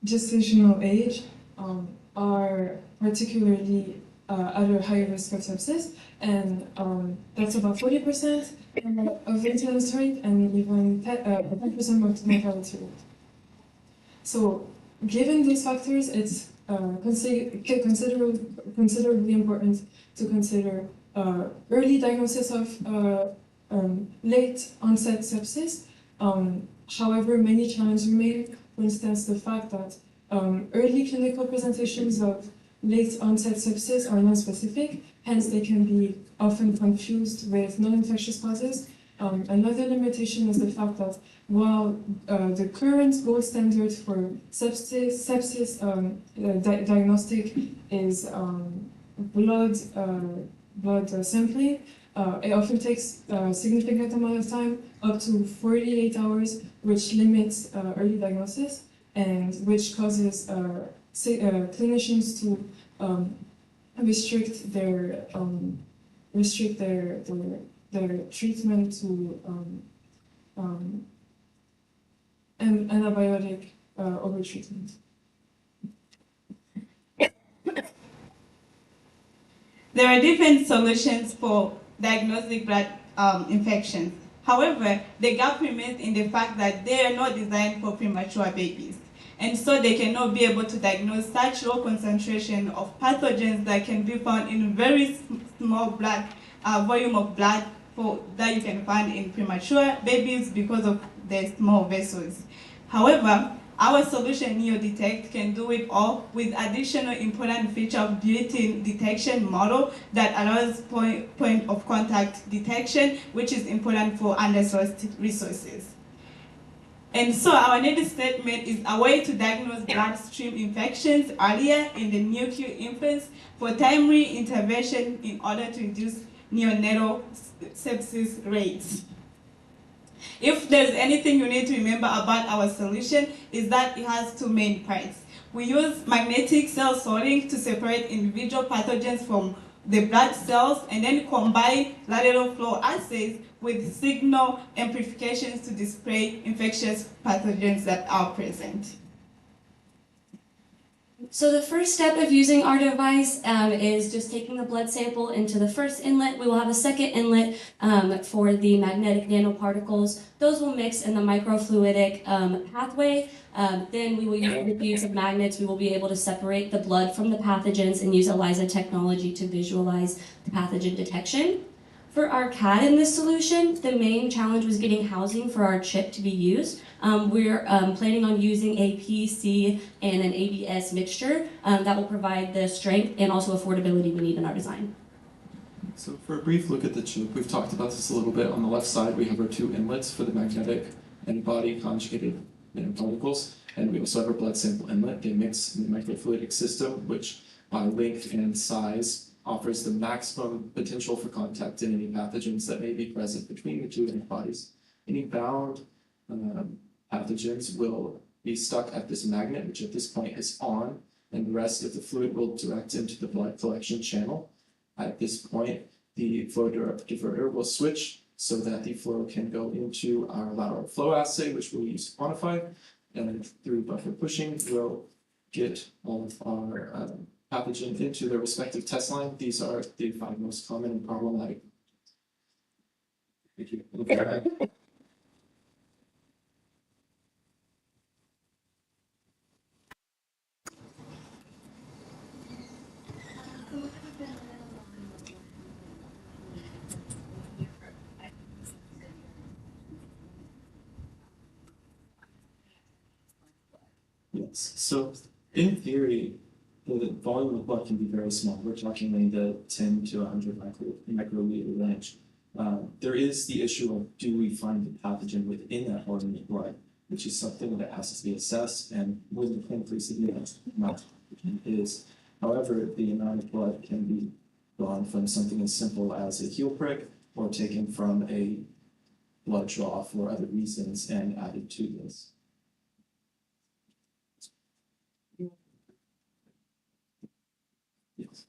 gestational age are particularly at a higher risk of sepsis, and that's about 40% of incidence rate and even 10% of mortality rate. So, given these factors, it's considerably important to consider early diagnosis of late onset sepsis. However, many challenges remain. For instance, the fact that early clinical presentations of late onset sepsis are non-specific, hence they can be often confused with non-infectious causes. Another limitation is the fact that while the current gold standard for sepsis diagnostic is blood sampling, it often takes a significant amount of time, up to 48 hours, which limits early diagnosis and which causes clinicians to restrict their treatment to an antibiotic overtreatment. There are different solutions for diagnostic blood infections. However, the gap remains in the fact that they are not designed for premature babies, and so they cannot be able to diagnose such low concentration of pathogens that can be found in very small blood volume of blood that you can find in premature babies because of their small vessels. However, our solution Neo-Detect can do it all with additional important feature of built-in detection model that allows point of contact detection, which is important for under-sourced resources. And so our next statement is a way to diagnose bloodstream infections earlier in the NICU infants for timely intervention in order to reduce neonatal sepsis rates. If there's anything you need to remember about our solution, is that it has two main parts. We use magnetic cell sorting to separate individual pathogens from the blood cells and then combine lateral flow assays with signal amplifications to display infectious pathogens that are present. So the first step of using our device is just taking the blood sample into the first inlet. We will have a second inlet for the magnetic nanoparticles. Those will mix in the microfluidic pathway. Then we will use the diffuse of magnets. We will be able to separate the blood from the pathogens and use ELISA technology to visualize the pathogen detection. For our CAD in this solution, the main challenge was getting housing for our chip to be used. We're planning on using a PC and an ABS mixture that will provide the strength and also affordability we need in our design. So for a brief look at the chip, we've talked about this a little bit. On the left side, we have our two inlets for the magnetic antibody conjugated nanoparticles, and we also have our blood sample inlet. They mix in the microfluidic system, which by length and size offers the maximum potential for contact in any pathogens that may be present between the two antibodies. Any bound pathogens will be stuck at this magnet, which at this point is on, and the rest of the fluid will direct into the blood collection channel. At this point, the flow diverter will switch so that the flow can go into our lateral flow assay, which we'll use to quantify, and then through buffer pushing, we'll get all of our pathogen into their respective test line. These are the 5 most common and problematic. Thank you. Yes, so in theory, the volume of blood can be very small. We're talking in the 10 to 100 microliter range. There is the issue of, do we find the pathogen within that volume of blood, which is something that has to be assessed, and with the clinically significant amount is. However, the amount of blood can be drawn from something as simple as a heel prick, or taken from a blood draw for other reasons and added to this. Yes.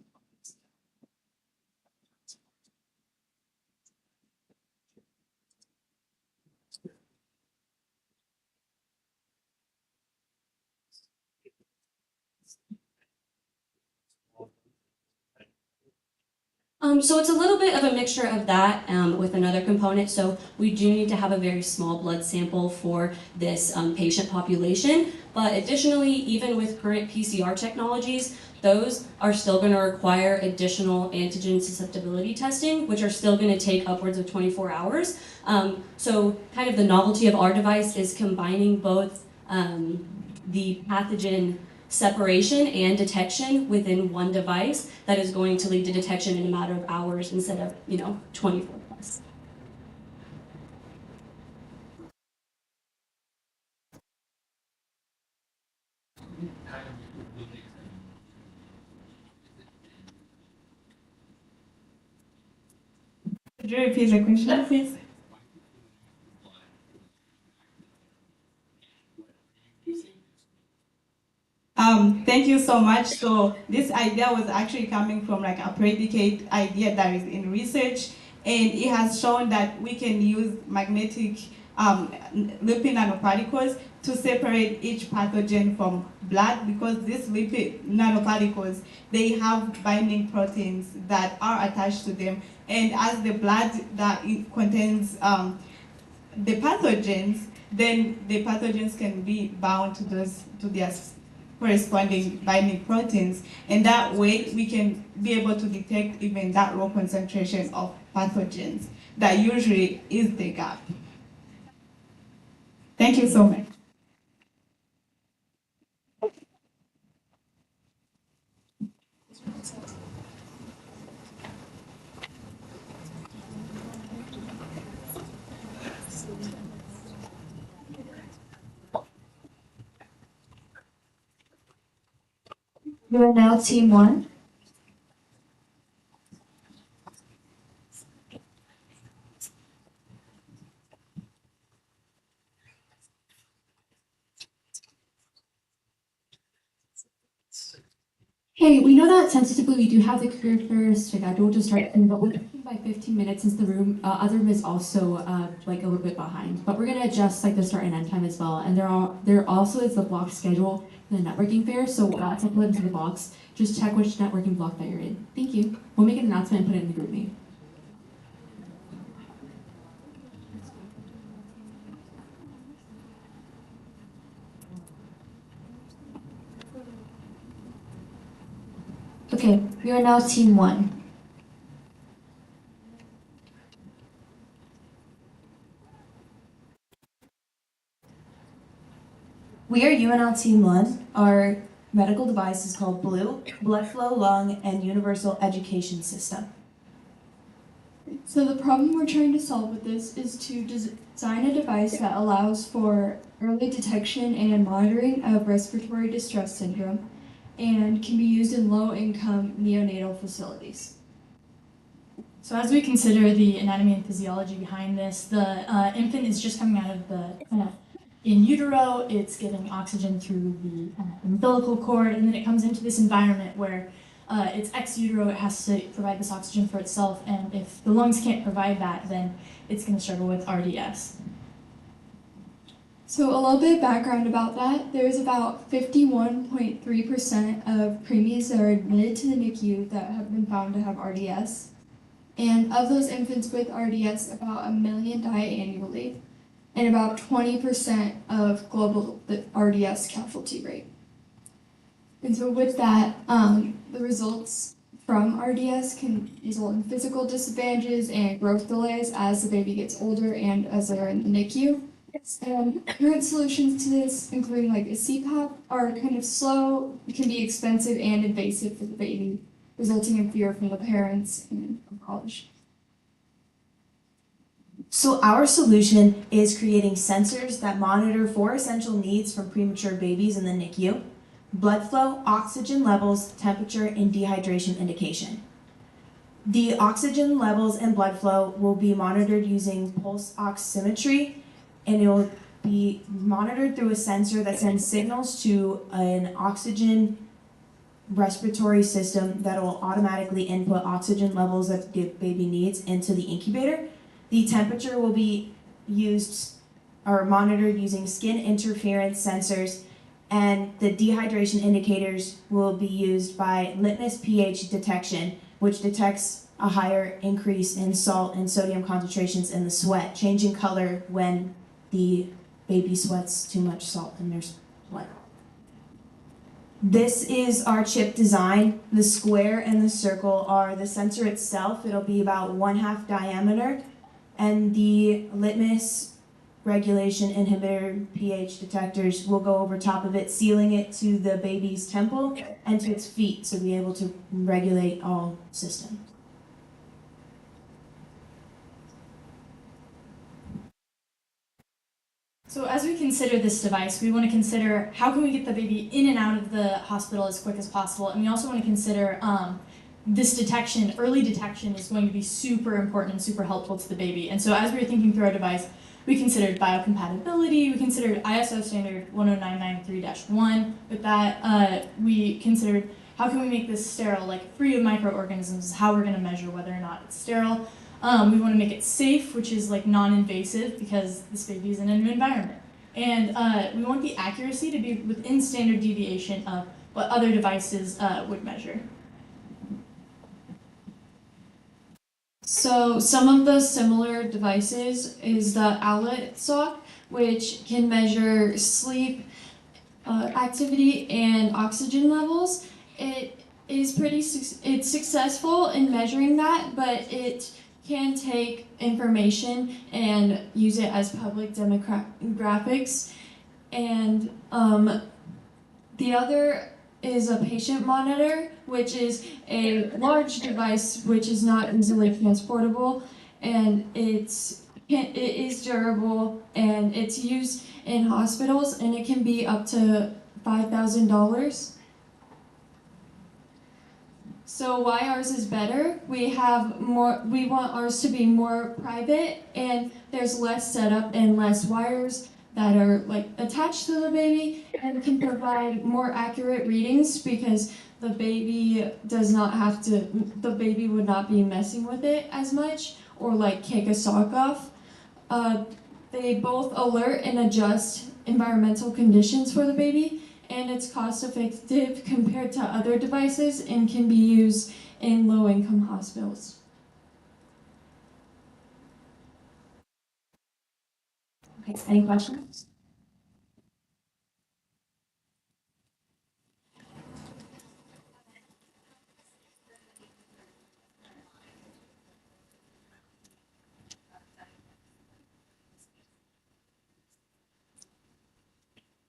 So it's a little bit of a mixture of that with another component. So we do need to have a very small blood sample for this patient population. But additionally, even with current PCR technologies, those are still going to require additional antigen susceptibility testing, which are still going to take upwards of 24 hours. So kind of the novelty of our device is combining both the pathogen separation and detection within one device that is going to lead to detection in a matter of hours instead of, 24 plus. Could you repeat the question, please? Thank you so much. So this idea was actually coming from like a predicate idea that is in research, and it has shown that we can use magnetic lipid nanoparticles to separate each pathogen from blood, because these lipid nanoparticles, they have binding proteins that are attached to them, and as the blood that it contains the pathogens, then the pathogens can be bound to their corresponding binding proteins, and that way we can be able to detect even that low concentration of pathogens that usually is the gap. Thank you so much. You are now team 1. Hey, we know that sensitively we do have the career fair scheduled to start soon, but we're looking by 15 minutes since the other room is also like a little bit behind. But we're gonna adjust like the start and end time as well. And there also is the block schedule for the networking fair, so that's uploaded into the box. Just check which networking block that you're in. Thank you. We'll make an announcement and put it in the group name. Okay, you are now Team 1. We are UNL Team 1. Our medical device is called BLUE, Blood Flow, Lung, and Universal Education System. So the problem we're trying to solve with this is to design a device that allows for early detection and monitoring of respiratory distress syndrome and can be used in low-income neonatal facilities. So as we consider the anatomy and physiology behind this, the infant is just coming out of the in utero, it's getting oxygen through the umbilical cord, and then it comes into this environment where it's ex utero, it has to provide this oxygen for itself, and if the lungs can't provide that, then it's going to struggle with RDS. So a little bit of background about that. There's about 51.3% of preemies that are admitted to the NICU that have been found to have RDS. And of those infants with RDS, about 1 million die annually, and about 20% of global RDS casualty rate. And so with that, the results from RDS can result in physical disadvantages and growth delays as the baby gets older and as they're in the NICU. Current solutions to this, including like a CPAP, are kind of slow, can be expensive and invasive for the baby, resulting in fear from the parents and from college. So our solution is creating sensors that monitor 4 essential needs from premature babies in the NICU: blood flow, oxygen levels, temperature, and dehydration indication. The oxygen levels and blood flow will be monitored using pulse oximetry, and it will be monitored through a sensor that sends signals to an oxygen respiratory system that will automatically input oxygen levels that the baby needs into the incubator. The temperature will be used or monitored using skin interference sensors, and the dehydration indicators will be used by litmus pH detection, which detects a higher increase in salt and sodium concentrations in the sweat, changing color when the baby sweats too much salt in their sweat. This is our chip design. The square and the circle are the sensor itself. It'll be about 1/2 diameter, and the litmus regulation inhibitor pH detectors will go over top of it, sealing it to the baby's temple and to its feet to be able to regulate all systems. So as we consider this device, we want to consider how can we get the baby in and out of the hospital as quick as possible, and we also want to consider this detection, early detection is going to be super important and super helpful to the baby. And so as we were thinking through our device, we considered biocompatibility, we considered ISO standard 10993-1. With that, we considered how can we make this sterile, like free of microorganisms, how we're going to measure whether or not it's sterile. We want to make it safe, which is like non-invasive because this baby is in a new environment. And we want the accuracy to be within standard deviation of what other devices would measure. So some of the similar devices is the Owlet sock, which can measure sleep activity and oxygen levels. It is it's successful in measuring that, but it can take information and use it as public demographics. And the other is a patient monitor, which is a large device which is not easily transportable, and it is durable, and it's used in hospitals, and it can be up to $5,000. So why ours is better? We want ours to be more private, and there's less setup and less wires, that are like attached to the baby and can provide more accurate readings because the baby does not have to, the baby would not be messing with it as much or like kick a sock off. They both alert and adjust environmental conditions for the baby, and it's cost effective compared to other devices and can be used in low-income hospitals. Okay, any questions?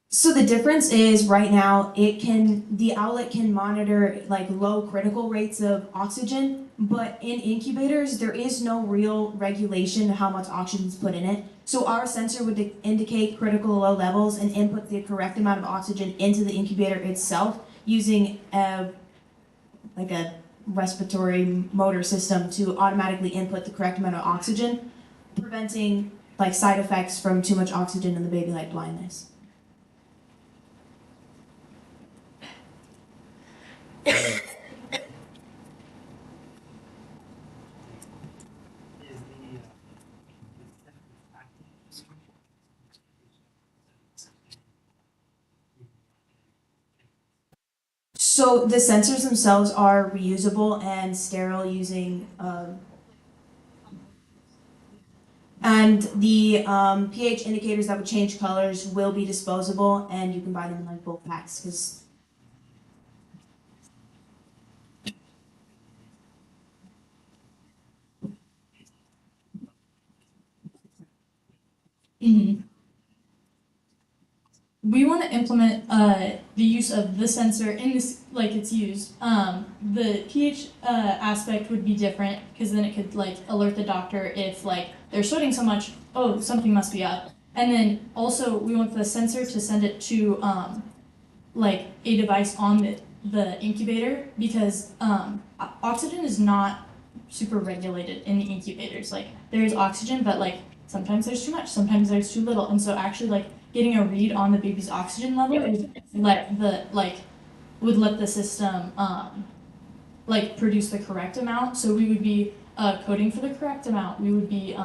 So the difference is right now the outlet can monitor like low critical rates of oxygen, but in incubators there is no real regulation of how much oxygen is put in it. So our sensor would indicate critical low levels and input the correct amount of oxygen into the incubator itself using like a respiratory motor system to automatically input the correct amount of oxygen, preventing like side effects from too much oxygen in the baby like blindness. So the sensors themselves are reusable and sterile using, and the pH indicators that would change colors will be disposable, and you can buy them in like bulk packs because. We want to implement the use of the sensor in this, like it's used. The pH aspect would be different because then it could like alert the doctor if like they're sweating so much, oh, something must be up. And then also we want the sensor to send it to like a device on the incubator because oxygen is not super regulated in the incubators. Like there's oxygen, but like sometimes there's too much, sometimes there's too little. And so actually like getting a read on the baby's oxygen level would let the system like produce the correct amount. So we would be coding for the correct amount. We would be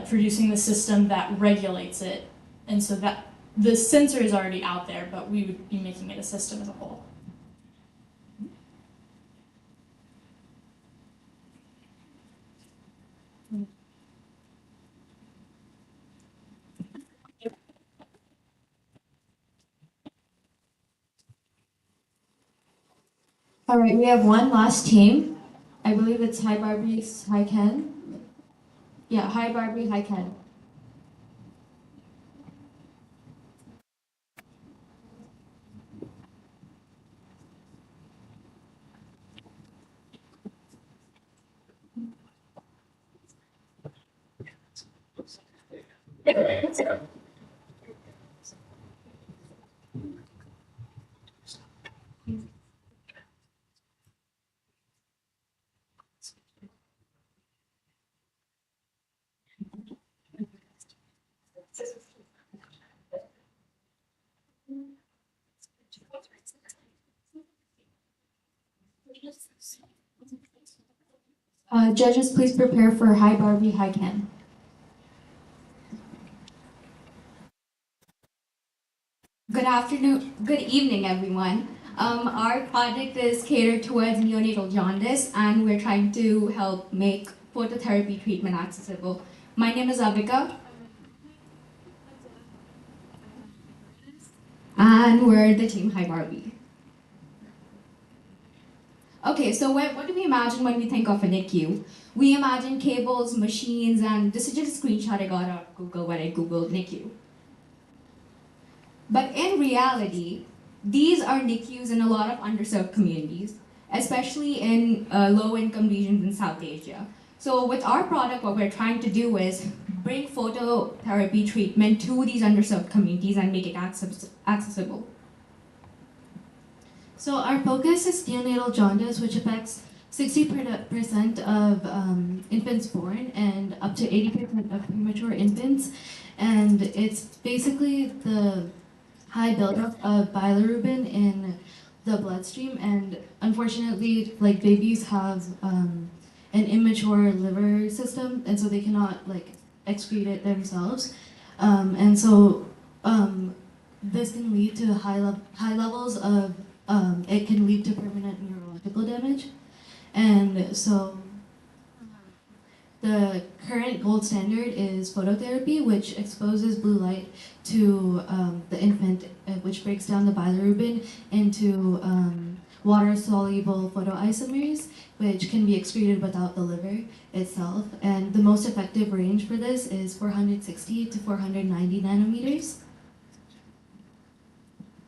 producing the system that regulates it. And so that the sensor is already out there, but we would be making it a system as a whole. All right, we have one last team. I believe it's Hi Barbie, Hi Ken. Yeah, Hi Barbie, Hi Ken. Judges, please prepare for Hi Barbie, Hi Ken. Good evening, everyone. Our project is catered towards neonatal jaundice, and we're trying to help make phototherapy treatment accessible. My name is Avika, and we're the team Hi Barbie. Okay, so what do we imagine when we think of a NICU? We imagine cables, machines, and this is just a screenshot I got out of Google when I Googled NICU. But in reality, these are NICUs in a lot of underserved communities, especially in low-income regions in South Asia. So with our product, what we're trying to do is bring phototherapy treatment to these underserved communities and make it accessible. So our focus is neonatal jaundice, which affects 60% of infants born and up to 80% of premature infants. And it's basically the high buildup of bilirubin in the bloodstream. And unfortunately, like babies have an immature liver system, and so they cannot like excrete it themselves. And so this can lead to high levels of, it can lead to permanent neurological damage. And so the current gold standard is phototherapy, which exposes blue light to the infant, which breaks down the bilirubin into water-soluble photoisomers, which can be excreted without the liver itself. And the most effective range for this is 460 to 490 nanometers.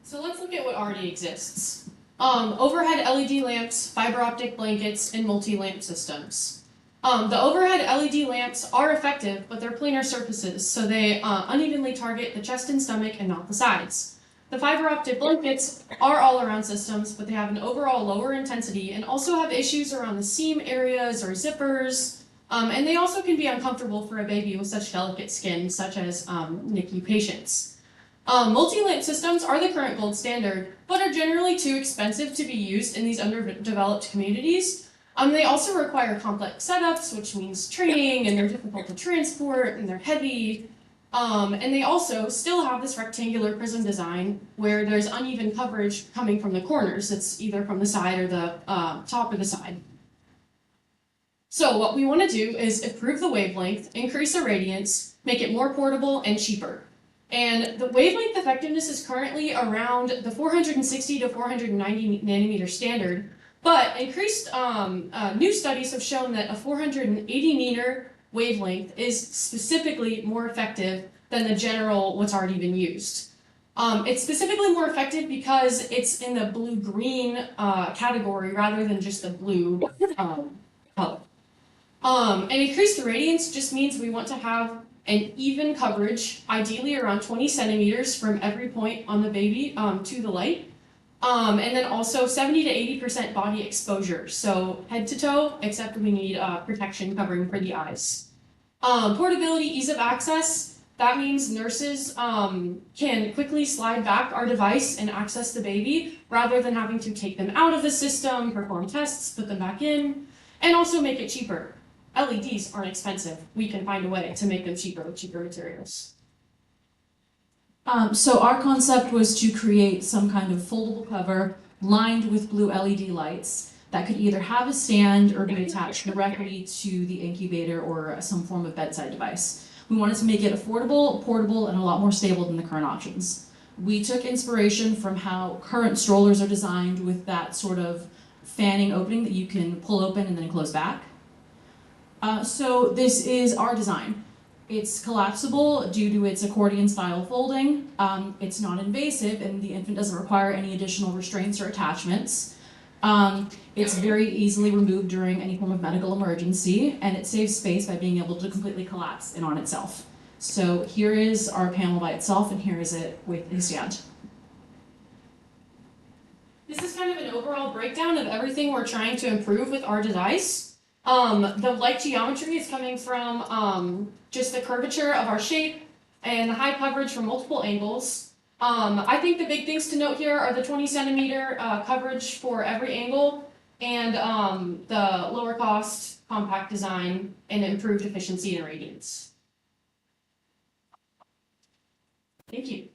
So let's look at what already exists. Overhead LED lamps, fiber optic blankets, and multi-lamp systems. The overhead LED lamps are effective, but they're planar surfaces, so they unevenly target the chest and stomach and not the sides. The fiber optic blankets are all-around systems, but they have an overall lower intensity and also have issues around the seam areas or zippers, and they also can be uncomfortable for a baby with such delicate skin, such as NICU patients. Multi-lamp systems are the current gold standard, but are generally too expensive to be used in these underdeveloped communities. They also require complex setups, which means training, and they're difficult to transport, and they're heavy. And they also still have this rectangular prism design where there's uneven coverage coming from the corners. It's either from the side or the top or the side. So what we want to do is improve the wavelength, increase the radiance, make it more portable and cheaper. And the wavelength effectiveness is currently around the 460 to 490 nanometer standard, but increased new studies have shown that a 480 meter wavelength is specifically more effective than the general what's already been used. It's specifically more effective because it's in the blue-green category rather than just the blue color. And increased radiance just means we want to have an even coverage, ideally around 20 centimeters from every point on the baby to the light. And then also 70 to 80% body exposure, so head to toe, except we need protection covering for the eyes. Portability, ease of access, that means nurses can quickly slide back our device and access the baby rather than having to take them out of the system, perform tests, put them back in, and also make it cheaper. LEDs aren't expensive. We can find a way to make them cheaper with cheaper materials. So our concept was to create some kind of foldable cover lined with blue LED lights that could either have a stand or be attached directly to the incubator or some form of bedside device. We wanted to make it affordable, portable, and a lot more stable than the current options. We took inspiration from how current strollers are designed with that sort of fanning opening that you can pull open and then close back. So this is our design. It's collapsible due to its accordion-style folding. It's non-invasive, and the infant doesn't require any additional restraints or attachments. It's very easily removed during any form of medical emergency, and it saves space by being able to completely collapse in on itself. So here is our panel by itself, and here is it with a stand. This is kind of an overall breakdown of everything we're trying to improve with our device. The light geometry is coming from just the curvature of our shape and the high coverage from multiple angles. I think the big things to note here are the 20 centimeter coverage for every angle and the lower cost, compact design, and improved efficiency and radiance. Thank you.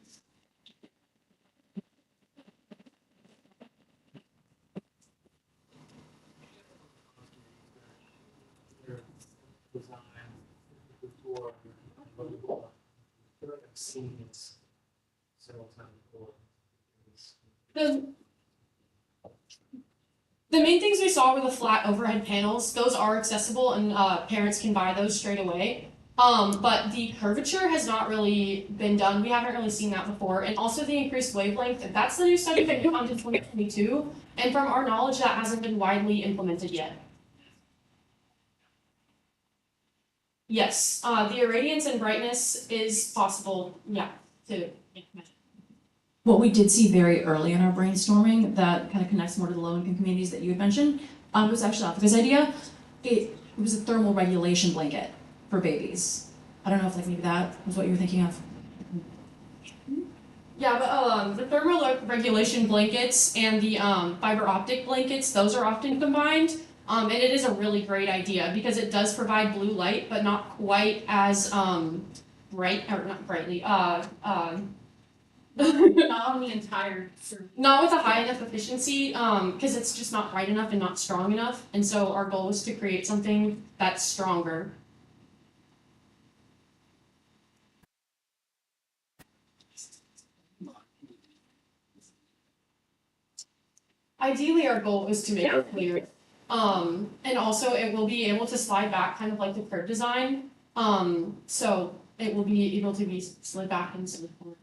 The main things we saw were the flat overhead panels. Those are accessible and parents can buy those straight away. But the curvature has not really been done. We haven't really seen that before. And also the increased wavelength, that's the new study that came out in 2022. And from our knowledge, that hasn't been widely implemented yet. Yes, the irradiance and brightness is possible, yeah, to implement. What we did see very early in our brainstorming that kind of connects more to the low-income communities that you had mentioned It was actually Africa's idea. It was a thermal regulation blanket for babies. I don't know if like maybe that was what you were thinking of. Yeah, but the thermal regulation blankets and the fiber optic blankets, those are often combined. And it is a really great idea because it does provide blue light, but not quite as bright, or not brightly, Not on the entire surface. not with a high enough efficiency, because it's just not bright enough and not strong enough. And so our goal is to create something that's stronger. Ideally, our goal is to make it clear. And also it will be able to slide back kind of like the curve design. So it will be able to be slid back into the corner.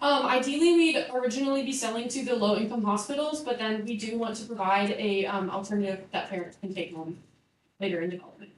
Ideally, we'd originally be selling to the low-income hospitals, but then we do want to provide a alternative that parents can take home later in development.